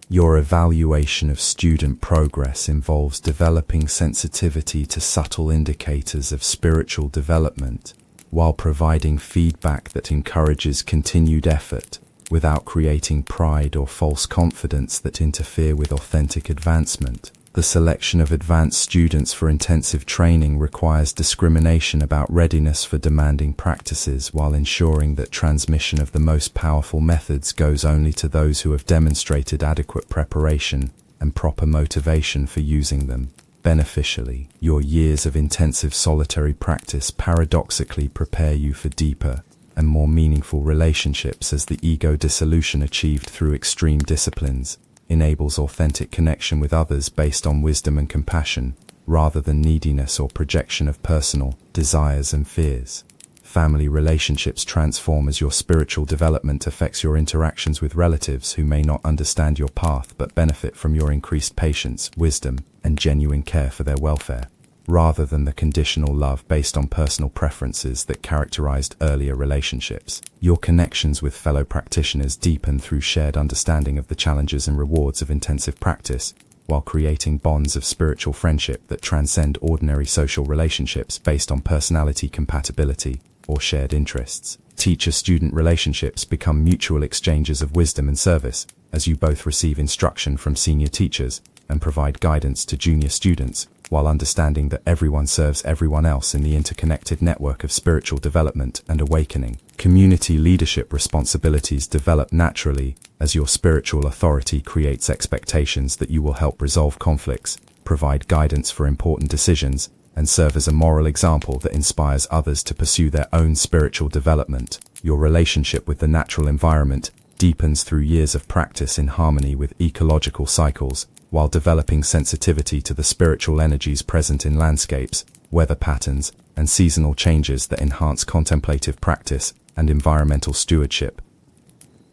A: Your evaluation of student progress involves developing sensitivity to subtle indicators of spiritual development, while providing feedback that encourages continued effort without creating pride or false confidence that interfere with authentic advancement. The selection of advanced students for intensive training requires discrimination about readiness for demanding practices, while ensuring that transmission of the most powerful methods goes only to those who have demonstrated adequate preparation and proper motivation for using them beneficially. Your years of intensive solitary practice paradoxically prepare you for deeper and more meaningful relationships, as the ego dissolution achieved through extreme disciplines enables authentic connection with others based on wisdom and compassion, rather than neediness or projection of personal desires and fears. Family relationships transform as your spiritual development affects your interactions with relatives who may not understand your path but benefit from your increased patience, wisdom, and genuine care for their welfare, rather than the conditional love based on personal preferences that characterized earlier relationships. Your connections with fellow practitioners deepen through shared understanding of the challenges and rewards of intensive practice, while creating bonds of spiritual friendship that transcend ordinary social relationships based on personality compatibility or shared interests. Teacher-student relationships become mutual exchanges of wisdom and service, as you both receive instruction from senior teachers and provide guidance to junior students, while understanding that everyone serves everyone else in the interconnected network of spiritual development and awakening. Community leadership responsibilities develop naturally as your spiritual authority creates expectations that you will help resolve conflicts, provide guidance for important decisions, and serve as a moral example that inspires others to pursue their own spiritual development. Your relationship with the natural environment deepens through years of practice in harmony with ecological cycles, while developing sensitivity to the spiritual energies present in landscapes, weather patterns, and seasonal changes that enhance contemplative practice and environmental stewardship.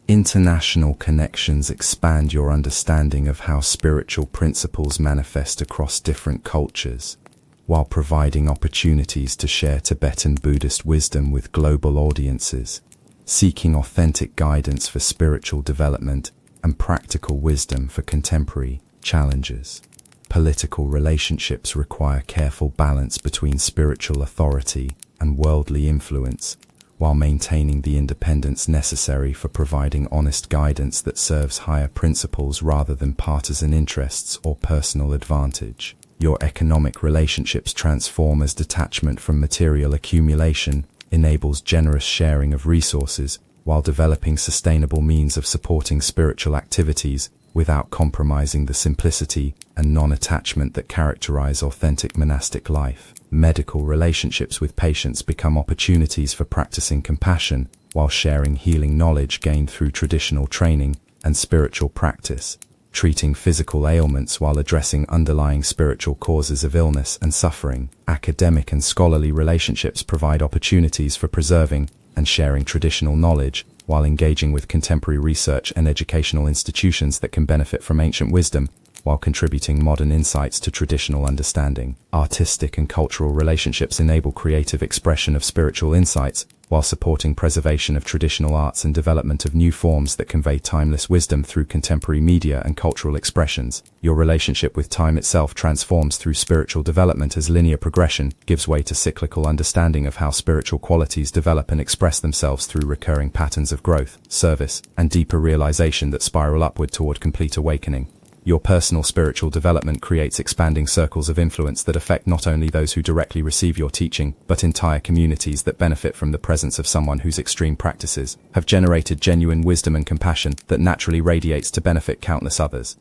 A: International connections expand your understanding of how spiritual principles manifest across different cultures, while providing opportunities to share Tibetan Buddhist wisdom with global audiences. Seeking authentic guidance for spiritual development and practical wisdom for contemporary challenges. Political relationships require careful balance between spiritual authority and worldly influence, while maintaining the independence necessary for providing honest guidance that serves higher principles rather than partisan interests or personal advantage. Your economic relationships transform as detachment from material accumulation enables generous sharing of resources, while developing sustainable means of supporting spiritual activities without compromising the simplicity and non-attachment that characterize authentic monastic life. Medical relationships with patients become opportunities for practicing compassion, while sharing healing knowledge gained through traditional training and spiritual practice. Treating physical ailments while addressing underlying spiritual causes of illness and suffering. Academic and scholarly relationships provide opportunities for preserving and sharing traditional knowledge, while engaging with contemporary research and educational institutions that can benefit from ancient wisdom, while contributing modern insights to traditional understanding. Artistic and cultural relationships enable creative expression of spiritual insights, while supporting preservation of traditional arts and development of new forms that convey timeless wisdom through contemporary media and cultural expressions. Your relationship with time itself transforms through spiritual development as linear progression gives way to cyclical understanding of how spiritual qualities develop and express themselves through recurring patterns of growth, service, and deeper realization that spiral upward toward complete awakening. Your personal spiritual development creates expanding circles of influence that affect not only those who directly receive your teaching, but entire communities that benefit from the presence of someone whose extreme practices have generated genuine wisdom and compassion that naturally radiates to benefit countless others.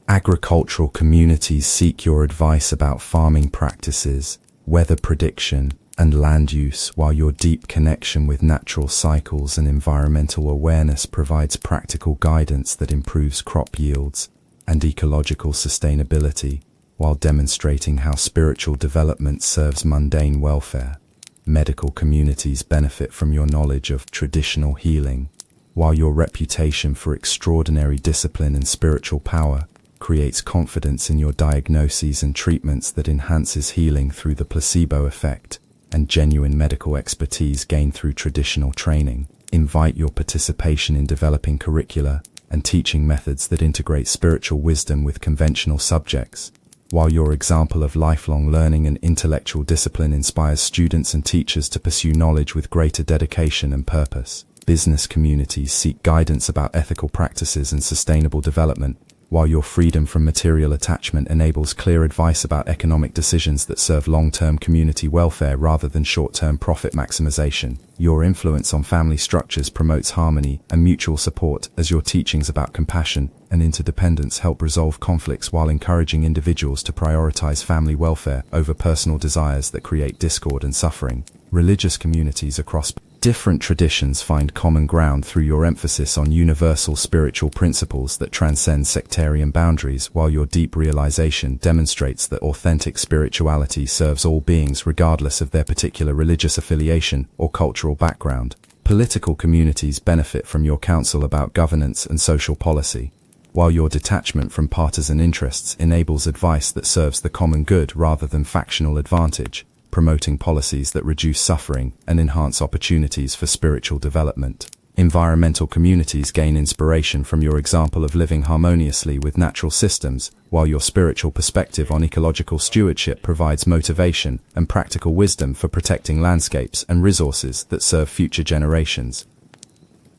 A: Agricultural communities seek your advice about farming practices, weather prediction, and land use, while your deep connection with natural cycles and environmental awareness provides practical guidance that improves crop yields and ecological sustainability, while demonstrating how spiritual development serves mundane welfare. Medical communities benefit from your knowledge of traditional healing, while your reputation for extraordinary discipline and spiritual power creates confidence in your diagnoses and treatments that enhances healing through the placebo effect, and genuine medical expertise gained through traditional training invite your participation in developing curricula and teaching methods that integrate spiritual wisdom with conventional subjects, while your example of lifelong learning and intellectual discipline inspires students and teachers to pursue knowledge with greater dedication and purpose. Business communities seek guidance about ethical practices and sustainable development, while your freedom from material attachment enables clear advice about economic decisions that serve long-term community welfare rather than short-term profit maximization. Your influence on family structures promotes harmony and mutual support, as your teachings about compassion and interdependence help resolve conflicts while encouraging individuals to prioritize family welfare over personal desires that create discord and suffering. Religious communities across different traditions find common ground through your emphasis on universal spiritual principles that transcend sectarian boundaries, while your deep realization demonstrates that authentic spirituality serves all beings regardless of their particular religious affiliation or cultural background. Political communities benefit from your counsel about governance and social policy, while your detachment from partisan interests enables advice that serves the common good rather than factional advantage, promoting policies that reduce suffering and enhance opportunities for spiritual development. Environmental communities gain inspiration from your example of living harmoniously with natural systems, while your spiritual perspective on ecological stewardship provides motivation and practical wisdom for protecting landscapes and resources that serve future generations.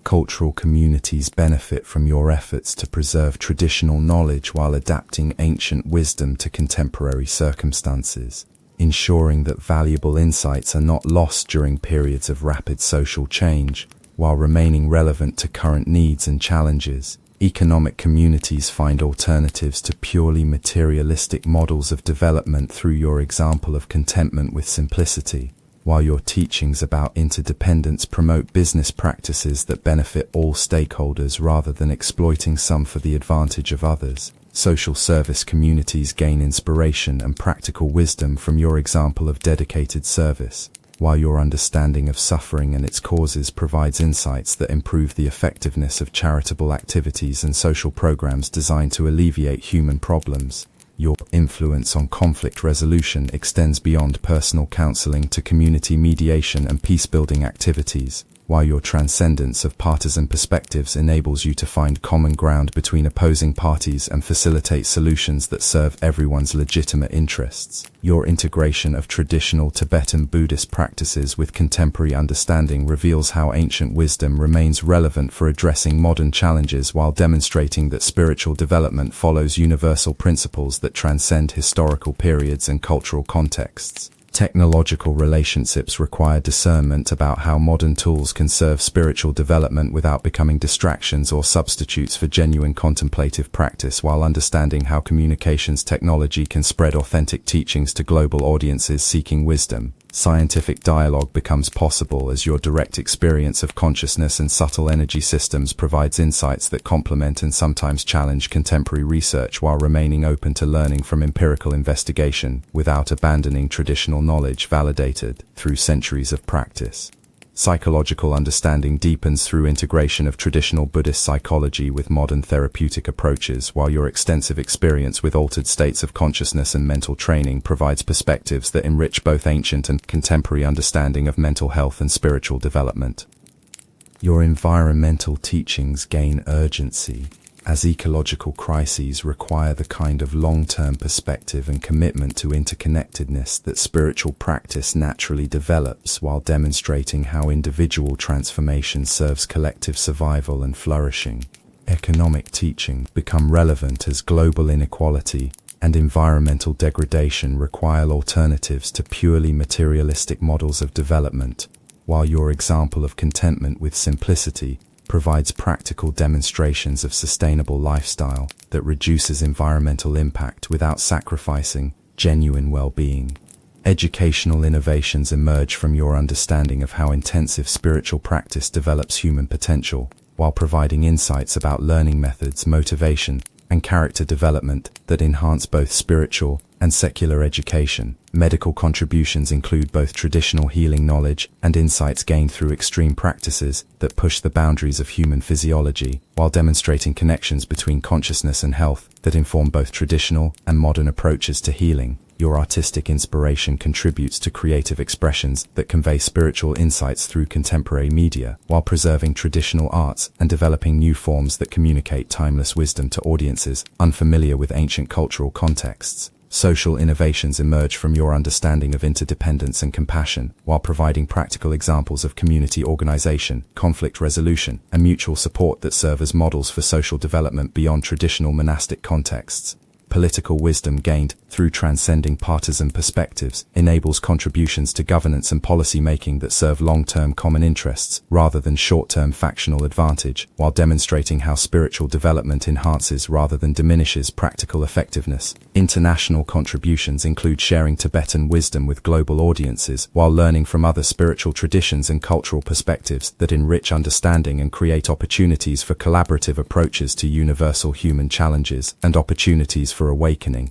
A: Cultural communities benefit from your efforts to preserve traditional knowledge while adapting ancient wisdom to contemporary circumstances, ensuring that valuable insights are not lost during periods of rapid social change, while remaining relevant to current needs and challenges. Economic communities find alternatives to purely materialistic models of development through your example of contentment with simplicity, while your teachings about interdependence promote business practices that benefit all stakeholders rather than exploiting some for the advantage of others. Social service communities gain inspiration and practical wisdom from your example of dedicated service, while your understanding of suffering and its causes provides insights that improve the effectiveness of charitable activities and social programs designed to alleviate human problems. Your influence on conflict resolution extends beyond personal counseling to community mediation and peace-building activities, while your transcendence of partisan perspectives enables you to find common ground between opposing parties and facilitate solutions that serve everyone's legitimate interests. Your integration of traditional Tibetan Buddhist practices with contemporary understanding reveals how ancient wisdom remains relevant for addressing modern challenges while demonstrating that spiritual development follows universal principles that transcend historical periods and cultural contexts. Technological relationships require discernment about how modern tools can serve spiritual development without becoming distractions or substitutes for genuine contemplative practice, while understanding how communications technology can spread authentic teachings to global audiences seeking wisdom. Scientific dialogue becomes possible as your direct experience of consciousness and subtle energy systems provides insights that complement and sometimes challenge contemporary research, while remaining open to learning from empirical investigation without abandoning traditional knowledge validated through centuries of practice. Psychological understanding deepens through integration of traditional Buddhist psychology with modern therapeutic approaches, while your extensive experience with altered states of consciousness and mental training provides perspectives that enrich both ancient and contemporary understanding of mental health and spiritual development. Your environmental teachings gain urgency, as ecological crises require the kind of long-term perspective and commitment to interconnectedness that spiritual practice naturally develops, while demonstrating how individual transformation serves collective survival and flourishing. Economic teaching become relevant as global inequality and environmental degradation require alternatives to purely materialistic models of development, while your example of contentment with simplicity provides practical demonstrations of sustainable lifestyle that reduces environmental impact without sacrificing genuine well-being. Educational innovations emerge from your understanding of how intensive spiritual practice develops human potential, while providing insights about learning methods, motivation, and character development that enhance both spiritual and secular education. Medical contributions include both traditional healing knowledge and insights gained through extreme practices that push the boundaries of human physiology, while demonstrating connections between consciousness and health that inform both traditional and modern approaches to healing. Your artistic inspiration contributes to creative expressions that convey spiritual insights through contemporary media, while preserving traditional arts and developing new forms that communicate timeless wisdom to audiences unfamiliar with ancient cultural contexts. Social innovations emerge from your understanding of interdependence and compassion, while providing practical examples of community organization, conflict resolution, and mutual support that serve as models for social development beyond traditional monastic contexts. Political wisdom gained through transcending partisan perspectives enables contributions to governance and policy making that serve long-term common interests rather than short-term factional advantage, while demonstrating how spiritual development enhances rather than diminishes practical effectiveness. International contributions include sharing Tibetan wisdom with global audiences while learning from other spiritual traditions and cultural perspectives that enrich understanding and create opportunities for collaborative approaches to universal human challenges and opportunities for awakening.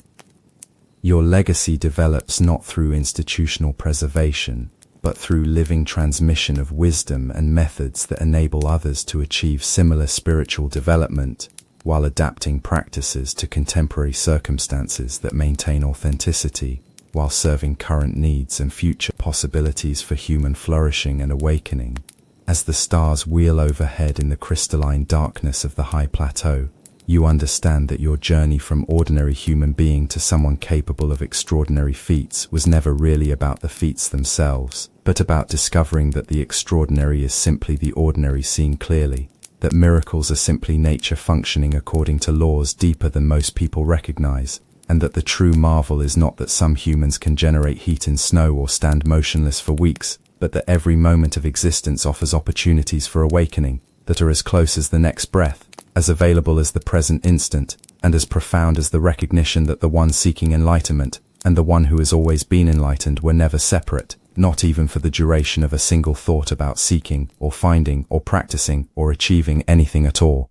A: Your legacy develops not through institutional preservation, but through living transmission of wisdom and methods that enable others to achieve similar spiritual development, while adapting practices to contemporary circumstances that maintain authenticity, while serving current needs and future possibilities for human flourishing and awakening. As the stars wheel overhead in the crystalline darkness of the high plateau, you understand that your journey from ordinary human being to someone capable of extraordinary feats was never really about the feats themselves, but about discovering that the extraordinary is simply the ordinary seen clearly, that miracles are simply nature functioning according to laws deeper than most people recognize, and that the true marvel is not that some humans can generate heat in snow or stand motionless for weeks, but that every moment of existence offers opportunities for awakening that are as close as the next breath, as available as the present instant, and as profound as the recognition that the one seeking enlightenment and the one who has always been enlightened were never separate, not even for the duration of a single thought about seeking or finding or practicing or achieving anything at all.